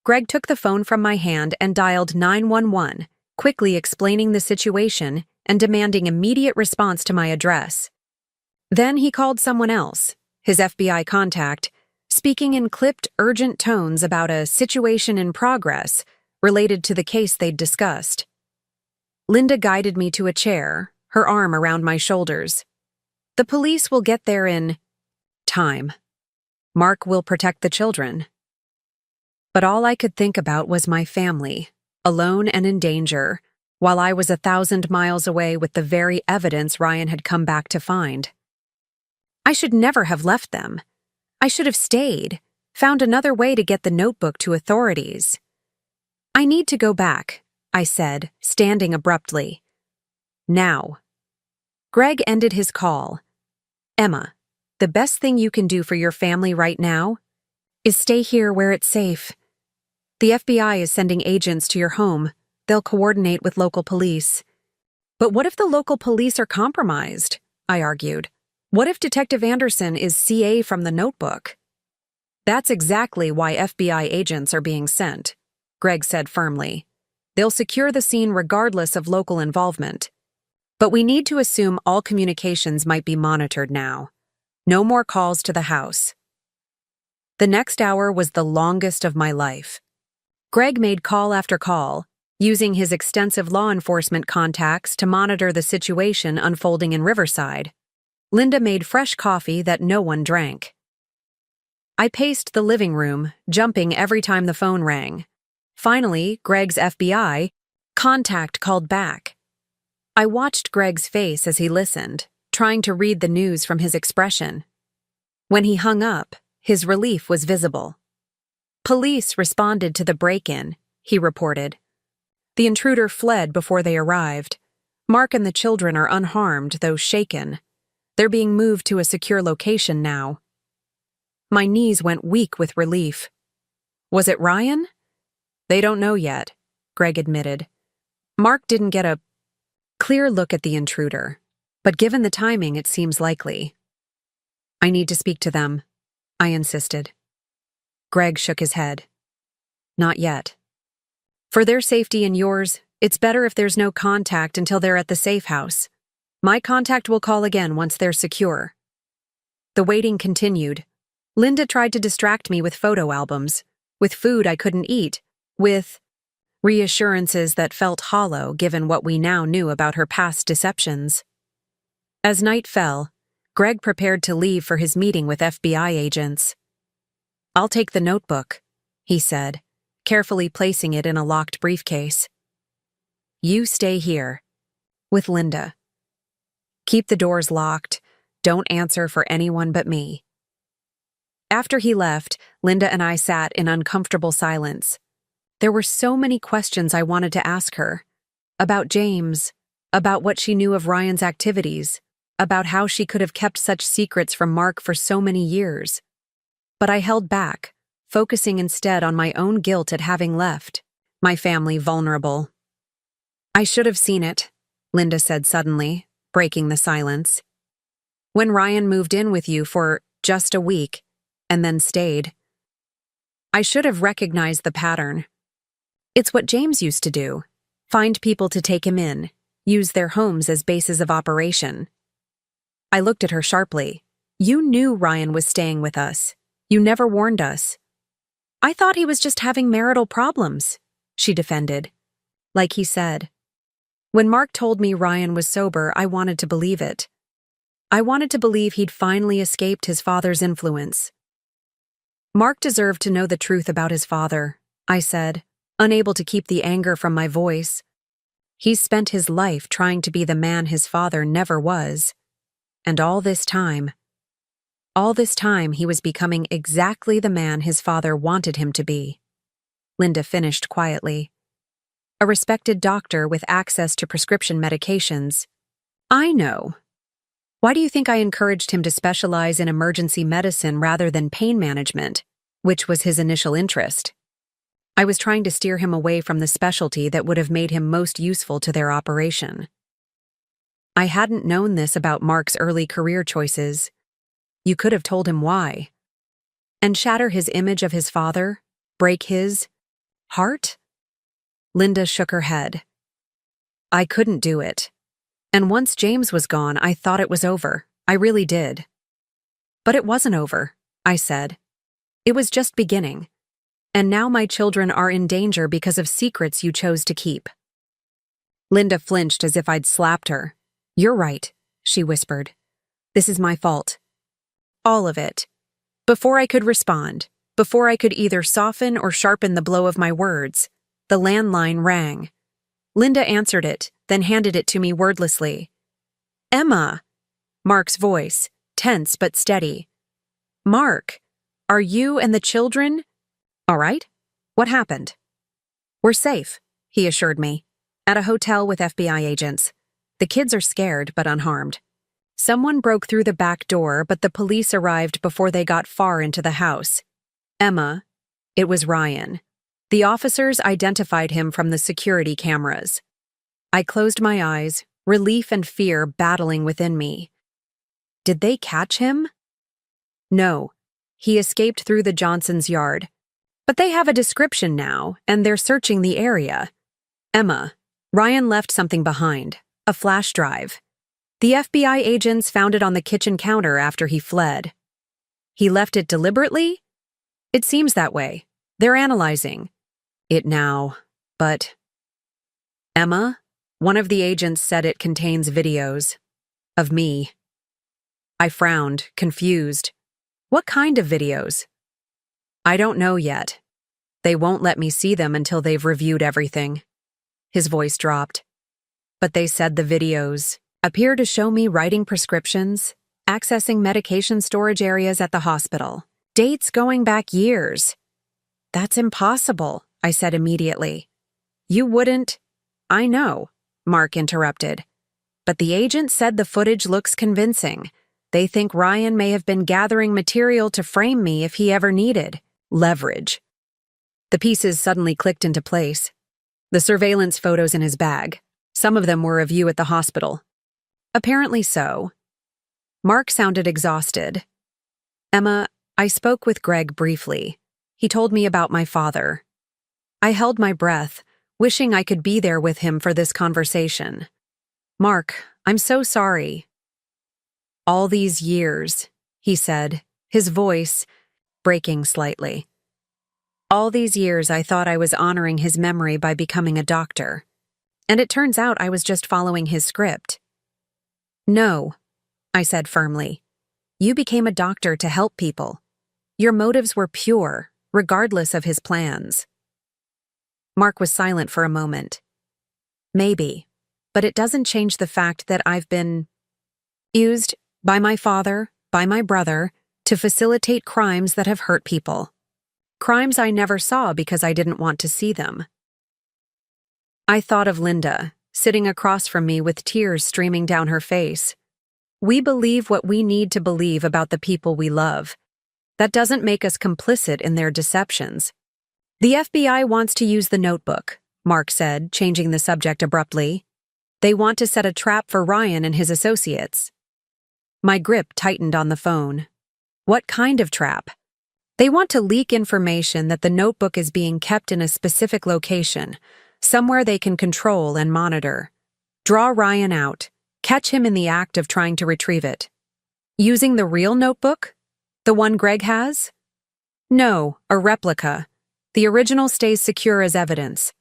Greg took the phone from my hand and dialed 911, quickly explaining the situation and demanding immediate response to my address. Then he called someone else, his FBI contact, speaking in clipped, urgent tones about a situation in progress related to the case they'd discussed. Linda guided me to a chair, her arm around my shoulders. "The police will get there in time. Mark will protect the children." But all I could think about was my family, alone and in danger, while I was 1,000 miles away with the very evidence Ryan had come back to find. I should never have left them. I should have stayed, found another way to get the notebook to authorities. "I need to go back," I said, standing abruptly. "Now." Greg ended his call. "Emma, the best thing you can do for your family right now is stay here where it's safe. The FBI is sending agents to your home. They'll coordinate with local police." "But what if the local police are compromised?" I argued. "What if Detective Anderson is CA from the notebook?" "That's exactly why FBI agents are being sent," Greg said firmly. "They'll secure the scene regardless of local involvement. But we need to assume all communications might be monitored now. No more calls to the house." The next hour was the longest of my life. Greg made call after call, using his extensive law enforcement contacts to monitor the situation unfolding in Riverside. Linda made fresh coffee that no one drank. I paced the living room, jumping every time the phone rang. Finally, Greg's FBI contact called back. I watched Greg's face as he listened, trying to read the news from his expression. When he hung up, his relief was visible. Police responded to the break-in, he reported. The intruder fled before they arrived. Mark and the children are unharmed, though shaken. They're being moved to a secure location now. My knees went weak with relief. Was it Ryan? They don't know yet, Greg admitted. Mark didn't get a clear look at the intruder, but given the timing, it seems likely. I need to speak to them, I insisted. Greg shook his head. Not yet. For their safety and yours, it's better if there's no contact until they're at the safe house. My contact will call again once they're secure. The waiting continued. Linda tried to distract me with photo albums, with food I couldn't eat, with reassurances that felt hollow given what we now knew about her past deceptions. As night fell, Greg prepared to leave for his meeting with FBI agents. I'll take the notebook, he said, carefully placing it in a locked briefcase. You stay here, with Linda. Keep the doors locked. Don't answer for anyone but me. After he left, Linda and I sat in uncomfortable silence. There were so many questions I wanted to ask her. About James, about what she knew of Ryan's activities, about how she could have kept such secrets from Mark for so many years. But I held back, focusing instead on my own guilt at having left my family vulnerable. I should have seen it, Linda said suddenly, breaking the silence. When Ryan moved in with you for just a week, and then stayed. I should have recognized the pattern. It's what James used to do. Find people to take him in, use their homes as bases of operation. I looked at her sharply. You knew Ryan was staying with us. You never warned us. I thought he was just having marital problems, she defended. Like he said. When Mark told me Ryan was sober, I wanted to believe it. I wanted to believe he'd finally escaped his father's influence. Mark deserved to know the truth about his father, I said, unable to keep the anger from my voice. He's spent his life trying to be the man his father never was. And all this time he was becoming exactly the man his father wanted him to be. Linda finished quietly. A respected doctor with access to prescription medications. I know. Why do you think I encouraged him to specialize in emergency medicine rather than pain management, which was his initial interest? I was trying to steer him away from the specialty that would have made him most useful to their operation. I hadn't known this about Mark's early career choices. You could have told him why. And shatter his image of his father? Break his heart? Linda shook her head. I couldn't do it. And once James was gone, I thought it was over. I really did. But it wasn't over, I said. It was just beginning. And now my children are in danger because of secrets you chose to keep. Linda flinched as if I'd slapped her. You're right, she whispered. This is my fault. All of it. Before I could respond, before I could either soften or sharpen the blow of my words, the landline rang. Linda answered it, then handed it to me wordlessly. Emma! Mark's voice, tense but steady. Mark, are you and the children? All right. What happened? We're safe, he assured me. At a hotel with FBI agents. The kids are scared but unharmed. Someone broke through the back door, but the police arrived before they got far into the house. Emma, it was Ryan. The officers identified him from the security cameras. I closed my eyes, relief and fear battling within me. Did they catch him? No. He escaped through the Johnsons' yard. But they have a description now, and they're searching the area. Emma, Ryan left something behind, a flash drive. The FBI agents found it on the kitchen counter after he fled. He left it deliberately? It seems that way. They're analyzing it now, but... Emma, one of the agents said it contains videos of me. I frowned, confused. What kind of videos? I don't know yet. They won't let me see them until they've reviewed everything. His voice dropped. But they said the videos appear to show me writing prescriptions, accessing medication storage areas at the hospital, dates going back years. That's impossible, I said immediately. You wouldn't. I know, Mark interrupted. But the agent said the footage looks convincing. They think Ryan may have been gathering material to frame me if he ever needed leverage. The pieces suddenly clicked into place. The surveillance photos in his bag. Some of them were of you at the hospital. Apparently so. Mark sounded exhausted. Emma, I spoke with Greg briefly. He told me about my father. I held my breath, wishing I could be there with him for this conversation. Mark, I'm so sorry. All these years, he said, his voice breaking slightly. All these years I thought I was honoring his memory by becoming a doctor. And it turns out I was just following his script. No, I said firmly. You became a doctor to help people. Your motives were pure, regardless of his plans. Mark was silent for a moment. Maybe, but it doesn't change the fact that I've been used by my father, by my brother, to facilitate crimes that have hurt people. Crimes I never saw because I didn't want to see them. I thought of Linda, sitting across from me with tears streaming down her face. We believe what we need to believe about the people we love. That doesn't make us complicit in their deceptions. The FBI wants to use the notebook, Mark said, changing the subject abruptly. They want to set a trap for Ryan and his associates. My grip tightened on the phone. What kind of trap? They want to leak information that the notebook is being kept in a specific location, somewhere they can control and monitor. Draw Ryan out. Catch him in the act of trying to retrieve it. Using the real notebook? The one Greg has? No, a replica. The original stays secure as evidence.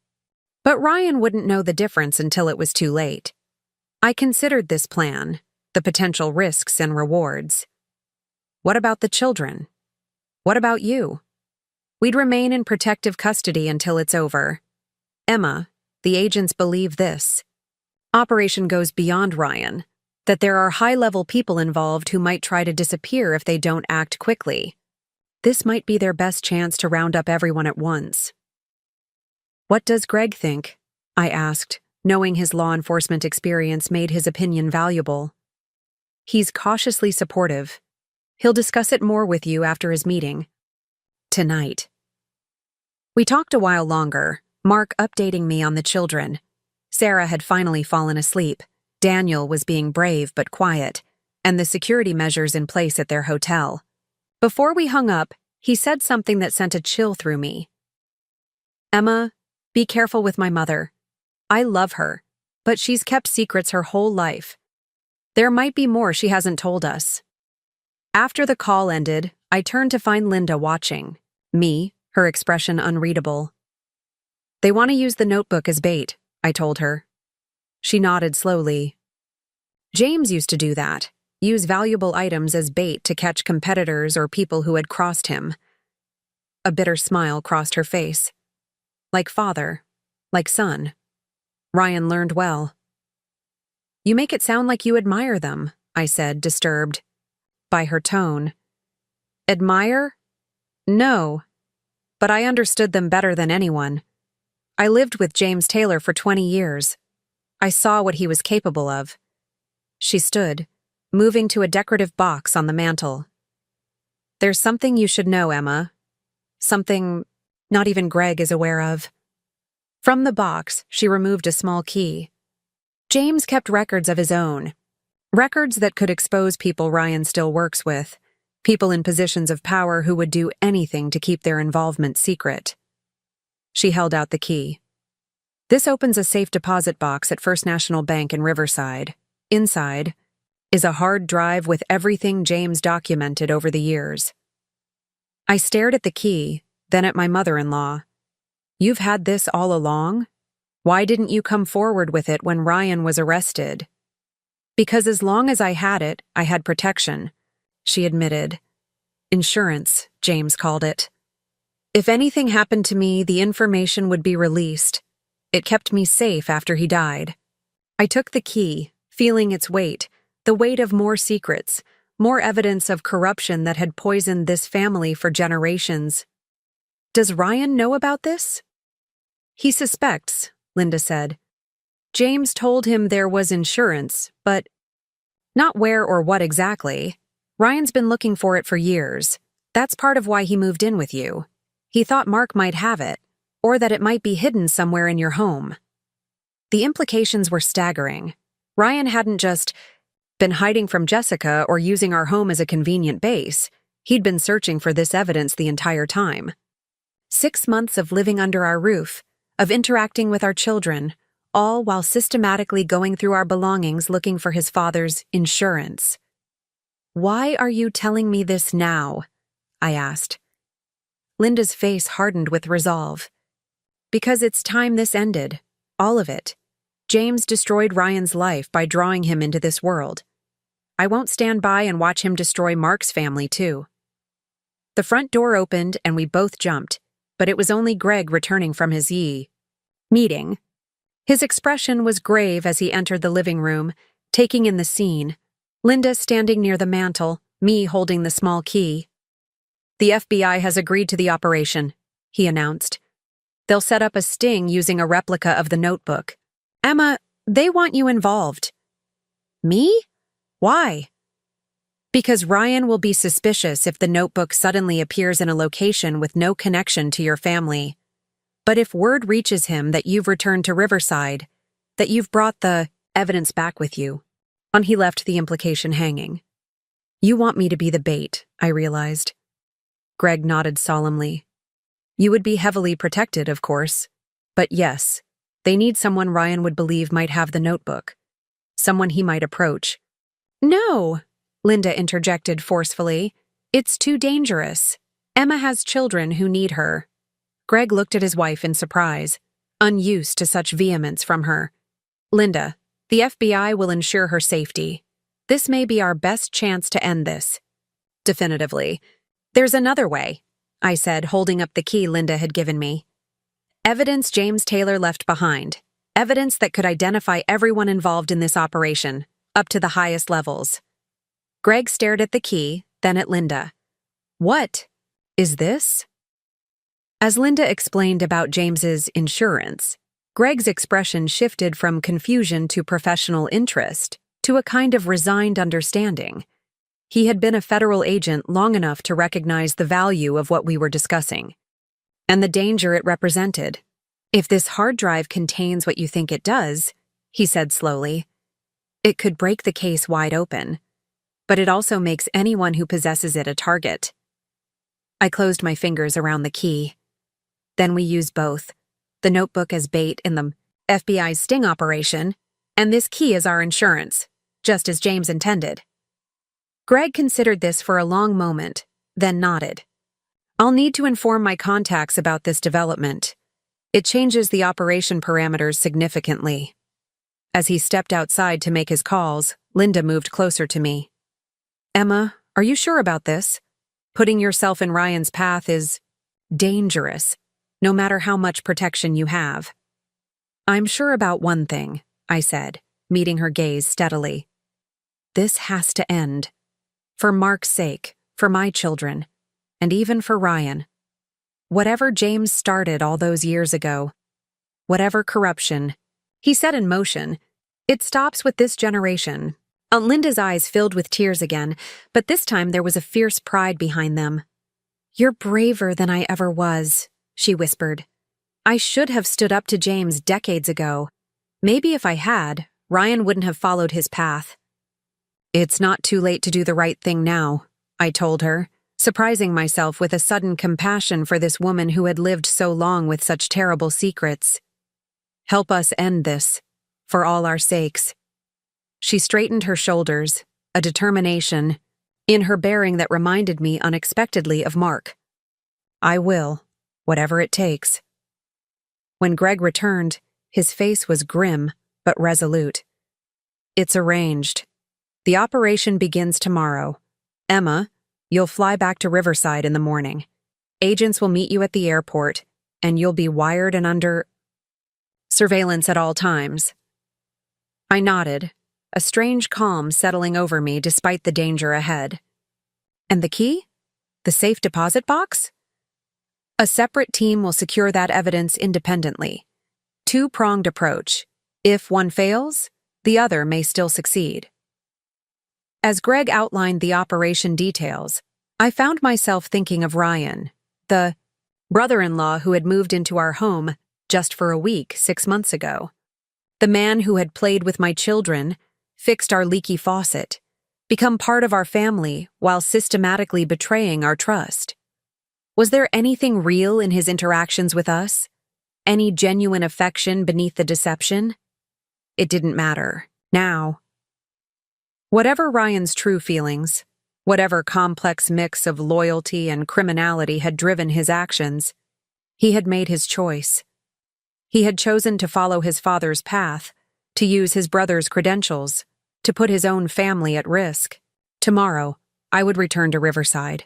But Ryan wouldn't know the difference until it was too late. I considered this plan, the potential risks and rewards. What about the children? What about you? We'd remain in protective custody until it's over. Emma, the agents believe this. Operation goes beyond Ryan, that there are high-level people involved who might try to disappear if they don't act quickly. This might be their best chance to round up everyone at once. What does Greg think? I asked, knowing his law enforcement experience made his opinion valuable. He's cautiously supportive. He'll discuss it more with you after his meeting. Tonight. We talked a while longer, Mark updating me on the children. Sarah had finally fallen asleep. Daniel was being brave but quiet, and the security measures in place at their hotel. Before we hung up, he said something that sent a chill through me. Emma, be careful with my mother. I love her, but she's kept secrets her whole life. There might be more she hasn't told us. After the call ended, I turned to find Linda watching. Me, her expression unreadable. They want to use the notebook as bait, I told her. She nodded slowly. James used to do that, use valuable items as bait to catch competitors or people who had crossed him. A bitter smile crossed her face. Like father, like son. Ryan learned well. You make it sound like you admire them, I said, disturbed. By her tone. Admire? No. But I understood them better than anyone. I lived with James Taylor for 20 years. I saw what he was capable of. She stood, moving to a decorative box on the mantel. There's something you should know, Emma. Something not even Greg is aware of. From the box, she removed a small key. James kept records of his own. Records that could expose people Ryan still works with. People in positions of power who would do anything to keep their involvement secret. She held out the key. This opens a safe deposit box at First National Bank in Riverside. Inside is a hard drive with everything James documented over the years. I stared at the key, then at my mother-in-law. You've had this all along? Why didn't you come forward with it when Ryan was arrested? Because as long as I had it, I had protection, she admitted. Insurance, James called it. If anything happened to me, the information would be released. It kept me safe after he died. I took the key, feeling its weight, the weight of more secrets, more evidence of corruption that had poisoned this family for generations. Does Ryan know about this? He suspects, Linda said. James told him there was insurance, but not where or what exactly. Ryan's been looking for it for years. That's part of why he moved in with you. He thought Mark might have it, or that it might be hidden somewhere in your home. The implications were staggering. Ryan hadn't just been hiding from Jessica or using our home as a convenient base. He'd been searching for this evidence the entire time. 6 months of living under our roof, of interacting with our children, all while systematically going through our belongings looking for his father's insurance. Why are you telling me this now? I asked. Linda's face hardened with resolve. Because it's time this ended. All of it. James destroyed Ryan's life by drawing him into this world. I won't stand by and watch him destroy Mark's family, too. The front door opened and we both jumped, but it was only Greg returning from his meeting. His expression was grave as he entered the living room, taking in the scene. Linda standing near the mantel, me holding the small key. The FBI has agreed to the operation, he announced. They'll set up a sting using a replica of the notebook. Emma, they want you involved. Me? Why? Because Ryan will be suspicious if the notebook suddenly appears in a location with no connection to your family. But if word reaches him that you've returned to Riverside, that you've brought the evidence back with you, and he left the implication hanging. You want me to be the bait, I realized. Greg nodded solemnly. You would be heavily protected, of course. But yes, they need someone Ryan would believe might have the notebook. Someone he might approach. No, Linda interjected forcefully. It's too dangerous. Emma has children who need her. Greg looked at his wife in surprise, unused to such vehemence from her. Linda, the FBI will ensure her safety. This may be our best chance to end this. Definitively. There's another way, I said, holding up the key Linda had given me. Evidence James Taylor left behind. Evidence that could identify everyone involved in this operation, up to the highest levels. Greg stared at the key, then at Linda. What is this? As Linda explained about James's insurance, Greg's expression shifted from confusion to professional interest to a kind of resigned understanding. He had been a federal agent long enough to recognize the value of what we were discussing, and the danger it represented. If this hard drive contains what you think it does, he said slowly, it could break the case wide open, but it also makes anyone who possesses it a target. I closed my fingers around the key. Then we used both, the notebook as bait in the FBI's sting operation, and this key as our insurance, just as James intended. Greg considered this for a long moment, then nodded. I'll need to inform my contacts about this development. It changes the operation parameters significantly. As he stepped outside to make his calls, Linda moved closer to me. Emma, are you sure about this? Putting yourself in Ryan's path is dangerous, no matter how much protection you have. I'm sure about one thing, I said, meeting her gaze steadily. This has to end. For Mark's sake, for my children, and even for Ryan. Whatever James started all those years ago, whatever corruption he set in motion, it stops with this generation. Linda's eyes filled with tears again, but this time there was a fierce pride behind them. You're braver than I ever was, she whispered. I should have stood up to James decades ago. Maybe if I had, Ryan wouldn't have followed his path. It's not too late to do the right thing now, I told her, surprising myself with a sudden compassion for this woman who had lived so long with such terrible secrets. Help us end this, for all our sakes. She straightened her shoulders, a determination in her bearing that reminded me unexpectedly of Mark. I will, whatever it takes. When Greg returned, his face was grim but resolute. It's arranged. The operation begins tomorrow. Emma, you'll fly back to Riverside in the morning. Agents will meet you at the airport, and you'll be wired and under surveillance at all times. I nodded, a strange calm settling over me despite the danger ahead. And the key? The safe deposit box? A separate team will secure that evidence independently. Two-pronged approach. If one fails, the other may still succeed. As Greg outlined the operation details, I found myself thinking of Ryan, the brother-in-law who had moved into our home just for a week 6 months ago. The man who had played with my children, fixed our leaky faucet, become part of our family while systematically betraying our trust. Was there anything real in his interactions with us? Any genuine affection beneath the deception? It didn't matter. Now. Whatever Ryan's true feelings, whatever complex mix of loyalty and criminality had driven his actions, he had made his choice. He had chosen to follow his father's path, to use his brother's credentials, to put his own family at risk. Tomorrow, I would return to Riverside.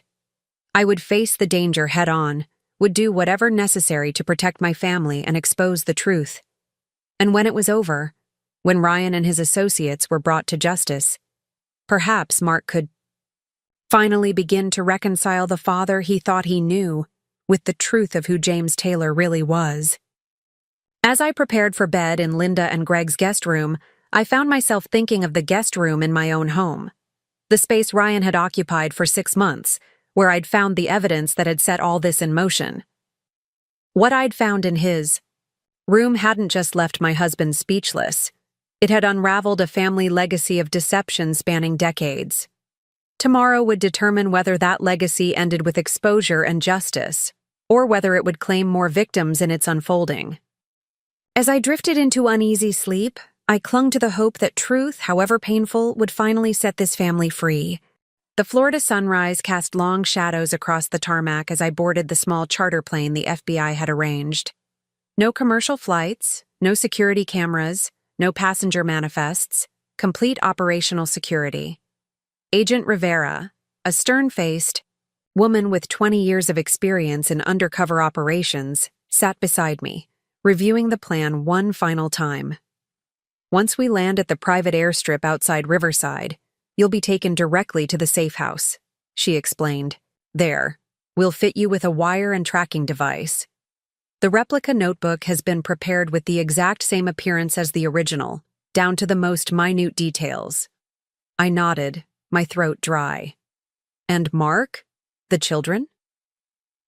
I would face the danger head-on, would do whatever necessary to protect my family and expose the truth. And when it was over, when Ryan and his associates were brought to justice, perhaps Mark could finally begin to reconcile the father he thought he knew with the truth of who James Taylor really was. As I prepared for bed in Linda and Greg's guest room, I found myself thinking of the guest room in my own home, the space Ryan had occupied for 6 months, where I'd found the evidence that had set all this in motion. What I'd found in his room hadn't just left my husband speechless. It had unraveled a family legacy of deception spanning decades. Tomorrow would determine whether that legacy ended with exposure and justice, or whether it would claim more victims in its unfolding. As I drifted into uneasy sleep, I clung to the hope that truth, however painful, would finally set this family free. The Florida sunrise cast long shadows across the tarmac as I boarded the small charter plane the FBI had arranged. No commercial flights, no security cameras, no passenger manifests, complete operational security. Agent Rivera, a stern-faced woman with 20 years of experience in undercover operations, sat beside me, reviewing the plan one final time. Once we land at the private airstrip outside Riverside, you'll be taken directly to the safe house, she explained. There, we'll fit you with a wire and tracking device. The replica notebook has been prepared with the exact same appearance as the original, down to the most minute details. I nodded, my throat dry. And Mark? The children?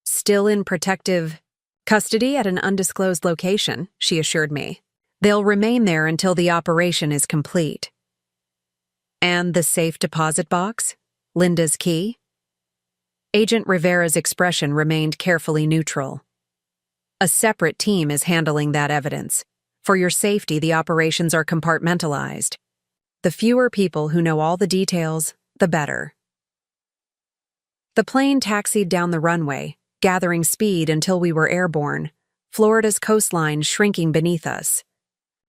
Still in protective custody at an undisclosed location, she assured me. They'll remain there until the operation is complete. And the safe deposit box? Linda's key? Agent Rivera's expression remained carefully neutral. A separate team is handling that evidence. For your safety, the operations are compartmentalized. The fewer people who know all the details, the better. The plane taxied down the runway, gathering speed until we were airborne, Florida's coastline shrinking beneath us.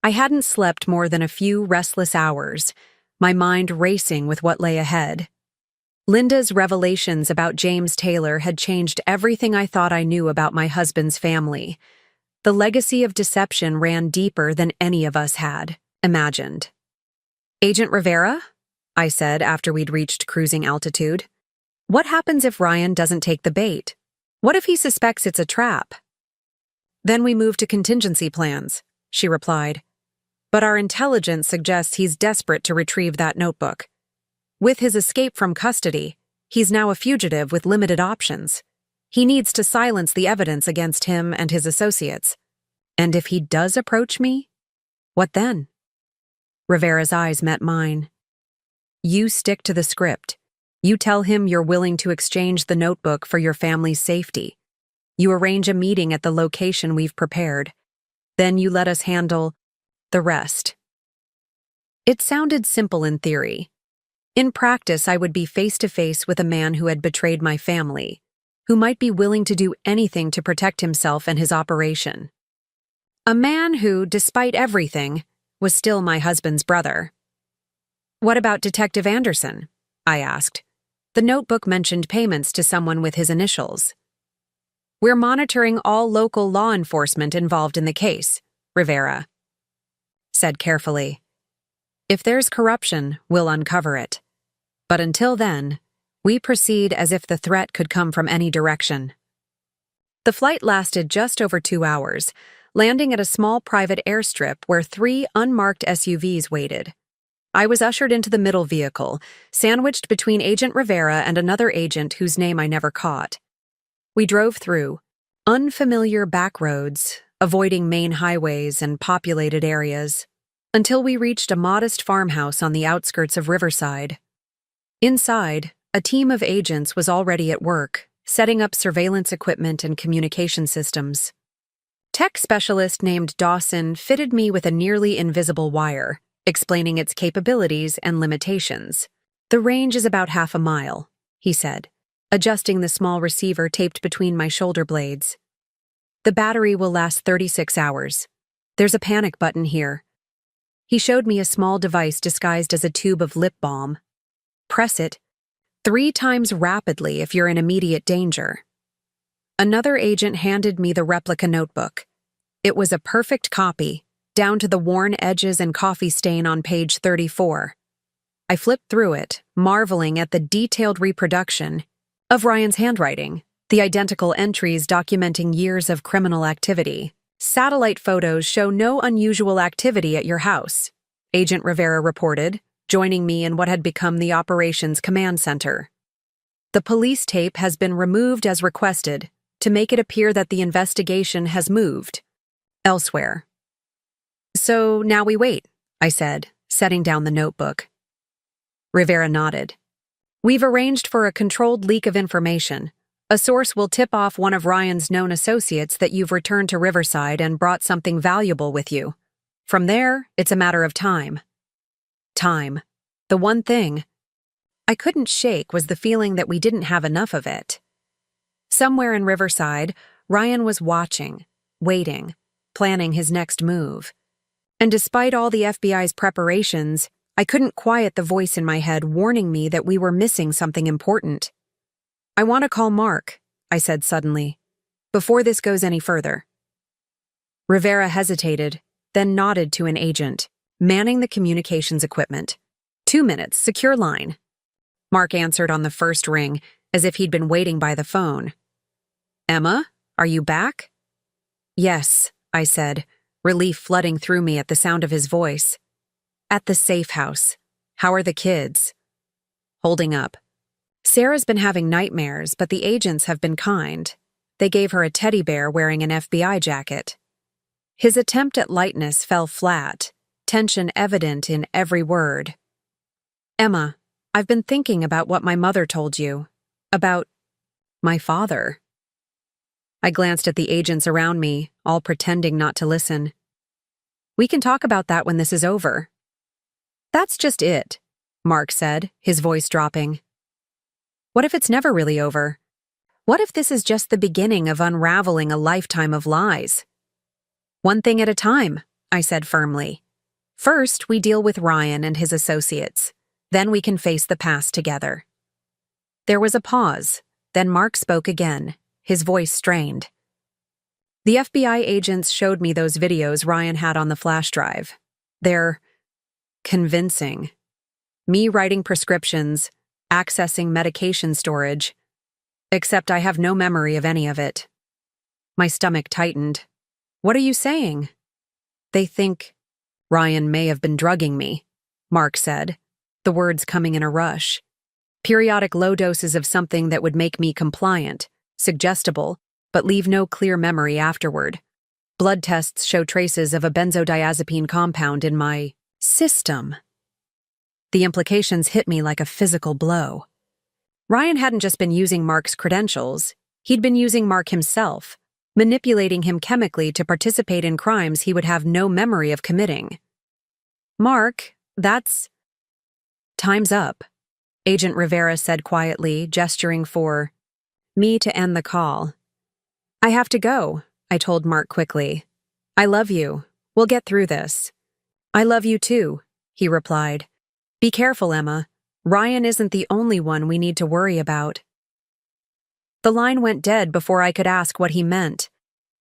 I hadn't slept more than a few restless hours, my mind racing with what lay ahead. Linda's revelations about James Taylor had changed everything I thought I knew about my husband's family. The legacy of deception ran deeper than any of us had imagined. Agent Rivera? I said after we'd reached cruising altitude. What happens if Ryan doesn't take the bait? What if he suspects it's a trap? Then we move to contingency plans, she replied. But our intelligence suggests he's desperate to retrieve that notebook. With his escape from custody, he's now a fugitive with limited options. He needs to silence the evidence against him and his associates. And if he does approach me, what then? Rivera's eyes met mine. You stick to the script. You tell him you're willing to exchange the notebook for your family's safety. You arrange a meeting at the location we've prepared. Then you let us handle the rest. It sounded simple in theory. In practice, I would be face-to-face with a man who had betrayed my family, who might be willing to do anything to protect himself and his operation. A man who, despite everything, was still my husband's brother. What about Detective Anderson? I asked. The notebook mentioned payments to someone with his initials. We're monitoring all local law enforcement involved in the case, Rivera said carefully. If there's corruption, we'll uncover it. But until then, we proceed as if the threat could come from any direction. The flight lasted just over 2 hours, landing at a small private airstrip where 3 unmarked SUVs waited. I was ushered into the middle vehicle, sandwiched between Agent Rivera and another agent whose name I never caught. We drove through unfamiliar back roads, avoiding main highways and populated areas, until we reached a modest farmhouse on the outskirts of Riverside. Inside, a team of agents was already at work, setting up surveillance equipment and communication systems. Tech specialist named Dawson fitted me with a nearly invisible wire, explaining its capabilities and limitations. The range is about half a mile, he said, adjusting the small receiver taped between my shoulder blades. The battery will last 36 hours. There's a panic button here. He showed me a small device disguised as a tube of lip balm. Press it 3 times rapidly if you're in immediate danger. Another agent handed me the replica notebook. It was a perfect copy, down to the worn edges and coffee stain on page 34. I flipped through it, marveling at the detailed reproduction of Ryan's handwriting, the identical entries documenting years of criminal activity. Satellite photos show no unusual activity at your house, Agent Rivera reported, joining me in what had become the operations command center. The police tape has been removed as requested to make it appear that the investigation has moved elsewhere. So now we wait, I said, setting down the notebook. Rivera nodded. We've arranged for a controlled leak of information. A source will tip off one of Ryan's known associates that you've returned to Riverside and brought something valuable with you. From there, it's a matter of time. Time. The one thing I couldn't shake was the feeling that we didn't have enough of it. Somewhere in Riverside, Ryan was watching, waiting, planning his next move. And despite all the FBI's preparations, I couldn't quiet the voice in my head warning me that we were missing something important. I want to call Mark, I said suddenly, before this goes any further. Rivera hesitated, then nodded to an agent, manning the communications equipment. 2 minutes, secure line. Mark answered on the first ring, as if he'd been waiting by the phone. Emma, are you back? Yes, I said, relief flooding through me at the sound of his voice. At the safe house. How are the kids? Holding up. Sarah's been having nightmares, but the agents have been kind. They gave her a teddy bear wearing an FBI jacket. His attempt at lightness fell flat, tension evident in every word. Emma, I've been thinking about what my mother told you. About my father. I glanced at the agents around me, all pretending not to listen. We can talk about that when this is over. That's just it, Mark said, his voice dropping. What if it's never really over? What if this is just the beginning of unraveling a lifetime of lies? One thing at a time, I said firmly. First, we deal with Ryan and his associates. Then we can face the past together. There was a pause. Then Mark spoke again, his voice strained. The FBI agents showed me those videos Ryan had on the flash drive. They're convincing. Me writing prescriptions, accessing medication storage, except I have no memory of any of it. My stomach tightened. What are you saying? They think Ryan may have been drugging me, Mark said, the words coming in a rush. Periodic low doses of something that would make me compliant, suggestible, but leave no clear memory afterward. Blood tests show traces of a benzodiazepine compound in my system. The implications hit me like a physical blow. Ryan hadn't just been using Mark's credentials, he'd been using Mark himself, manipulating him chemically to participate in crimes he would have no memory of committing. Mark, that's... Time's up, Agent Rivera said quietly, gesturing for me to end the call. I have to go, I told Mark quickly. I love you. We'll get through this. I love you too, he replied, Be careful, Emma. Ryan isn't the only one we need to worry about. The line went dead before I could ask what he meant.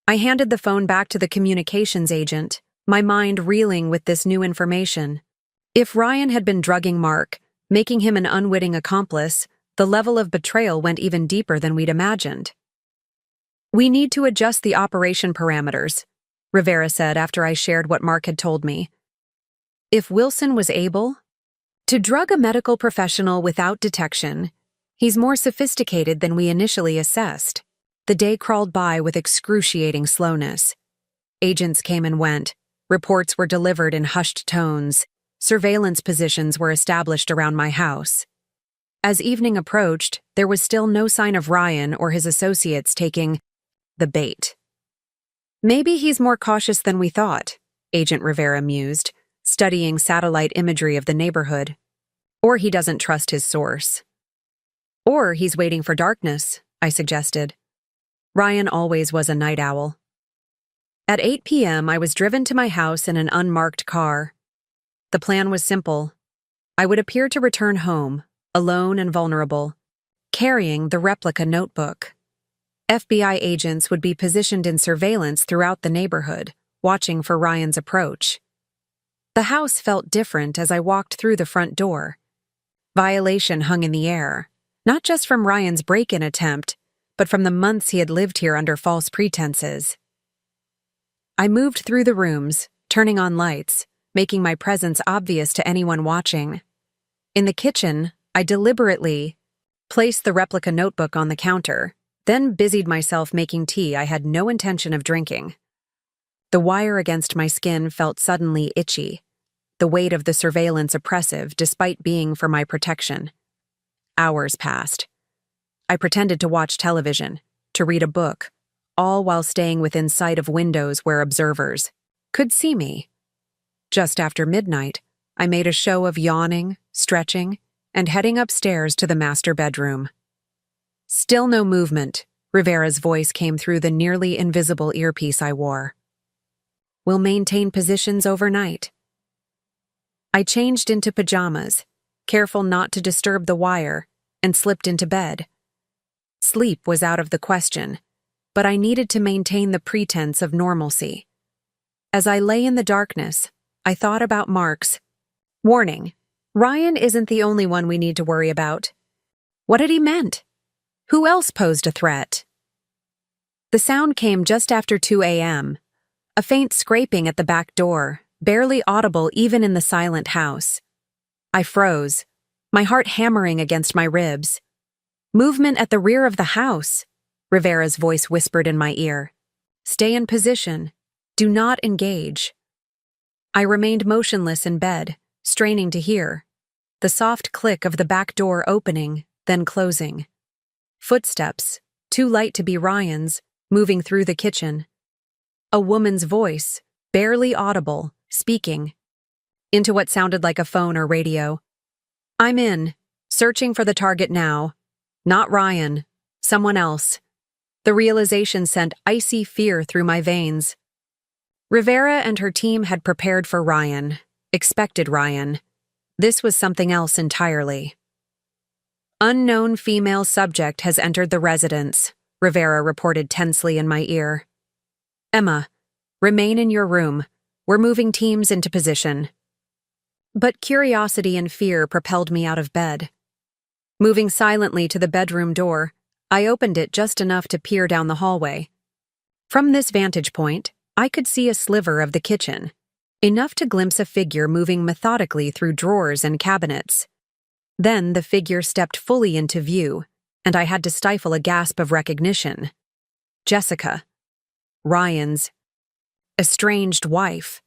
I handed the phone back to the communications agent, my mind reeling with this new information. If Ryan had been drugging Mark, making him an unwitting accomplice, the level of betrayal went even deeper than we'd imagined. We need to adjust the operation parameters, Rivera said after I shared what Mark had told me. If Wilson was able to drug a medical professional without detection, he's more sophisticated than we initially assessed. The day crawled by with excruciating slowness. Agents came and went. Reports were delivered in hushed tones. Surveillance positions were established around my house. As evening approached, there was still no sign of Ryan or his associates taking the bait. Maybe he's more cautious than we thought, Agent Rivera mused, studying satellite imagery of the neighborhood. Or he doesn't trust his source. Or he's waiting for darkness, I suggested. Ryan always was a night owl. At 8 p.m., I was driven to my house in an unmarked car. The plan was simple. I would appear to return home, alone and vulnerable, carrying the replica notebook. FBI agents would be positioned in surveillance throughout the neighborhood, watching for Ryan's approach. The house felt different as I walked through the front door. Violation hung in the air, not just from Ryan's break-in attempt, but from the months he had lived here under false pretenses. I moved through the rooms, turning on lights, making my presence obvious to anyone watching. In the kitchen, I deliberately placed the replica notebook on the counter, then busied myself making tea I had no intention of drinking. The wire against my skin felt suddenly itchy, the weight of the surveillance oppressive despite being for my protection. Hours passed. I pretended to watch television, to read a book, all while staying within sight of windows where observers could see me. Just after midnight, I made a show of yawning, stretching, and heading upstairs to the master bedroom. Still no movement, Rivera's voice came through the nearly invisible earpiece I wore. We'll maintain positions overnight. I changed into pajamas, careful not to disturb the wire, and slipped into bed. Sleep was out of the question, but I needed to maintain the pretense of normalcy. As I lay in the darkness, I thought about Mark's warning. Ryan isn't the only one we need to worry about. What had he meant? Who else posed a threat? The sound came just after 2 a.m., a faint scraping at the back door, barely audible even in the silent house. I froze, my heart hammering against my ribs. Movement at the rear of the house, Rivera's voice whispered in my ear. Stay in position. Do not engage. I remained motionless in bed, straining to hear. The soft click of the back door opening, then closing. Footsteps, too light to be Ryan's, moving through the kitchen. A woman's voice, barely audible, speaking. Into what sounded like a phone or radio. I'm in. Searching for the target now. Not Ryan. Someone else. The realization sent icy fear through my veins. Rivera and her team had prepared for Ryan, expected Ryan. This was something else entirely. Unknown female subject has entered the residence, Rivera reported tensely in my ear. Emma, remain in your room. We're moving teams into position. But curiosity and fear propelled me out of bed. Moving silently to the bedroom door, I opened it just enough to peer down the hallway. From this vantage point, I could see a sliver of the kitchen, enough to glimpse a figure moving methodically through drawers and cabinets. Then the figure stepped fully into view, and I had to stifle a gasp of recognition. Jessica, Ryan's estranged wife.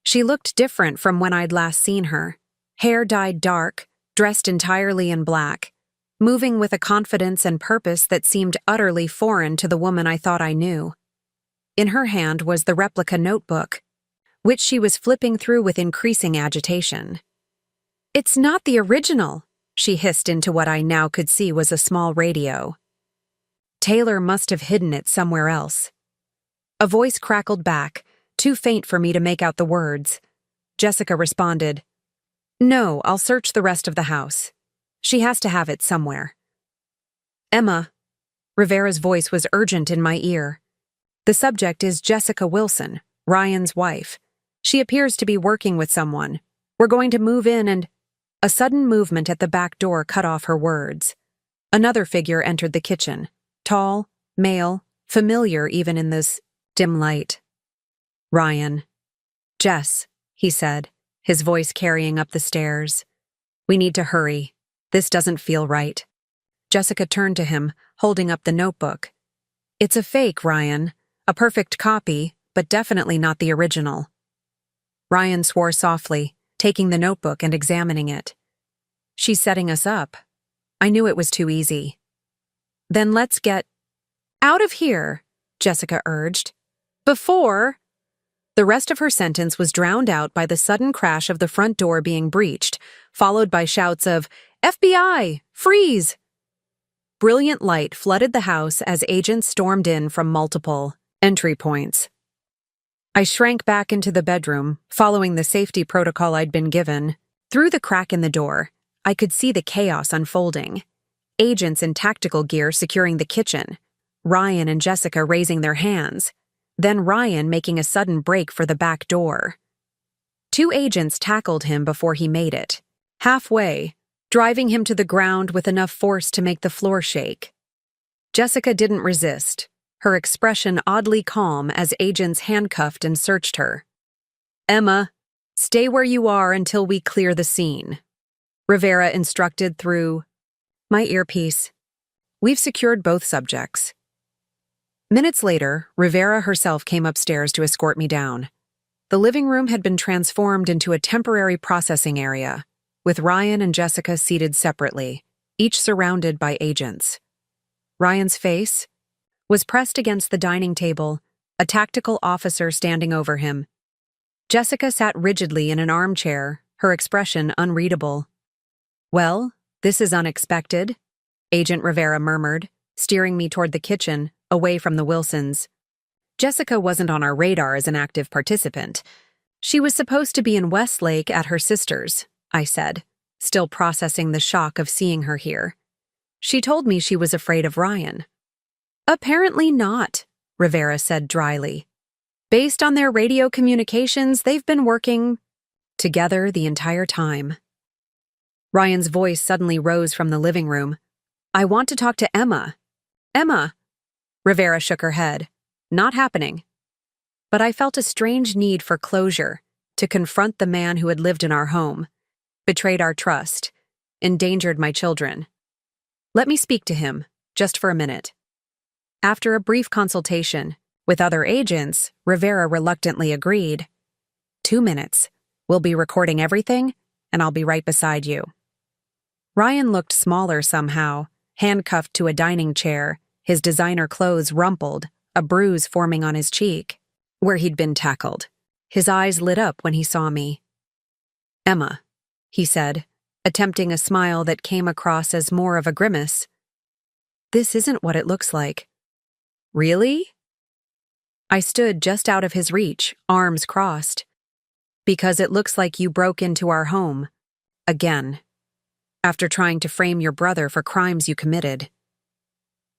She looked different from when I'd last seen her, hair dyed dark, dressed entirely in black, moving with a confidence and purpose that seemed utterly foreign to the woman I thought I knew. In her hand was the replica notebook, which she was flipping through with increasing agitation. It's not the original, she hissed into what I now could see was a small radio. Taylor must have hidden it somewhere else. A voice crackled back, too faint for me to make out the words. Jessica responded, No, I'll search the rest of the house. She has to have it somewhere. Emma. Rivera's voice was urgent in my ear. The subject is Jessica Wilson, Ryan's wife. She appears to be working with someone. We're going to move in and— A sudden movement at the back door cut off her words. Another figure entered the kitchen. Tall, male, familiar even in this dim light. Ryan. Jess, he said, his voice carrying up the stairs. We need to hurry. This doesn't feel right. Jessica turned to him, holding up the notebook. It's a fake, Ryan. A perfect copy, but definitely not the original. Ryan swore softly, taking the notebook and examining it. She's setting us up. I knew it was too easy. Then let's get out of here, Jessica urged. Before— The rest of her sentence was drowned out by the sudden crash of the front door being breached, followed by shouts of, FBI! Freeze! Brilliant light flooded the house as agents stormed in from multiple entry points. I shrank back into the bedroom, following the safety protocol I'd been given. Through the crack in the door, I could see the chaos unfolding. Agents in tactical gear securing the kitchen, Ryan and Jessica raising their hands, then Ryan making a sudden break for the back door. 2 agents tackled him before he made it, halfway, driving him to the ground with enough force to make the floor shake. Jessica didn't resist, her expression oddly calm as agents handcuffed and searched her. Emma, stay where you are until we clear the scene, Rivera instructed through my earpiece. We've secured both subjects. Minutes later, Rivera herself came upstairs to escort me down. The living room had been transformed into a temporary processing area, with Ryan and Jessica seated separately, each surrounded by agents. Ryan's face was pressed against the dining table, a tactical officer standing over him. Jessica sat rigidly in an armchair, her expression unreadable. Well, this is unexpected, Agent Rivera murmured, steering me toward the kitchen, away from the Wilsons. Jessica wasn't on our radar as an active participant. She was supposed to be in Westlake at her sister's, I said, still processing the shock of seeing her here. She told me she was afraid of Ryan. Apparently not, Rivera said dryly. Based on their radio communications, they've been working together the entire time. Ryan's voice suddenly rose from the living room. I want to talk to Emma. Emma! Rivera shook her head. Not happening. But I felt a strange need for closure, to confront the man who had lived in our home, betrayed our trust, endangered my children. Let me speak to him, just for a minute. After a brief consultation with other agents, Rivera reluctantly agreed. 2 minutes. We'll be recording everything, and I'll be right beside you. Ryan looked smaller somehow, handcuffed to a dining chair, his designer clothes rumpled, a bruise forming on his cheek, where he'd been tackled. His eyes lit up when he saw me. Emma, he said, attempting a smile that came across as more of a grimace. This isn't what it looks like. Really? I stood just out of his reach, arms crossed. Because it looks like you broke into our home. Again. After trying to frame your brother for crimes you committed.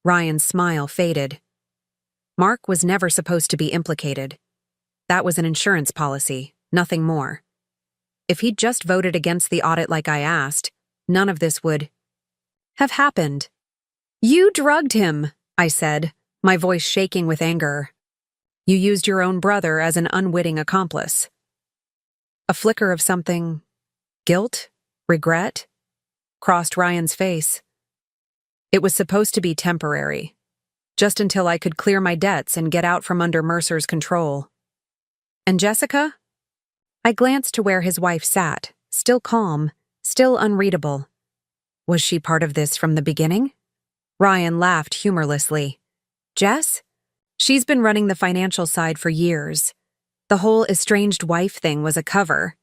Ryan's smile faded. Mark was never supposed to be implicated. That was an insurance policy, nothing more. If he'd just voted against the audit like I asked, none of this would have happened. You drugged him, I said, my voice shaking with anger. You used your own brother as an unwitting accomplice. A flicker of something— guilt? Regret? Crossed Ryan's face. It was supposed to be temporary, just until I could clear my debts and get out from under Mercer's control. And Jessica? I glanced to where his wife sat, still calm, still unreadable. Was she part of this from the beginning? Ryan laughed humorlessly. Jess? She's been running the financial side for years. The whole estranged wife thing was a cover.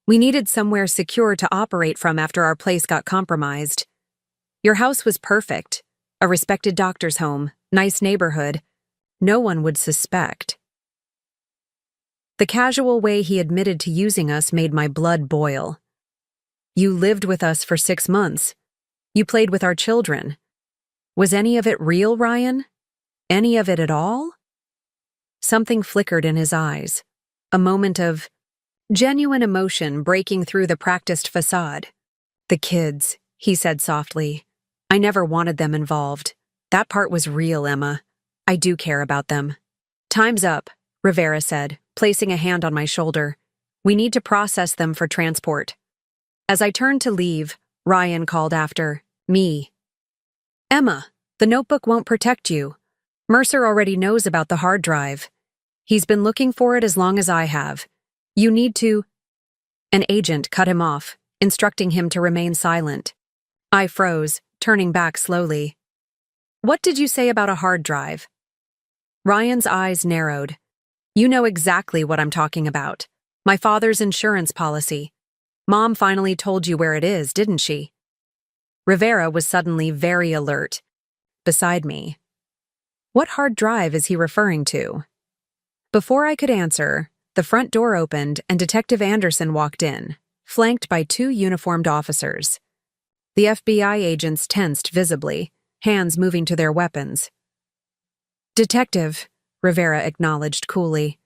We needed somewhere secure to operate from after our place got compromised. Your house was perfect. A respected doctor's home, nice neighborhood. No one would suspect. The casual way he admitted to using us made my blood boil. You lived with us for 6 months. You played with our children. Was any of it real, Ryan? Any of it at all? Something flickered in his eyes. A moment of genuine emotion breaking through the practiced facade. The kids, he said softly. I never wanted them involved. That part was real, Emma. I do care about them. Time's up, Rivera said, placing a hand on my shoulder. We need to process them for transport. As I turned to leave, Ryan called after me. Emma, the notebook won't protect you. Mercer already knows about the hard drive. He's been looking for it as long as I have. You need to— An agent cut him off, instructing him to remain silent. I froze, turning back slowly. What did you say about a hard drive? Ryan's eyes narrowed. You know exactly what I'm talking about. My father's insurance policy. Mom finally told you where it is, didn't she? Rivera was suddenly very alert. Beside me. What hard drive is he referring to? Before I could answer, the front door opened and Detective Anderson walked in, flanked by 2 uniformed officers. The FBI agents tensed visibly, hands moving to their weapons. Detective, Rivera acknowledged coolly,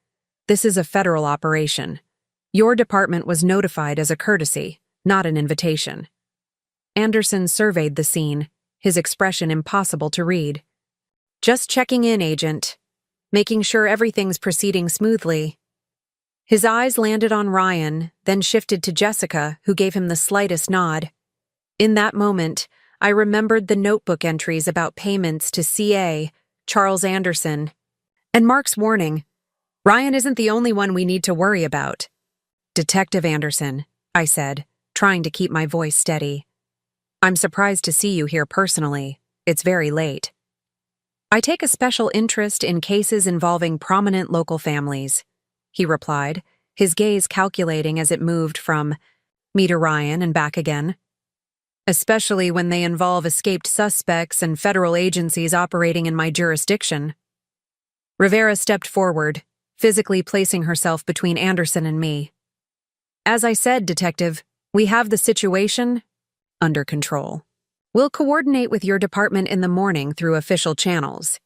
this is a federal operation. Your department was notified as a courtesy, not an invitation. Anderson surveyed the scene, his expression impossible to read. Just checking in, Agent. Making sure everything's proceeding smoothly. His eyes landed on Ryan, then shifted to Jessica, who gave him the slightest nod. In that moment, I remembered the notebook entries about payments to CA, Charles Anderson, and Mark's warning. Ryan isn't the only one we need to worry about. Detective Anderson, I said, trying to keep my voice steady. I'm surprised to see you here personally. It's very late. I take a special interest in cases involving prominent local families, he replied, his gaze calculating as it moved from me to Ryan and back again. Especially when they involve escaped suspects and federal agencies operating in my jurisdiction. Rivera stepped forward, physically placing herself between Anderson and me. As I said, Detective, we have the situation under control. We'll coordinate with your department in the morning through official channels.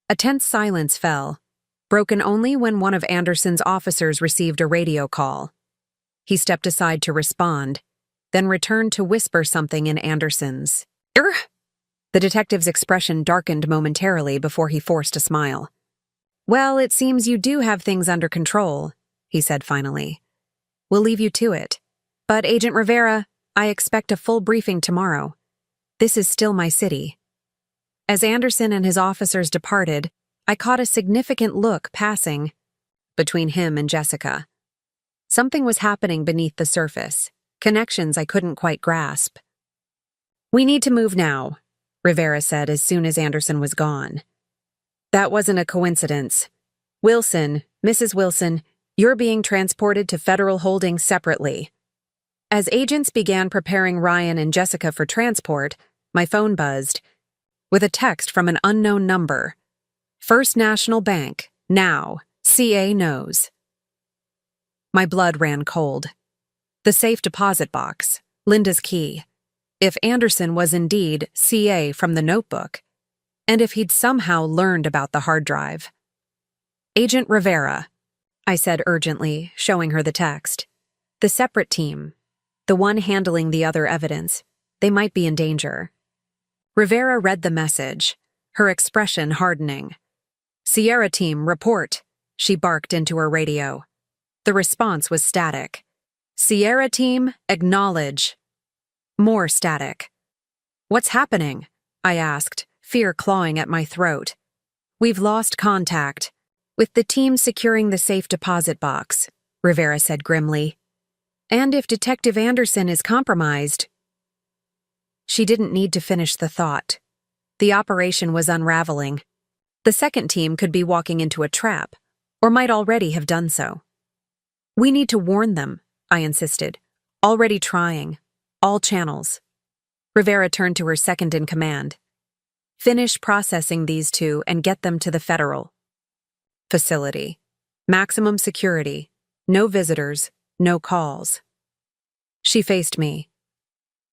A tense silence fell, broken only when one of Anderson's officers received a radio call. He stepped aside to respond, then returned to whisper something in Anderson's ear. The detective's expression darkened momentarily before he forced a smile. Well, it seems you do have things under control, he said finally. We'll leave you to it. But, Agent Rivera, I expect a full briefing tomorrow. This is still my city. As Anderson and his officers departed, I caught a significant look passing between him and Jessica. Something was happening beneath the surface, connections I couldn't quite grasp. We need to move now, Rivera said as soon as Anderson was gone. That wasn't a coincidence. Wilson, Mrs. Wilson, you're being transported to federal holding separately. As agents began preparing Ryan and Jessica for transport, my phone buzzed, with a text from an unknown number. First National Bank, now, CA knows. My blood ran cold. The safe deposit box, Linda's key. If Anderson was indeed CA from the notebook, and if he'd somehow learned about the hard drive. Agent Rivera, I said urgently, showing her the text. The separate team. The one handling the other evidence. They might be in danger. Rivera read the message, her expression hardening. Sierra team, report, she barked into her radio. The response was static. Sierra team, acknowledge. More static. What's happening? I asked, fear clawing at my throat. We've lost contact. With the team securing the safe deposit box, Rivera said grimly. And if Detective Anderson is compromised— She didn't need to finish the thought. The operation was unraveling. The second team could be walking into a trap, or might already have done so. We need to warn them, I insisted. Already trying. All channels. Rivera turned to her second-in-command. Finish processing these 2 and get them to the federal facility. Maximum security. No visitors. No calls. She faced me.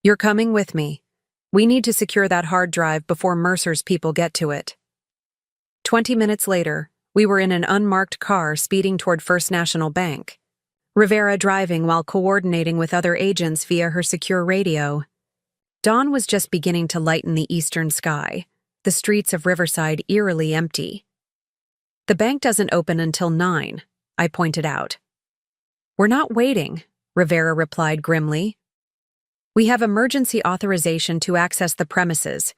You're coming with me. We need to secure that hard drive before Mercer's people get to it. 20 minutes later, we were in an unmarked car speeding toward First National Bank. Rivera driving while coordinating with other agents via her secure radio. Dawn was just beginning to lighten the eastern sky, the streets of Riverside eerily empty. The bank doesn't open until 9, I pointed out. We're not waiting, Rivera replied grimly. We have emergency authorization to access the premises.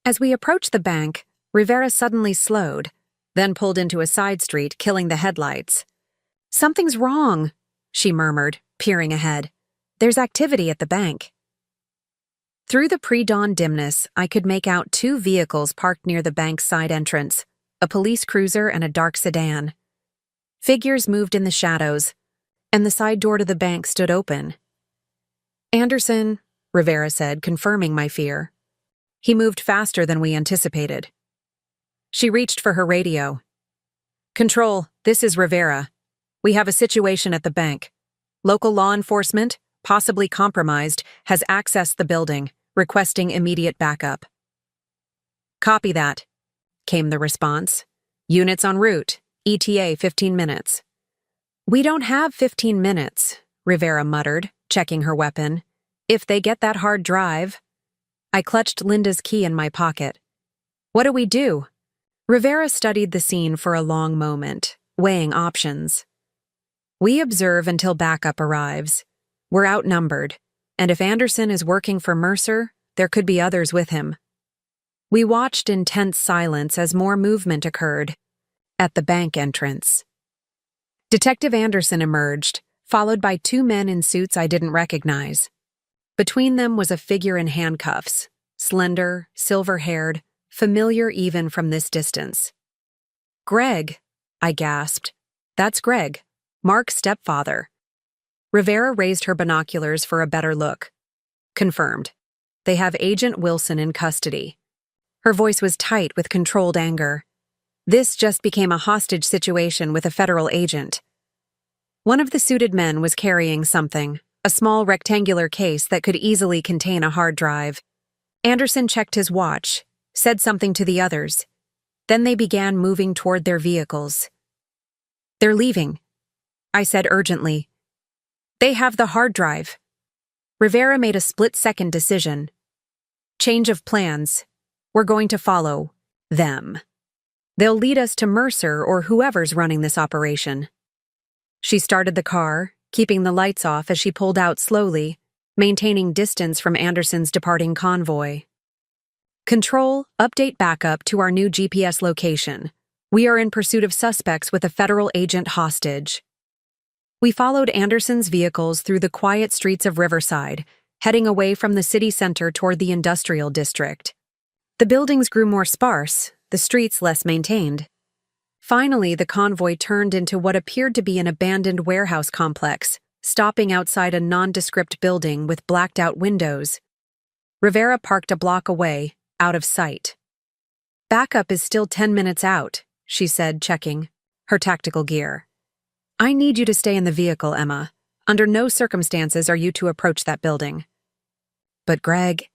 As we approached the bank, Rivera suddenly slowed, then pulled into a side street, killing the headlights. Something's wrong, she murmured, peering ahead. There's activity at the bank. Through the pre-dawn dimness, I could make out 2 vehicles parked near the bank's side entrance, a police cruiser and a dark sedan. Figures moved in the shadows, and the side door to the bank stood open. Anderson, Rivera said, confirming my fear. He moved faster than we anticipated. She reached for her radio. Control, this is Rivera. We have a situation at the bank. Local law enforcement, possibly compromised, has accessed the building, requesting immediate backup. Copy that, came the response. Units en route, ETA 15 minutes. We don't have 15 minutes, Rivera muttered, checking her weapon. If they get that hard drive. I clutched Linda's key in my pocket. What do we do? Rivera studied the scene for a long moment, weighing options. We observe until backup arrives. We're outnumbered, and if Anderson is working for Mercer, there could be others with him. We watched in tense silence as more movement occurred at the bank entrance. Detective Anderson emerged, followed by 2 men in suits I didn't recognize. Between them was a figure in handcuffs, slender, silver-haired, familiar even from this distance. Greg, I gasped. That's Greg, Mark's stepfather. Rivera raised her binoculars for a better look. Confirmed. They have Agent Wilson in custody. Her voice was tight with controlled anger. This just became a hostage situation with a federal agent. One of the suited men was carrying something, a small rectangular case that could easily contain a hard drive. Anderson checked his watch, said something to the others. Then they began moving toward their vehicles. They're leaving, I said urgently. They have the hard drive. Rivera made a split-second decision. Change of plans. We're going to follow them. They'll lead us to Mercer or whoever's running this operation. She started the car, keeping the lights off as she pulled out slowly, maintaining distance from Anderson's departing convoy. Control, update backup to our new GPS location. We are in pursuit of suspects with a federal agent hostage. We followed Anderson's vehicles through the quiet streets of Riverside, heading away from the city center toward the industrial district. The buildings grew more sparse, the streets less maintained. Finally, the convoy turned into what appeared to be an abandoned warehouse complex, stopping outside a nondescript building with blacked-out windows. Rivera parked a block away, out of sight. Backup is still 10 minutes out, she said, checking her tactical gear. I need you to stay in the vehicle, Emma. Under no circumstances are you to approach that building. But Greg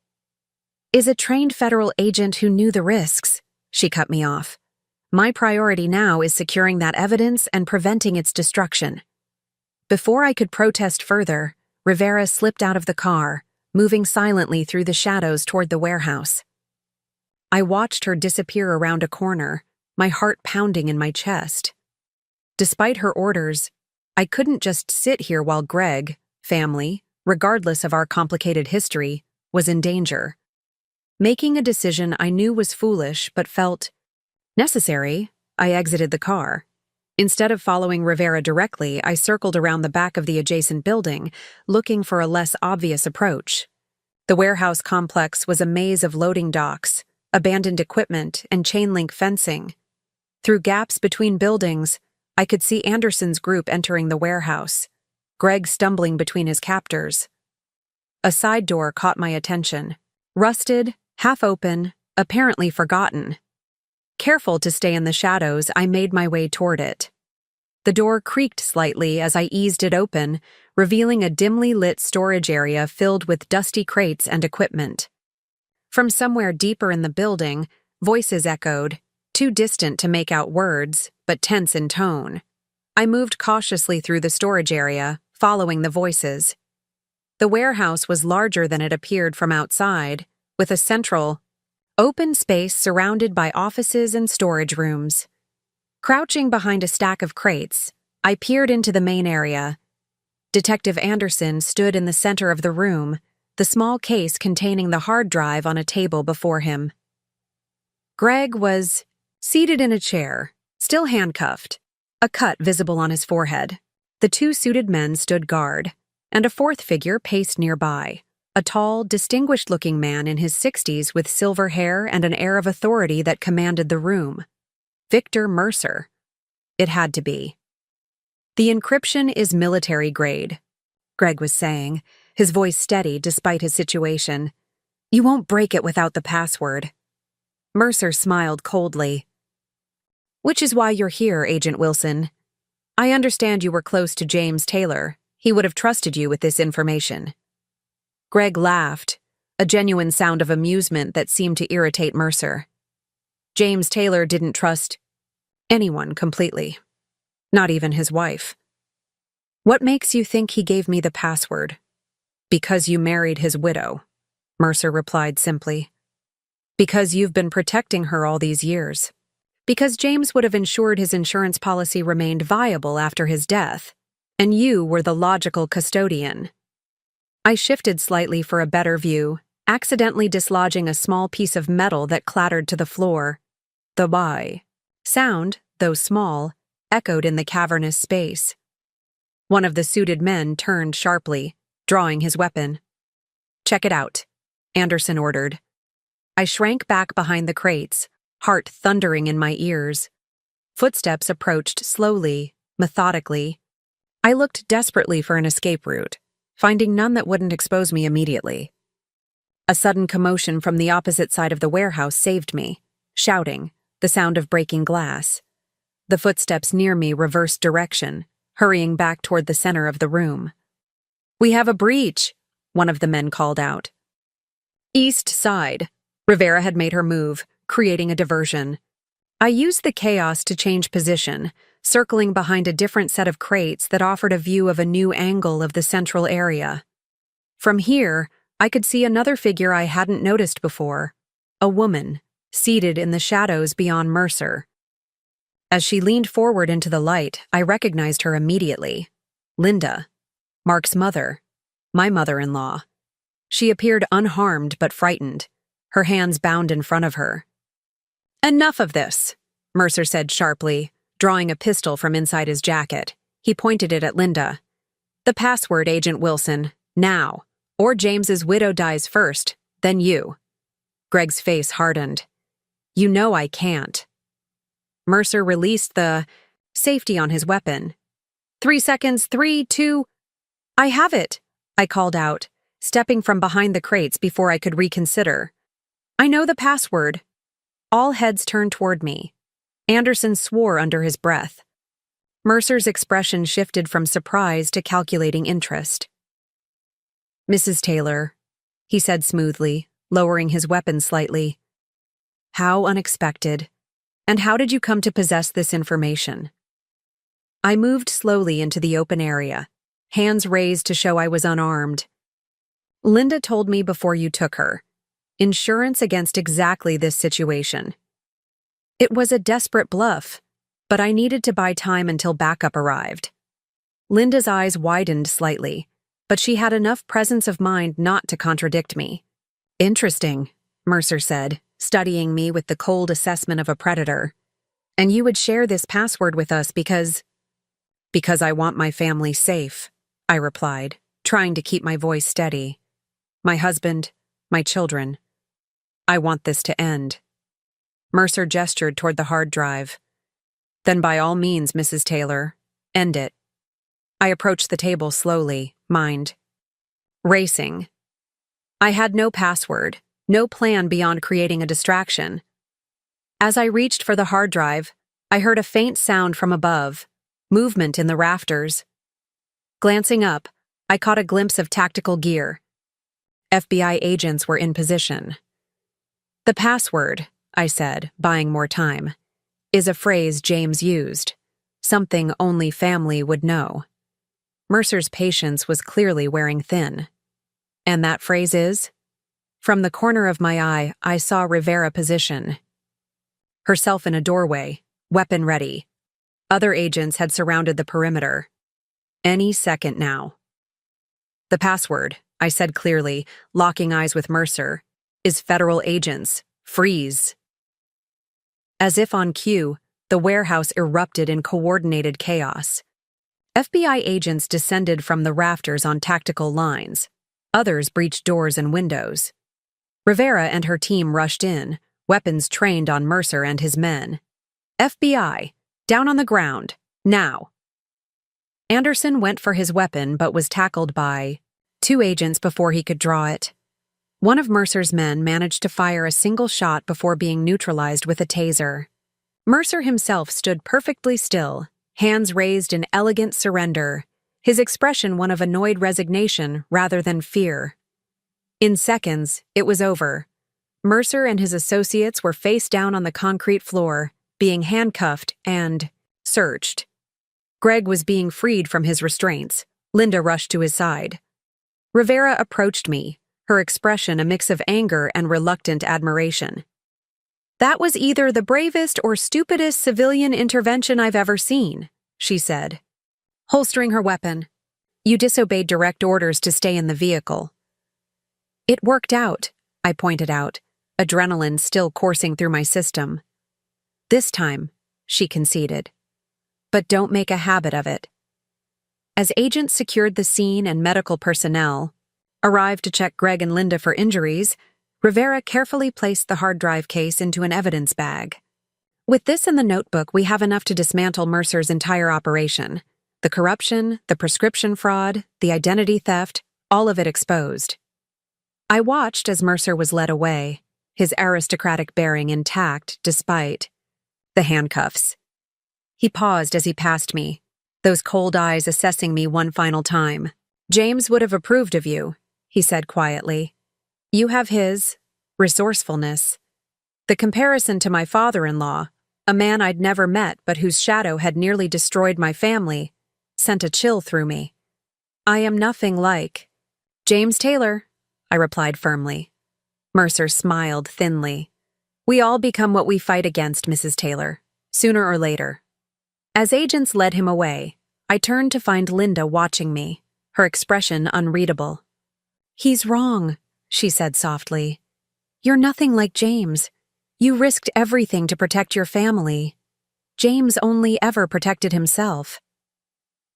is a trained federal agent who knew the risks, she cut me off. My priority now is securing that evidence and preventing its destruction. Before I could protest further, Rivera slipped out of the car, moving silently through the shadows toward the warehouse. I watched her disappear around a corner, my heart pounding in my chest. Despite her orders, I couldn't just sit here while Greg, family, regardless of our complicated history, was in danger. Making a decision I knew was foolish but felt necessary, I exited the car. Instead of following Rivera directly, I circled around the back of the adjacent building, looking for a less obvious approach. The warehouse complex was a maze of loading docks, abandoned equipment, and chain-link fencing. Through gaps between buildings, I could see Anderson's group entering the warehouse, Greg stumbling between his captors. A side door caught my attention. Rusted, half open, apparently forgotten. Careful to stay in the shadows, I made my way toward it. The door creaked slightly as I eased it open, revealing a dimly lit storage area filled with dusty crates and equipment. From somewhere deeper in the building, voices echoed, too distant to make out words, but tense in tone. I moved cautiously through the storage area, following the voices. The warehouse was larger than it appeared from outside, with a central, open space surrounded by offices and storage rooms. Crouching behind a stack of crates, I peered into the main area. Detective Anderson stood in the center of the room, the small case containing the hard drive on a table before him. Greg was seated in a chair, still handcuffed, a cut visible on his forehead. The two suited men stood guard, and a fourth figure paced nearby, a tall, distinguished-looking man in his 60s with silver hair and an air of authority that commanded the room. Victor Mercer. It had to be. "The encryption is military grade," Greg was saying, his voice steady despite his situation. "You won't break it without the password." Mercer smiled coldly. "Which is why you're here, Agent Wilson. I understand you were close to James Taylor. He would have trusted you with this information." Greg laughed, a genuine sound of amusement that seemed to irritate Mercer. James Taylor didn't trust anyone completely. Not even his wife. "What makes you think he gave me the password?" "Because you married his widow," Mercer replied simply. "Because you've been protecting her all these years. Because James would have ensured his insurance policy remained viable after his death, and you were the logical custodian." I shifted slightly for a better view, accidentally dislodging a small piece of metal that clattered to the floor. The "why" sound, though small, echoed in the cavernous space. One of the suited men turned sharply, drawing his weapon. "Check it out," Anderson ordered. I shrank back behind the crates, heart thundering in my ears. Footsteps approached slowly, methodically. I looked desperately for an escape route, finding none that wouldn't expose me immediately. A sudden commotion from the opposite side of the warehouse saved me, shouting, the sound of breaking glass. The footsteps near me reversed direction, hurrying back toward the center of the room. "We have a breach," one of the men called out. "East side." Rivera had made her move, creating a diversion. I used the chaos to change position, circling behind a different set of crates that offered a view of a new angle of the central area. From here, I could see another figure I hadn't noticed before, a woman, seated in the shadows beyond Mercer. As she leaned forward into the light, I recognized her immediately. Linda, Mark's mother, my mother-in-law. She appeared unharmed but frightened, her hands bound in front of her. "Enough of this," Mercer said sharply, drawing a pistol from inside his jacket. He pointed it at Linda. "The password, Agent Wilson, now, or James's widow dies first, then you." Greg's face hardened. "You know I can't." Mercer released the safety on his weapon. 3 seconds, 3, 2... "I have it," I called out, stepping from behind the crates before I could reconsider. "I know the password." All heads turned toward me. Anderson swore under his breath. Mercer's expression shifted from surprise to calculating interest. "Mrs. Taylor," he said smoothly, lowering his weapon slightly. "How unexpected. And how did you come to possess this information?" I moved slowly into the open area, hands raised to show I was unarmed. "Linda told me before you took her. Insurance against exactly this situation." It was a desperate bluff, but I needed to buy time until backup arrived. Linda's eyes widened slightly, but she had enough presence of mind not to contradict me. "Interesting," Mercer said, studying me with the cold assessment of a predator. "And you would share this password with us because I want my family safe," I replied, trying to keep my voice steady. "My husband, my children. I want this to end." Mercer gestured toward the hard drive. "Then by all means, Mrs. Taylor, end it." I approached the table slowly, mind racing. I had no password, no plan beyond creating a distraction. As I reached for the hard drive, I heard a faint sound from above, movement in the rafters. Glancing up, I caught a glimpse of tactical gear. FBI agents were in position. The password, I said, buying more time, is a phrase James used, something only family would know. Mercer's patience was clearly wearing thin. And that phrase is? From the corner of my eye, I saw Rivera position herself in a doorway, weapon ready. Other agents had surrounded the perimeter. Any second now. The password, I said clearly, locking eyes with Mercer, is federal agents. Freeze. As if on cue, the warehouse erupted in coordinated chaos. FBI agents descended from the rafters on tactical lines. Others breached doors and windows. Rivera and her team rushed in, weapons trained on Mercer and his men. FBI, down on the ground, now. Anderson went for his weapon but was tackled by 2 agents before he could draw it. One of Mercer's men managed to fire a single shot before being neutralized with a taser. Mercer himself stood perfectly still, hands raised in elegant surrender, his expression one of annoyed resignation rather than fear. In seconds, it was over. Mercer and his associates were face down on the concrete floor, being handcuffed and searched. Greg was being freed from his restraints. Linda rushed to his side. Rivera approached me, her expression a mix of anger and reluctant admiration. "That was either the bravest or stupidest civilian intervention I've ever seen," she said, holstering her weapon. "You disobeyed direct orders to stay in the vehicle." "It worked out," I pointed out, adrenaline still coursing through my system. "This time," she conceded. "But don't make a habit of it." As agents secured the scene and medical personnel arrived to check Greg and Linda for injuries, Rivera carefully placed the hard drive case into an evidence bag. "With this in the notebook, we have enough to dismantle Mercer's entire operation. The corruption, the prescription fraud, the identity theft, all of it exposed." I watched as Mercer was led away, his aristocratic bearing intact despite the handcuffs. He paused as he passed me, those cold eyes assessing me one final time. "James would have approved of you," he said quietly. "You have his resourcefulness. The comparison to my father-in-law, a man I'd never met but whose shadow had nearly destroyed my family, sent a chill through me. I am nothing like James Taylor," I replied firmly. Mercer smiled thinly. "We all become what we fight against, Mrs. Taylor, sooner or later." As agents led him away, I turned to find Linda watching me, her expression unreadable. "He's wrong," she said softly. "You're nothing like James. You risked everything to protect your family. James only ever protected himself."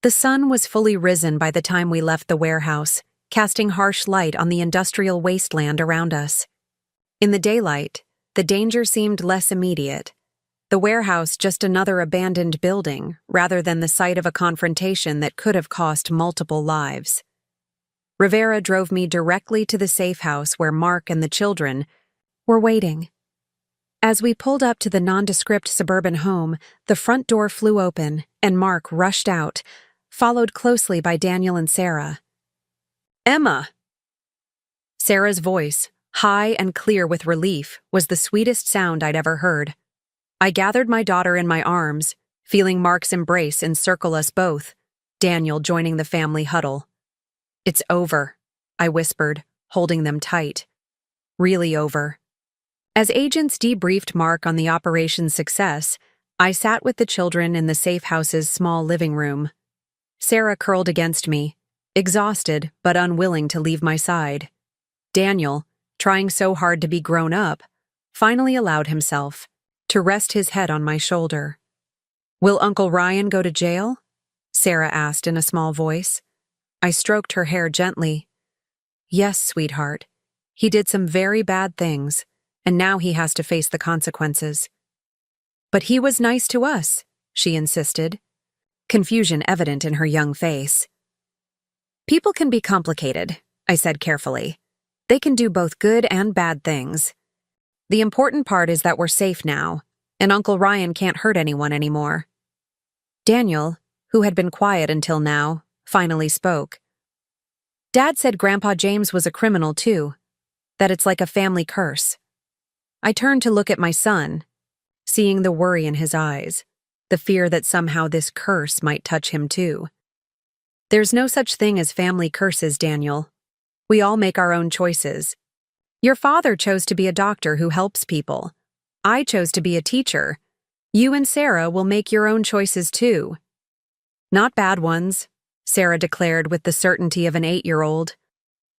The sun was fully risen by the time we left the warehouse, casting harsh light on the industrial wasteland around us. In the daylight, the danger seemed less immediate. The warehouse just another abandoned building, rather than the site of a confrontation that could have cost multiple lives. Rivera drove me directly to the safe house where Mark and the children were waiting. As we pulled up to the nondescript suburban home, the front door flew open, and Mark rushed out, followed closely by Daniel and Sarah. "Emma!" Sarah's voice, high and clear with relief, was the sweetest sound I'd ever heard. I gathered my daughter in my arms, feeling Mark's embrace encircle us both, Daniel joining the family huddle. "It's over," I whispered, holding them tight. "Really over." As agents debriefed Mark on the operation's success, I sat with the children in the safe house's small living room. Sarah curled against me, exhausted but unwilling to leave my side. Daniel, trying so hard to be grown up, finally allowed himself to rest his head on my shoulder. "Will Uncle Ryan go to jail?" Sarah asked in a small voice. I stroked her hair gently. "Yes, sweetheart. He did some very bad things, and now he has to face the consequences." "But he was nice to us," she insisted, confusion evident in her young face. "People can be complicated," I said carefully. "They can do both good and bad things. The important part is that we're safe now, and Uncle Ryan can't hurt anyone anymore." Daniel, who had been quiet until now, finally spoke. Dad said Grandpa James was a criminal too, that it's like a family curse. I turned to look at my son, seeing the worry in his eyes, the fear that somehow this curse might touch him too. There's no such thing as family curses, Daniel. We all make our own choices. Your father chose to be a doctor who helps people. I chose to be a teacher. You and Sarah will make your own choices too. Not bad ones, Sarah declared with the certainty of an 8-year-old.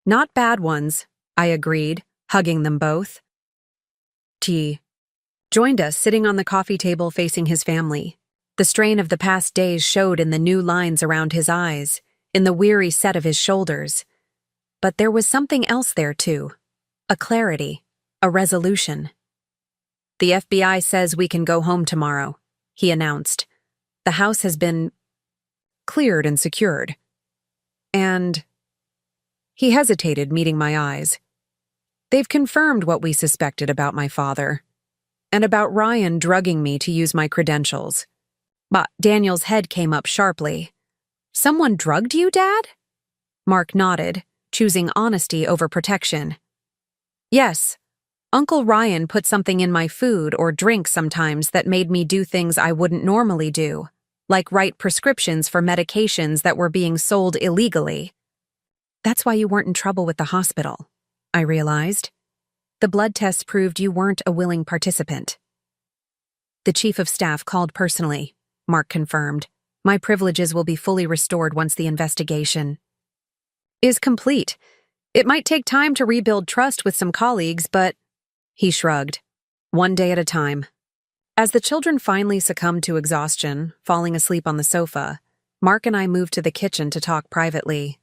Not bad ones, I agreed, hugging them both. T joined us sitting on the coffee table facing his family. The strain of the past days showed in the new lines around his eyes, in the weary set of his shoulders. But there was something else there too. A clarity, a resolution. The FBI says we can go home tomorrow, he announced. The house has been cleared and secured. And he hesitated, meeting my eyes. They've confirmed what we suspected about my father, and about Ryan drugging me to use my credentials. But Daniel's head came up sharply. Someone drugged you, Dad? Mark nodded, choosing honesty over protection. Yes, Uncle Ryan put something in my food or drink sometimes that made me do things I wouldn't normally do, like write prescriptions for medications that were being sold illegally. That's why you weren't in trouble with the hospital, I realized. The blood tests proved you weren't a willing participant. The chief of staff called personally, Mark confirmed. My privileges will be fully restored once the investigation is complete. It might take time to rebuild trust with some colleagues, but he shrugged. One day at a time. As the children finally succumbed to exhaustion, falling asleep on the sofa, Mark and I moved to the kitchen to talk privately.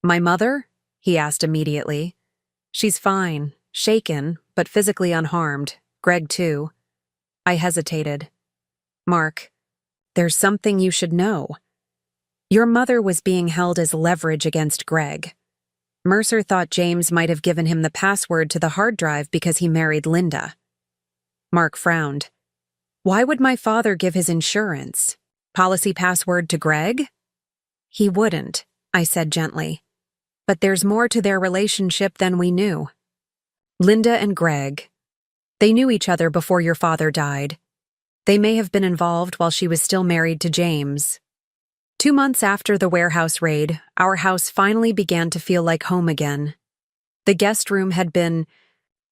My mother? He asked immediately. She's fine, shaken, but physically unharmed. Greg too. I hesitated. Mark, there's something you should know. Your mother was being held as leverage against Greg. Mercer thought James might have given him the password to the hard drive because he married Linda. Mark frowned. Why would my father give his insurance policy password to Greg? He wouldn't, I said gently. But there's more to their relationship than we knew. Linda and Greg. They knew each other before your father died. They may have been involved while she was still married to James. 2 months after the warehouse raid, our house finally began to feel like home again. The guest room had been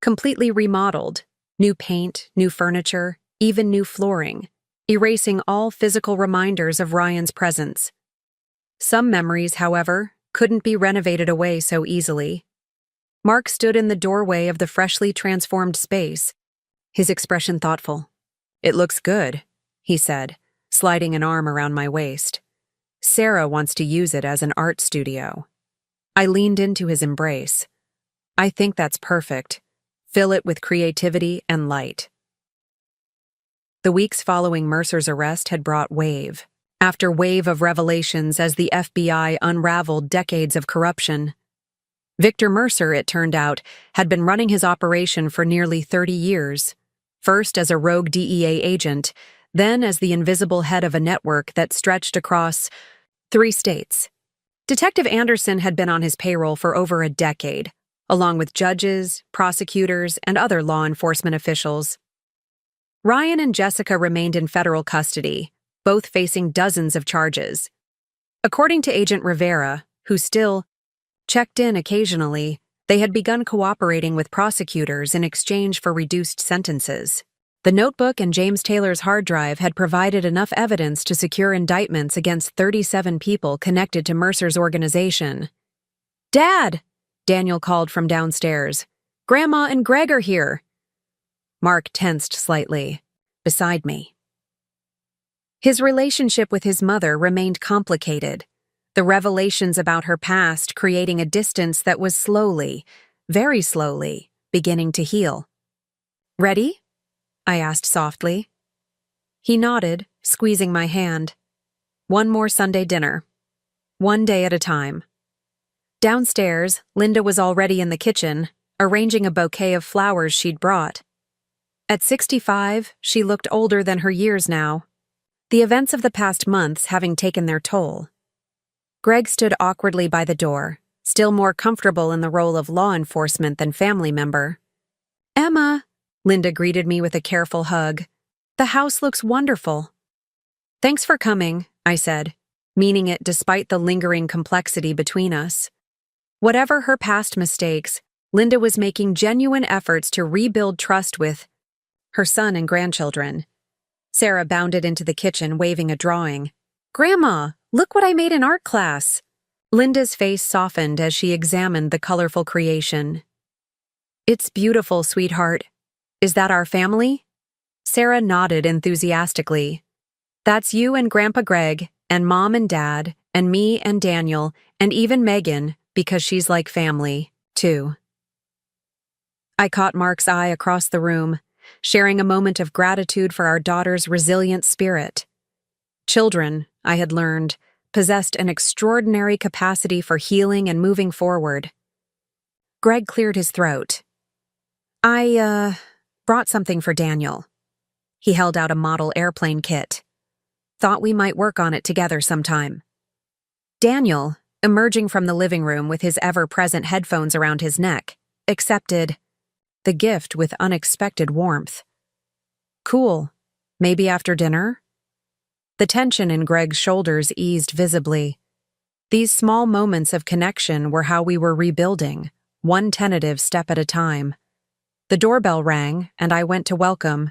completely remodeled. New paint, new furniture, even new flooring, erasing all physical reminders of Ryan's presence. Some memories, however, couldn't be renovated away so easily. Mark stood in the doorway of the freshly transformed space, his expression thoughtful. It looks good, he said, sliding an arm around my waist. Sarah wants to use it as an art studio. I leaned into his embrace. I think that's perfect. Fill it with creativity and light. The weeks following Mercer's arrest had brought wave after wave of revelations as the FBI unraveled decades of corruption. Victor Mercer, it turned out, had been running his operation for nearly 30 years, first as a rogue DEA agent, then as the invisible head of a network that stretched across 3 states. Detective Anderson had been on his payroll for over a decade, along with judges, prosecutors, and other law enforcement officials. Ryan and Jessica remained in federal custody, both facing dozens of charges. According to Agent Rivera, who still checked in occasionally, they had begun cooperating with prosecutors in exchange for reduced sentences. The notebook and James Taylor's hard drive had provided enough evidence to secure indictments against 37 people connected to Mercer's organization. "Dad!" Daniel called from downstairs. "Grandma and Greg are here." Mark tensed slightly, beside me. His relationship with his mother remained complicated, the revelations about her past creating a distance that was slowly, very slowly, beginning to heal. "Ready?" I asked softly. He nodded, squeezing my hand. One more Sunday dinner. One day at a time. Downstairs, Linda was already in the kitchen, arranging a bouquet of flowers she'd brought. At 65, she looked older than her years now, the events of the past months having taken their toll. Greg stood awkwardly by the door, still more comfortable in the role of law enforcement than family member. "Emma," Linda greeted me with a careful hug. "The house looks wonderful." "Thanks for coming," I said, meaning it despite the lingering complexity between us. Whatever her past mistakes, Linda was making genuine efforts to rebuild trust with her son and grandchildren. Sarah bounded into the kitchen, waving a drawing. "Grandma, look what I made in art class." Linda's face softened as she examined the colorful creation. "It's beautiful, sweetheart. Is that our family?" Sarah nodded enthusiastically. "That's you and Grandpa Greg, and Mom and Dad, and me and Daniel, and even Megan, because she's like family, too." I caught Mark's eye across the room, sharing a moment of gratitude for our daughter's resilient spirit. Children, I had learned, possessed an extraordinary capacity for healing and moving forward. Greg cleared his throat. "I, brought something for Daniel." He held out a model airplane kit. "Thought we might work on it together sometime." Daniel, emerging from the living room with his ever-present headphones around his neck, accepted the gift with unexpected warmth. "Cool. Maybe after dinner?" The tension in Greg's shoulders eased visibly. These small moments of connection were how we were rebuilding, one tentative step at a time. The doorbell rang, and I went to welcome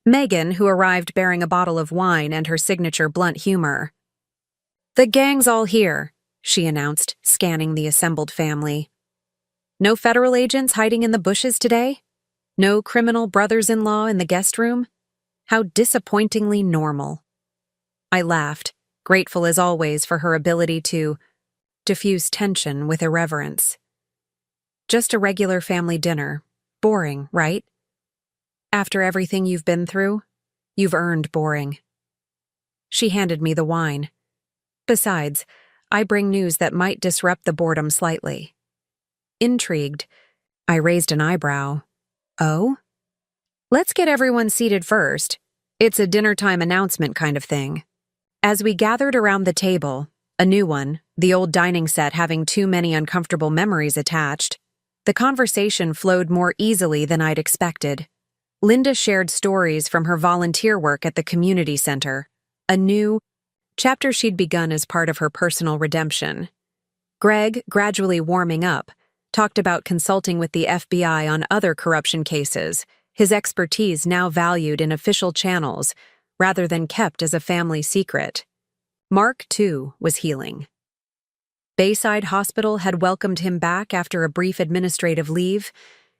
Megan, who arrived bearing a bottle of wine and her signature blunt humor. "The gang's all here," she announced, scanning the assembled family. "No federal agents hiding in the bushes today? No criminal brothers-in-law in the guest room? How disappointingly normal." I laughed, grateful as always for her ability to diffuse tension with irreverence. "Just a regular family dinner. Boring, right? After everything you've been through, you've earned boring." She handed me the wine. "Besides, I bring news that might disrupt the boredom slightly." Intrigued, I raised an eyebrow. "Oh?" "Let's get everyone seated first. It's a dinner-time announcement kind of thing." As we gathered around the table, a new one, the old dining set having too many uncomfortable memories attached, the conversation flowed more easily than I'd expected. Linda shared stories from her volunteer work at the community center, a new chapter she'd begun as part of her personal redemption. Greg, gradually warming up, talked about consulting with the FBI on other corruption cases, his expertise now valued in official channels rather than kept as a family secret. Mark, too, was healing. Bayside Hospital had welcomed him back after a brief administrative leave,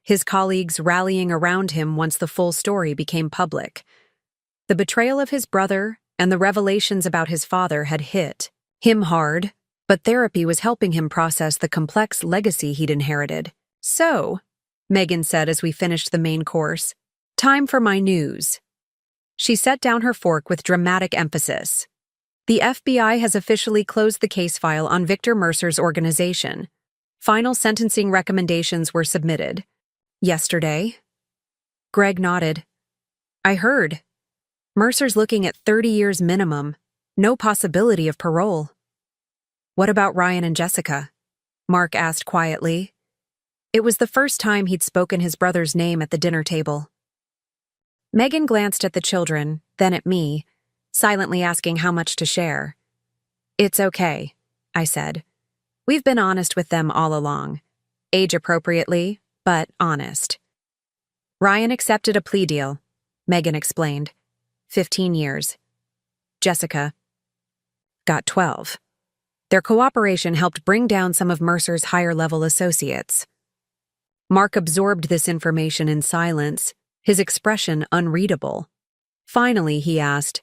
his colleagues rallying around him once the full story became public. The betrayal of his brother and the revelations about his father had hit him hard, but therapy was helping him process the complex legacy he'd inherited. "So," Megan said as we finished the main course, "time for my news." She set down her fork with dramatic emphasis. "The FBI has officially closed the case file on Victor Mercer's organization. Final sentencing recommendations were submitted. Yesterday." Greg nodded. "I heard. Mercer's looking at 30 years minimum, no possibility of parole." "What about Ryan and Jessica?" Mark asked quietly. It was the first time he'd spoken his brother's name at the dinner table. Megan glanced at the children, then at me, silently asking how much to share. "It's okay," I said. "We've been honest with them all along. Age-appropriately, but honest." "Ryan accepted a plea deal," Megan explained. 15 years. Jessica got 12. Their cooperation helped bring down some of Mercer's higher-level associates. Mark absorbed this information in silence, his expression unreadable. Finally, he asked,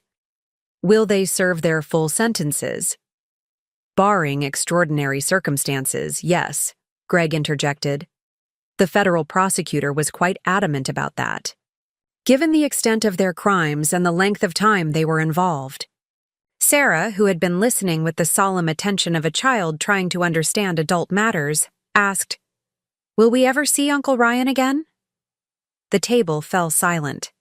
"Will they serve their full sentences?" "Barring extraordinary circumstances, yes," Greg interjected. The federal prosecutor was quite adamant about that, given the extent of their crimes and the length of time they were involved. Sarah, who had been listening with the solemn attention of a child trying to understand adult matters, asked, "Will we ever see Uncle Ryan again?" The table fell silent.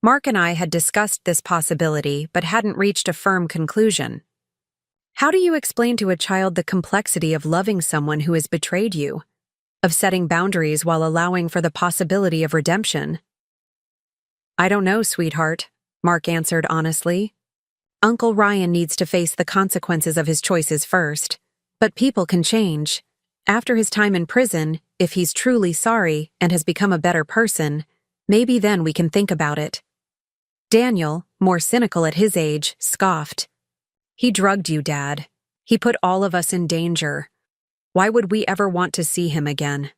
Mark and I had discussed this possibility but hadn't reached a firm conclusion. How do you explain to a child the complexity of loving someone who has betrayed you, of setting boundaries while allowing for the possibility of redemption? I don't know, sweetheart, Mark answered honestly. Uncle Ryan needs to face the consequences of his choices first. But people can change. After his time in prison, if he's truly sorry and has become a better person, maybe then we can think about it. Daniel, more cynical at his age, scoffed. He drugged you, Dad. He put all of us in danger. Why would we ever want to see him again?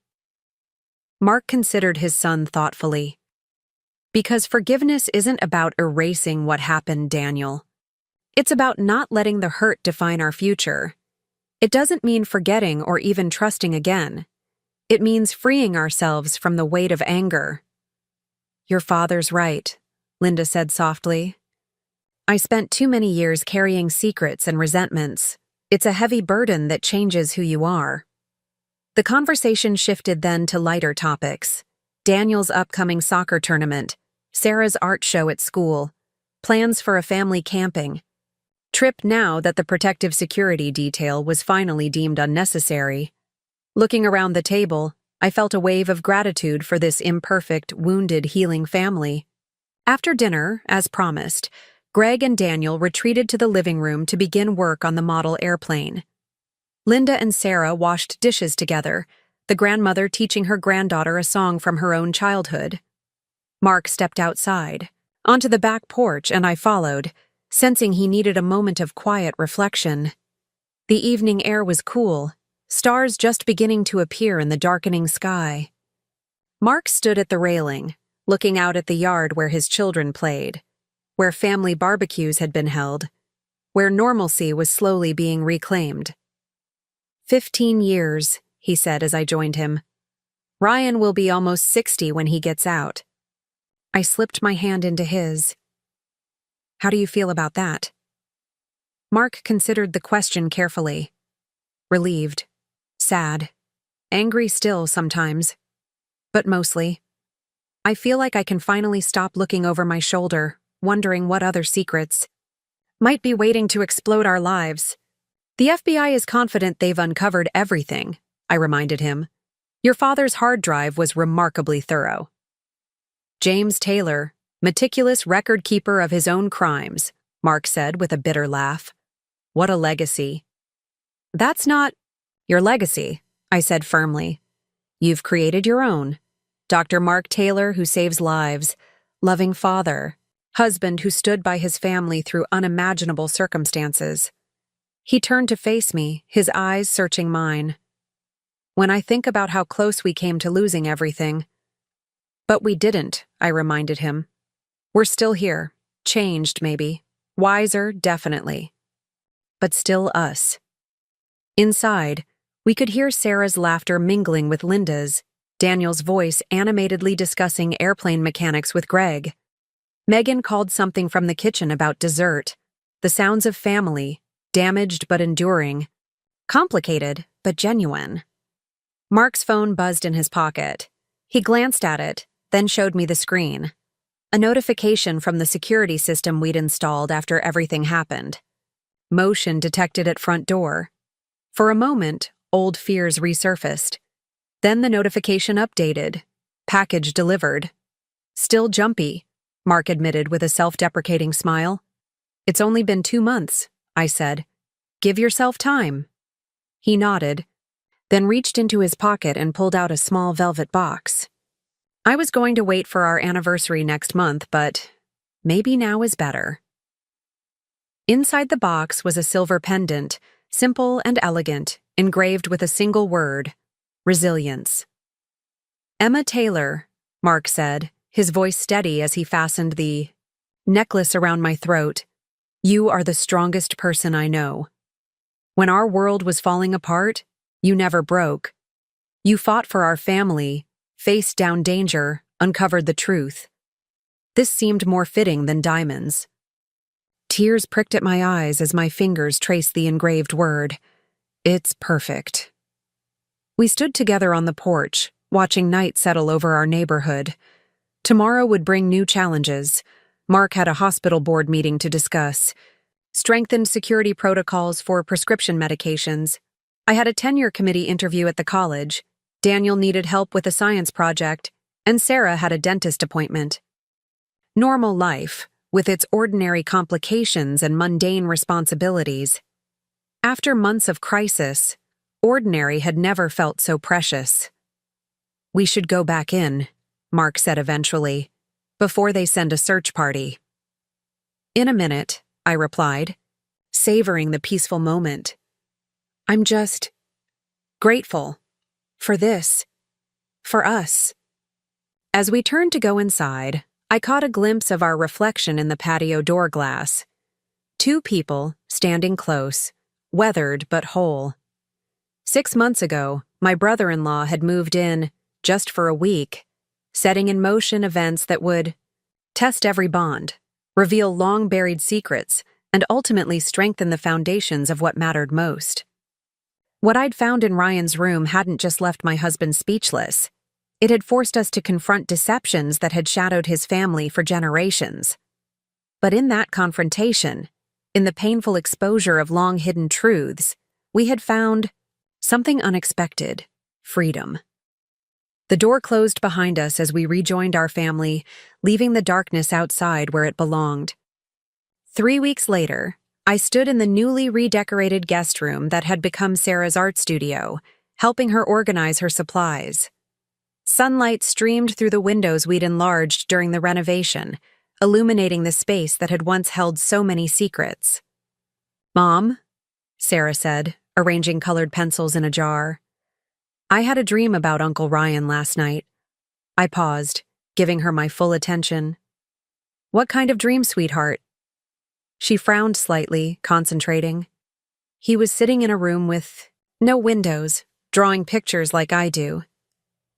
Mark considered his son thoughtfully. Because forgiveness isn't about erasing what happened, Daniel. It's about not letting the hurt define our future. It doesn't mean forgetting or even trusting again. It means freeing ourselves from the weight of anger. Your father's right, Linda said softly. I spent too many years carrying secrets and resentments. It's a heavy burden that changes who you are. The conversation shifted then to lighter topics. Daniel's upcoming soccer tournament, Sarah's art show at school, plans for a family camping. Trip now that the protective security detail was finally deemed unnecessary. Looking around the table, I felt a wave of gratitude for this imperfect, wounded, healing family. After dinner, as promised, Greg and Daniel retreated to the living room to begin work on the model airplane. Linda and Sarah washed dishes together, the grandmother teaching her granddaughter a song from her own childhood. Mark stepped outside, onto the back porch, and I followed, sensing he needed a moment of quiet reflection. The evening air was cool, stars just beginning to appear in the darkening sky. Mark stood at the railing, looking out at the yard where his children played, where family barbecues had been held, where normalcy was slowly being reclaimed. 15 years, he said as I joined him. Ryan will be almost 60 when he gets out. I slipped my hand into his. How do you feel about that? Mark considered the question carefully. Relieved, sad, angry still sometimes, but mostly. I feel like I can finally stop looking over my shoulder, wondering what other secrets might be waiting to explode our lives. The FBI is confident they've uncovered everything, I reminded him. Your father's hard drive was remarkably thorough. James Taylor, meticulous record keeper of his own crimes, Mark said with a bitter laugh. What a legacy. That's not your legacy, I said firmly. You've created your own. Dr. Mark Taylor, who saves lives, loving father, husband who stood by his family through unimaginable circumstances. He turned to face me, his eyes searching mine. When I think about how close we came to losing everything. But we didn't, I reminded him. We're still here, changed maybe, wiser definitely, but still us. Inside, we could hear Sarah's laughter mingling with Linda's, Daniel's voice animatedly discussing airplane mechanics with Greg. Megan called something from the kitchen about dessert, the sounds of family, damaged but enduring, complicated but genuine. Mark's phone buzzed in his pocket. He glanced at it, then showed me the screen. A notification from the security system we'd installed after everything happened. Motion detected at front door. For a moment, old fears resurfaced. Then the notification updated. Package delivered. Still jumpy, Mark admitted with a self-deprecating smile. It's only been 2 months, I said. Give yourself time. He nodded, then reached into his pocket and pulled out a small velvet box. I was going to wait for our anniversary next month, but maybe now is better. Inside the box was a silver pendant, simple and elegant, engraved with a single word, resilience. Emma Taylor, Mark said, his voice steady as he fastened the necklace around my throat. You are the strongest person I know. When our world was falling apart, you never broke. You fought for our family, faced down danger, uncovered the truth. This seemed more fitting than diamonds. Tears pricked at my eyes as my fingers traced the engraved word. It's perfect. We stood together on the porch, watching night settle over our neighborhood. Tomorrow would bring new challenges. Mark had a hospital board meeting to discuss. strengthened security protocols for prescription medications. I had a tenure committee interview at the college. Daniel needed help with a science project, and Sarah had a dentist appointment. Normal life, with its ordinary complications and mundane responsibilities. After months of crisis, ordinary had never felt so precious. "We should go back in," Mark said eventually, "before they send a search party." "In a minute," I replied, savoring the peaceful moment. "I'm just grateful for this, for us." As we turned to go inside, I caught a glimpse of our reflection in the patio door glass. Two people, standing close, weathered but whole. 6 months ago, my brother-in-law had moved in, just for a week, setting in motion events that would test every bond, reveal long-buried secrets, and ultimately strengthen the foundations of what mattered most. What I'd found in Ryan's room hadn't just left my husband speechless. It had forced us to confront deceptions that had shadowed his family for generations. But in that confrontation, in the painful exposure of long-hidden truths, we had found something unexpected: freedom. The door closed behind us as we rejoined our family, leaving the darkness outside where it belonged. 3 weeks later, I stood in the newly redecorated guest room that had become Sarah's art studio, helping her organize her supplies. Sunlight streamed through the windows we'd enlarged during the renovation, illuminating the space that had once held so many secrets. "Mom," Sarah said, arranging colored pencils in a jar. "I had a dream about Uncle Ryan last night." I paused, giving her my full attention. "What kind of dream, sweetheart?" She frowned slightly, concentrating. "He was sitting in a room with no windows, drawing pictures like I do.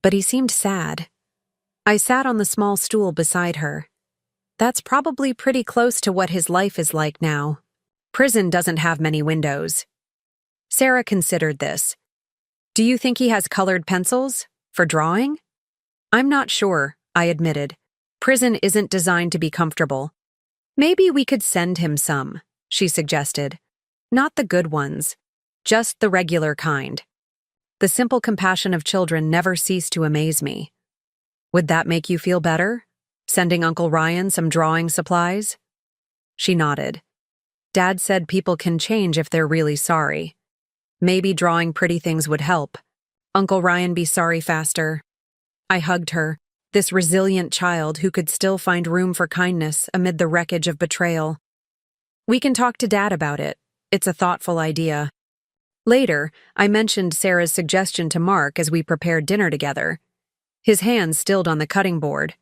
But he seemed sad." I sat on the small stool beside her. "That's probably pretty close to what his life is like now. Prison doesn't have many windows." Sarah considered this. "Do you think he has colored pencils? For drawing?" "I'm not sure," I admitted. "Prison isn't designed to be comfortable." "Maybe we could send him some," she suggested. "Not the good ones, just the regular kind." The simple compassion of children never ceased to amaze me. "Would that make you feel better? Sending Uncle Ryan some drawing supplies?" She nodded. "Dad said people can change if they're really sorry. Maybe drawing pretty things would help. Uncle Ryan be sorry faster." I hugged her, this resilient child who could still find room for kindness amid the wreckage of betrayal. "We can talk to Dad about it. It's a thoughtful idea." Later, I mentioned Sarah's suggestion to Mark as we prepared dinner together. His hands stilled on the cutting board.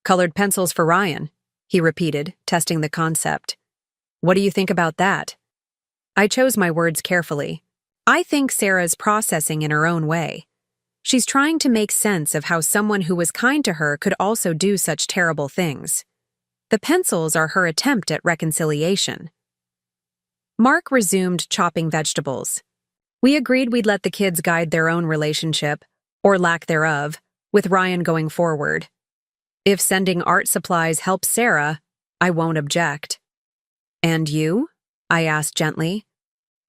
"Colored pencils for Ryan," he repeated, testing the concept. "What do you think about that?" I chose my words carefully. I think Sarah's processing in her own way. She's trying to make sense of how someone who was kind to her could also do such terrible things. The pencils are her attempt at reconciliation. Mark resumed chopping vegetables. We agreed we'd let the kids guide their own relationship, or lack thereof, with Ryan going forward. If sending art supplies helps Sarah, I won't object. "And you?" I asked gently.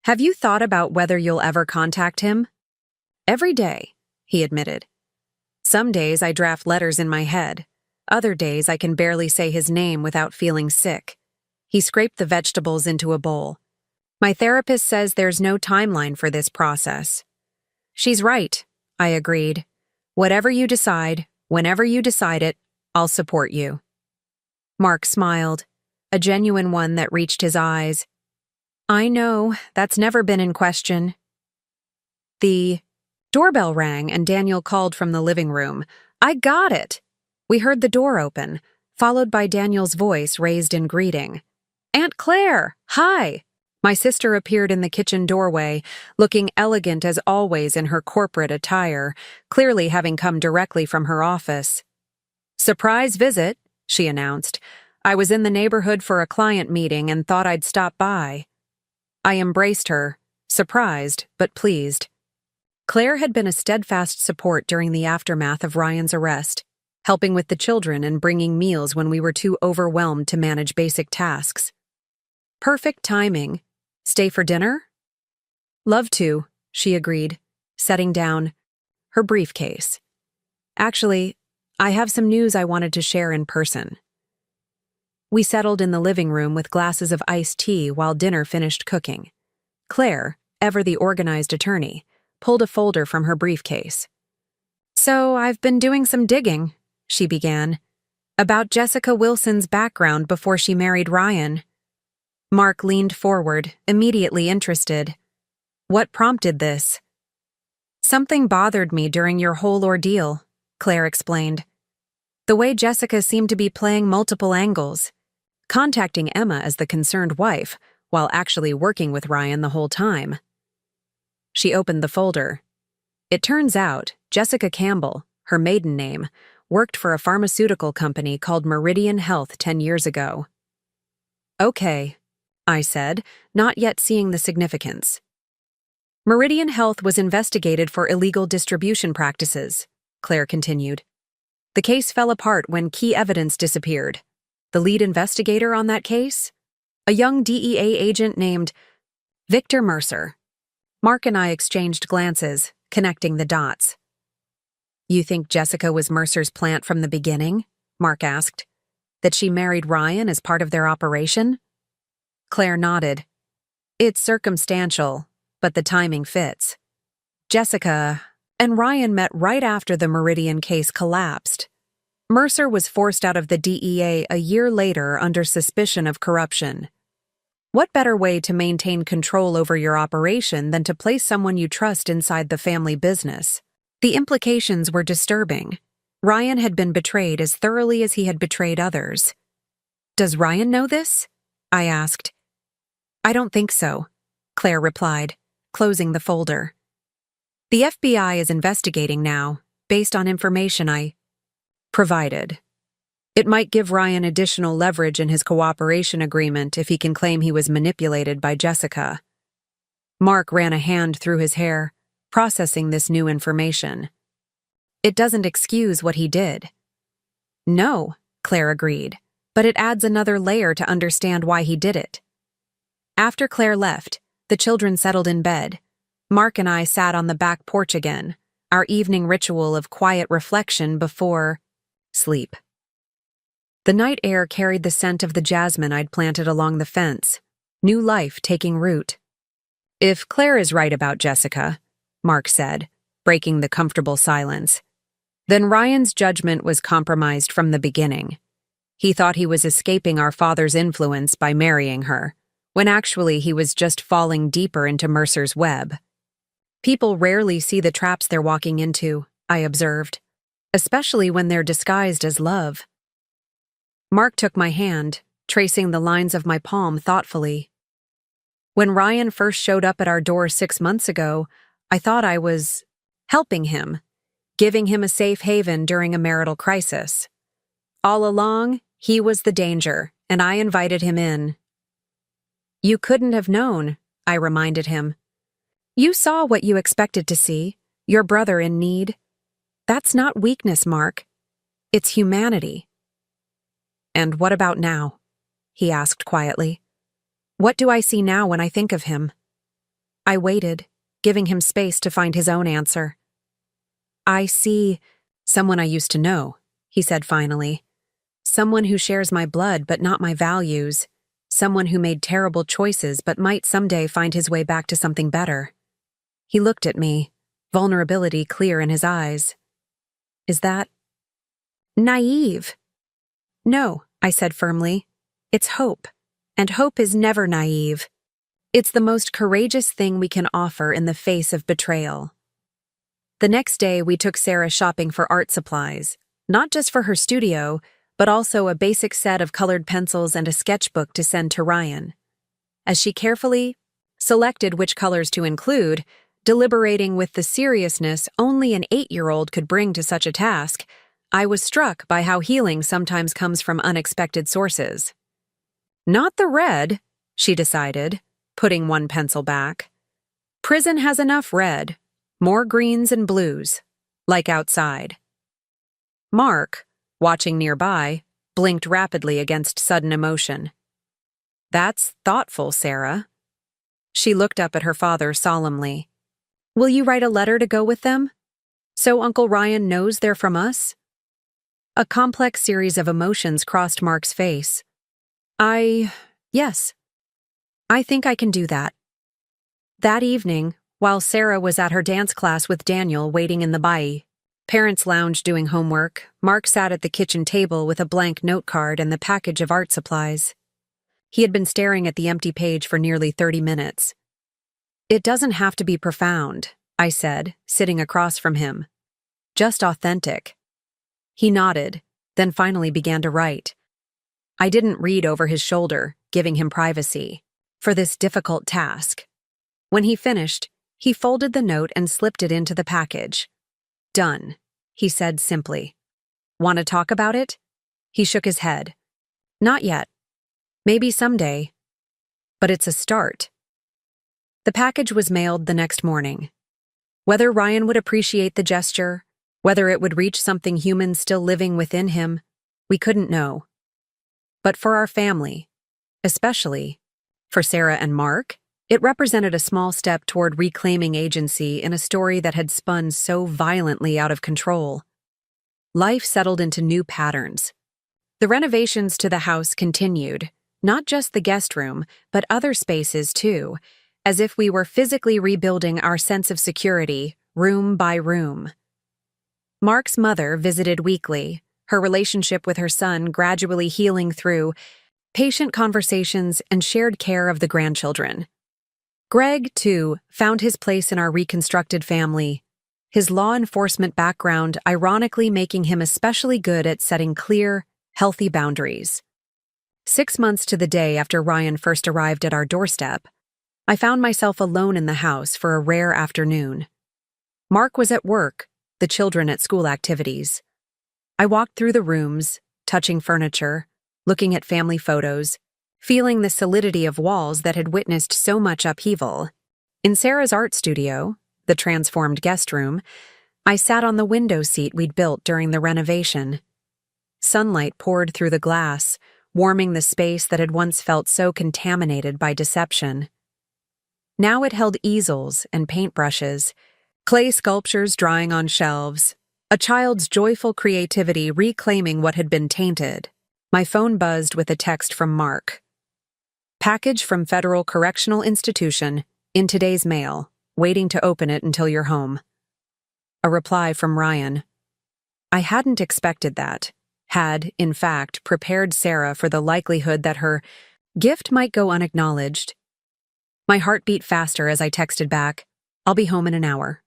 "Have you thought about whether you'll ever contact him?" "Every day," he admitted. "Some days I draft letters in my head. Other days I can barely say his name without feeling sick." He scraped the vegetables into a bowl. "My therapist says there's no timeline for this process." "She's right," I agreed. "Whatever you decide, whenever you decide it, I'll support you." Mark smiled, a genuine one that reached his eyes. "I know, that's never been in question." The doorbell rang and Daniel called from the living room. "I got it!" We heard the door open, followed by Daniel's voice raised in greeting. "Aunt Claire, hi!" My sister appeared in the kitchen doorway, looking elegant as always in her corporate attire, clearly having come directly from her office. "Surprise visit," she announced. "I was in the neighborhood for a client meeting and thought I'd stop by." I embraced her, surprised but pleased. Claire had been a steadfast support during the aftermath of Ryan's arrest, helping with the children and bringing meals when we were too overwhelmed to manage basic tasks. Perfect timing. Stay for dinner? Love to, she agreed, setting down her briefcase. Actually, I have some news I wanted to share in person. We settled in the living room with glasses of iced tea while dinner finished cooking. Claire, ever the organized attorney, pulled a folder from her briefcase. So I've been doing some digging, she began, about Jessica Wilson's background before she married Ryan. Mark leaned forward, immediately interested. What prompted this? Something bothered me during your whole ordeal, Claire explained. The way Jessica seemed to be playing multiple angles, contacting Emma as the concerned wife, while actually working with Ryan the whole time. She opened the folder. It turns out Jessica Campbell, her maiden name, worked for a pharmaceutical company called Meridian Health 10 years ago. Okay, I said, not yet seeing the significance. Meridian Health was investigated for illegal distribution practices, Claire continued. The case fell apart when key evidence disappeared. The lead investigator on that case? A young DEA agent named Victor Mercer. Mark and I exchanged glances, connecting the dots. You think Jessica was Mercer's plant from the beginning? Mark asked. That she married Ryan as part of their operation? Claire nodded. It's circumstantial, but the timing fits. Jessica and Ryan met right after the Meridian case collapsed. Mercer was forced out of the DEA a year later under suspicion of corruption. What better way to maintain control over your operation than to place someone you trust inside the family business? The implications were disturbing. Ryan had been betrayed as thoroughly as he had betrayed others. Does Ryan know this? I asked. I don't think so, Claire replied, closing the folder. The FBI is investigating now, based on information I provided. It might give Ryan additional leverage in his cooperation agreement if he can claim he was manipulated by Jessica. Mark ran a hand through his hair, processing this new information. It doesn't excuse what he did. No, Claire agreed, but it adds another layer to understand why he did it. After Claire left, the children settled in bed. Mark and I sat on the back porch again, our evening ritual of quiet reflection before sleep. The night air carried the scent of the jasmine I'd planted along the fence, new life taking root. If Claire is right about Jessica, Mark said, breaking the comfortable silence, then Ryan's judgment was compromised from the beginning. He thought he was escaping our father's influence by marrying her, when actually he was just falling deeper into Mercer's web. People rarely see the traps they're walking into, I observed, especially when they're disguised as love. Mark took my hand, tracing the lines of my palm thoughtfully. When Ryan first showed up at our door 6 months ago, I thought I was helping him, giving him a safe haven during a marital crisis. All along, he was the danger, and I invited him in. You couldn't have known, I reminded him. You saw what you expected to see, your brother in need. That's not weakness, Mark. It's humanity. And what about now? He asked quietly. What do I see now when I think of him? I waited, giving him space to find his own answer. I see someone I used to know, he said finally. Someone who shares my blood but not my values. Someone who made terrible choices but might someday find his way back to something better. He looked at me, vulnerability clear in his eyes. Is that naive? No, I said firmly. It's hope, and hope is never naive. It's the most courageous thing we can offer in the face of betrayal. The next day, we took Sarah shopping for art supplies, not just for her studio, but also a basic set of colored pencils and a sketchbook to send to Ryan. As she carefully selected which colors to include, deliberating with the seriousness only an 8-year-old could bring to such a task, I was struck by how healing sometimes comes from unexpected sources. Not the red, she decided, putting one pencil back. Prison has enough red, more greens and blues, like outside. Mark, watching nearby, blinked rapidly against sudden emotion. That's thoughtful, Sarah. She looked up at her father solemnly. Will you write a letter to go with them? So Uncle Ryan knows they're from us? A complex series of emotions crossed Mark's face. Yes. I think I can do that. That evening, while Sarah was at her dance class with Daniel waiting in the bayi, parents lounged doing homework, Mark sat at the kitchen table with a blank note card and the package of art supplies. He had been staring at the empty page for nearly 30 minutes. It doesn't have to be profound, I said, sitting across from him. Just authentic. He nodded, then finally began to write. I didn't read over his shoulder, giving him privacy, for this difficult task. When he finished, he folded the note and slipped it into the package. Done, he said simply. Want to talk about it? He shook his head. Not yet. Maybe someday. But it's a start. The package was mailed the next morning. Whether Ryan would appreciate the gesture, whether it would reach something human still living within him, we couldn't know. But for our family, especially for Sarah and Mark, it represented a small step toward reclaiming agency in a story that had spun so violently out of control. Life settled into new patterns. The renovations to the house continued, not just the guest room, but other spaces too, as if we were physically rebuilding our sense of security, room by room. Mark's mother visited weekly, her relationship with her son gradually healing through patient conversations and shared care of the grandchildren. Greg, too, found his place in our reconstructed family, his law enforcement background ironically making him especially good at setting clear, healthy boundaries. 6 months to the day after Ryan first arrived at our doorstep, I found myself alone in the house for a rare afternoon. Mark was at work, the children at school activities. I walked through the rooms, touching furniture, looking at family photos, feeling the solidity of walls that had witnessed so much upheaval. In Sarah's art studio, the transformed guest room, I sat on the window seat we'd built during the renovation. Sunlight poured through the glass, warming the space that had once felt so contaminated by deception. Now it held easels and paintbrushes, clay sculptures drying on shelves, a child's joyful creativity reclaiming what had been tainted. My phone buzzed with a text from Mark. Package from Federal Correctional Institution, in today's mail, waiting to open it until you're home. A reply from Ryan. I hadn't expected that, had, in fact, prepared Sarah for the likelihood that her gift might go unacknowledged. My heart beat faster as I texted back, I'll be home in an hour.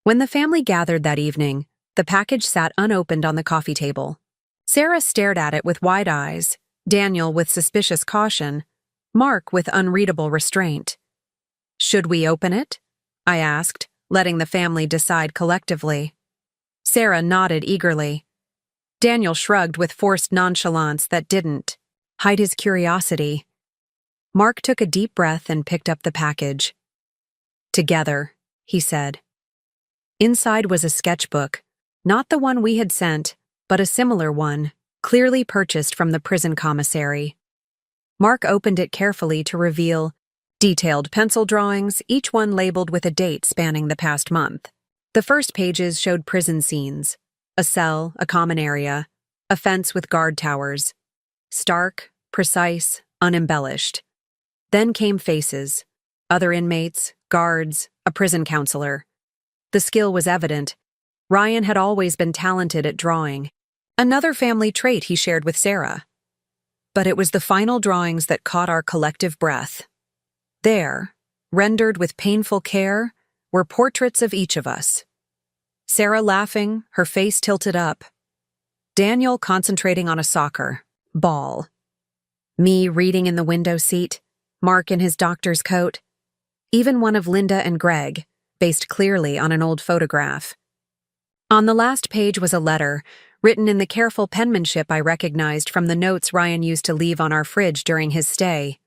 When the family gathered that evening, the package sat unopened on the coffee table. Sarah stared at it with wide eyes, Daniel with suspicious caution, Mark with unreadable restraint. Should we open it? I asked, letting the family decide collectively. Sarah nodded eagerly. Daniel shrugged with forced nonchalance that didn't hide his curiosity. Mark took a deep breath and picked up the package. Together, he said. Inside was a sketchbook, not the one we had sent, but a similar one, clearly purchased from the prison commissary. Mark opened it carefully to reveal detailed pencil drawings, each one labeled with a date spanning the past month. The first pages showed prison scenes, a cell, a common area, a fence with guard towers. Stark, precise, unembellished. Then came faces, other inmates, guards, a prison counselor. The skill was evident. Ryan had always been talented at drawing, another family trait he shared with Sarah. But it was the final drawings that caught our collective breath. There, rendered with painful care, were portraits of each of us. Sarah laughing, her face tilted up. Daniel concentrating on a soccer ball. Me reading in the window seat, Mark in his doctor's coat. Even one of Linda and Greg, based clearly on an old photograph. On the last page was a letter, written in the careful penmanship I recognized from the notes Ryan used to leave on our fridge during his stay.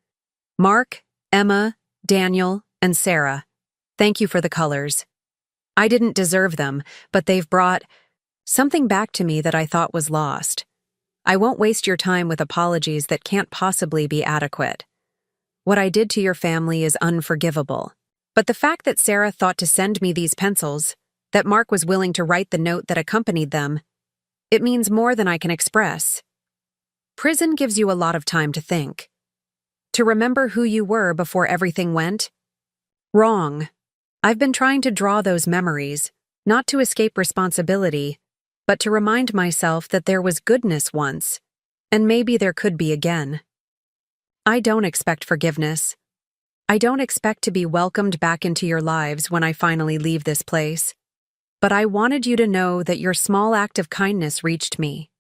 Mark, Emma, Daniel, and Sarah, thank you for the colors. I didn't deserve them, but they've brought something back to me that I thought was lost. I won't waste your time with apologies that can't possibly be adequate. What I did to your family is unforgivable. But the fact that Sarah thought to send me these pencils, that Mark was willing to write the note that accompanied them, it means more than I can express. Prison gives you a lot of time to think. To remember who you were before everything went? Wrong. I've been trying to draw those memories, not to escape responsibility, but to remind myself that there was goodness once, and maybe there could be again. I don't expect forgiveness. I don't expect to be welcomed back into your lives when I finally leave this place. But I wanted you to know that your small act of kindness reached me.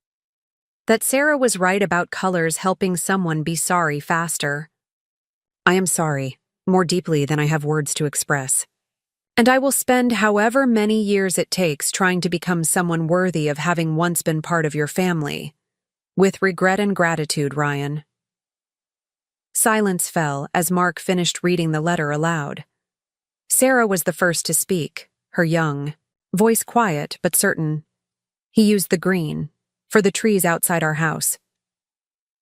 That Sarah was right about colors helping someone be sorry faster. I am sorry, more deeply than I have words to express. And I will spend however many years it takes trying to become someone worthy of having once been part of your family. With regret and gratitude, Ryan. Silence fell as Mark finished reading the letter aloud. Sarah was the first to speak, her young voice quiet but certain. He used the green, for the trees outside our house.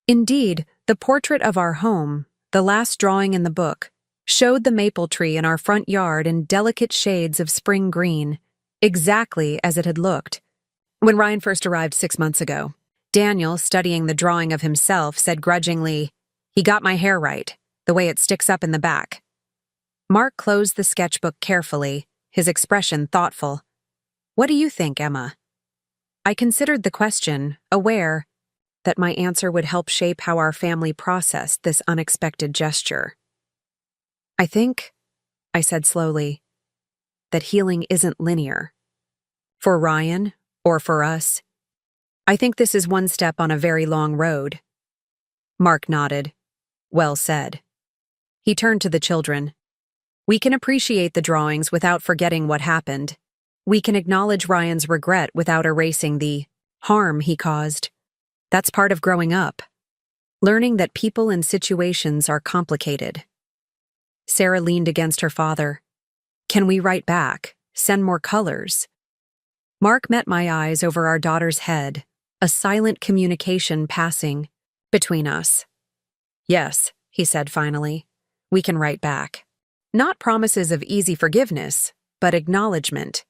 Indeed, the portrait of our home, the last drawing in the book, showed the maple tree in our front yard in delicate shades of spring green, exactly as it had looked. When Ryan first arrived 6 months ago, Daniel, studying the drawing of himself, said grudgingly, "He got my hair right, the way it sticks up in the back." Mark closed the sketchbook carefully, his expression thoughtful. "What do you think, Emma?" I considered the question, aware that my answer would help shape how our family processed this unexpected gesture. "I think," I said slowly, "that healing isn't linear. For Ryan, or for us, I think this is one step on a very long road." Mark nodded. "Well said." He turned to the children. "We can appreciate the drawings without forgetting what happened. We can acknowledge Ryan's regret without erasing the harm he caused. That's part of growing up. Learning that people and situations are complicated." Sarah leaned against her father. "Can we write back? Send more colors?" Mark met my eyes over our daughter's head, a silent communication passing between us. "Yes," he said finally, "we can write back. Not promises of easy forgiveness, but acknowledgement.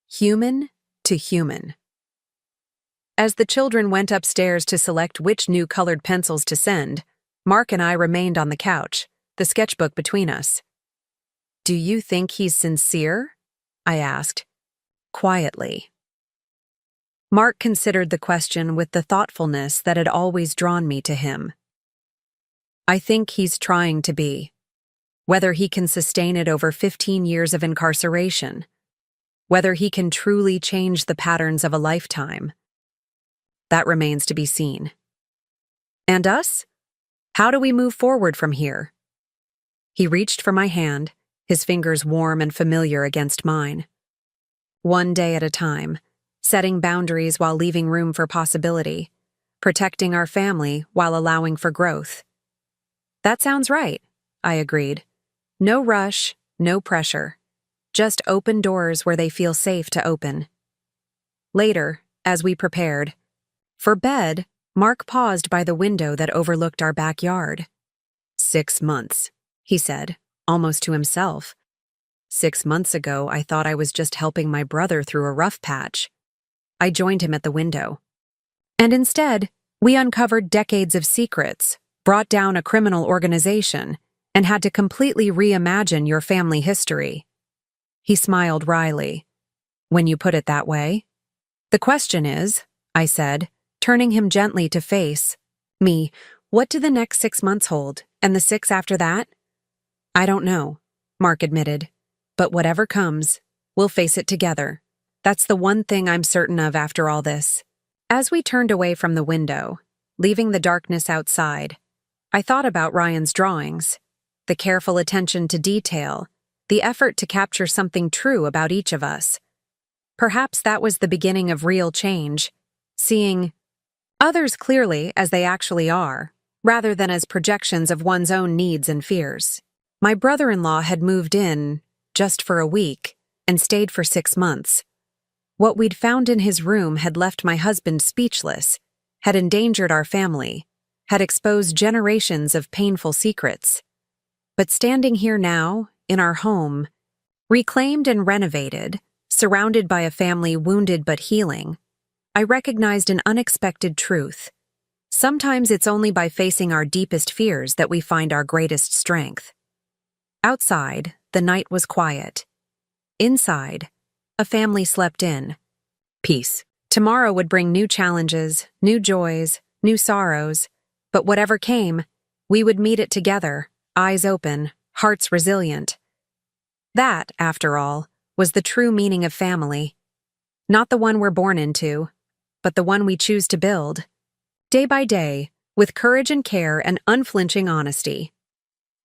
Human to human." As the children went upstairs to select which new colored pencils to send, Mark and I remained on the couch, the sketchbook between us. "Do you think he's sincere?" I asked, quietly. Mark considered the question with the thoughtfulness that had always drawn me to him. "I think he's trying to be. Whether he can sustain it over 15 years of incarceration, whether he can truly change the patterns of a lifetime, that remains to be seen. And us? How do we move forward from here?" He reached for my hand, his fingers warm and familiar against mine. "One day at a time, setting boundaries while leaving room for possibility, protecting our family while allowing for growth." "That sounds right," I agreed. "No rush, no pressure. Just open doors where they feel safe to open." Later, as we prepared for bed, Mark paused by the window that overlooked our backyard. 6 months, he said, almost to himself. 6 months ago, I thought I was just helping my brother through a rough patch. I joined him at the window. And instead, we uncovered decades of secrets, brought down a criminal organization, and had to completely reimagine your family history. He smiled wryly. "When you put it that way." "The question is," I said, turning him gently to face me, "what do the next 6 months hold, and the 6 after that?" "I don't know," Mark admitted. "But whatever comes, we'll face it together. That's the one thing I'm certain of after all this." As we turned away from the window, leaving the darkness outside, I thought about Ryan's drawings, the careful attention to detail, the effort to capture something true about each of us. Perhaps that was the beginning of real change, seeing others clearly as they actually are, rather than as projections of one's own needs and fears. My brother-in-law had moved in, just for a week, and stayed for 6 months. What we'd found in his room had left my husband speechless, had endangered our family, had exposed generations of painful secrets. But standing here now, in our home, reclaimed and renovated, surrounded by a family wounded but healing, I recognized an unexpected truth. Sometimes it's only by facing our deepest fears that we find our greatest strength. Outside, the night was quiet. Inside, a family slept in peace. Tomorrow would bring new challenges, new joys, new sorrows, but whatever came, we would meet it together, eyes open, hearts resilient. That, after all, was the true meaning of family. Not the one we're born into, but the one we choose to build. Day by day, with courage and care and unflinching honesty.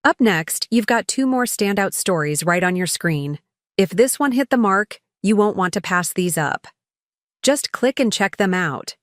Up next, you've got 2 more standout stories right on your screen. If this one hit the mark, you won't want to pass these up. Just click and check them out.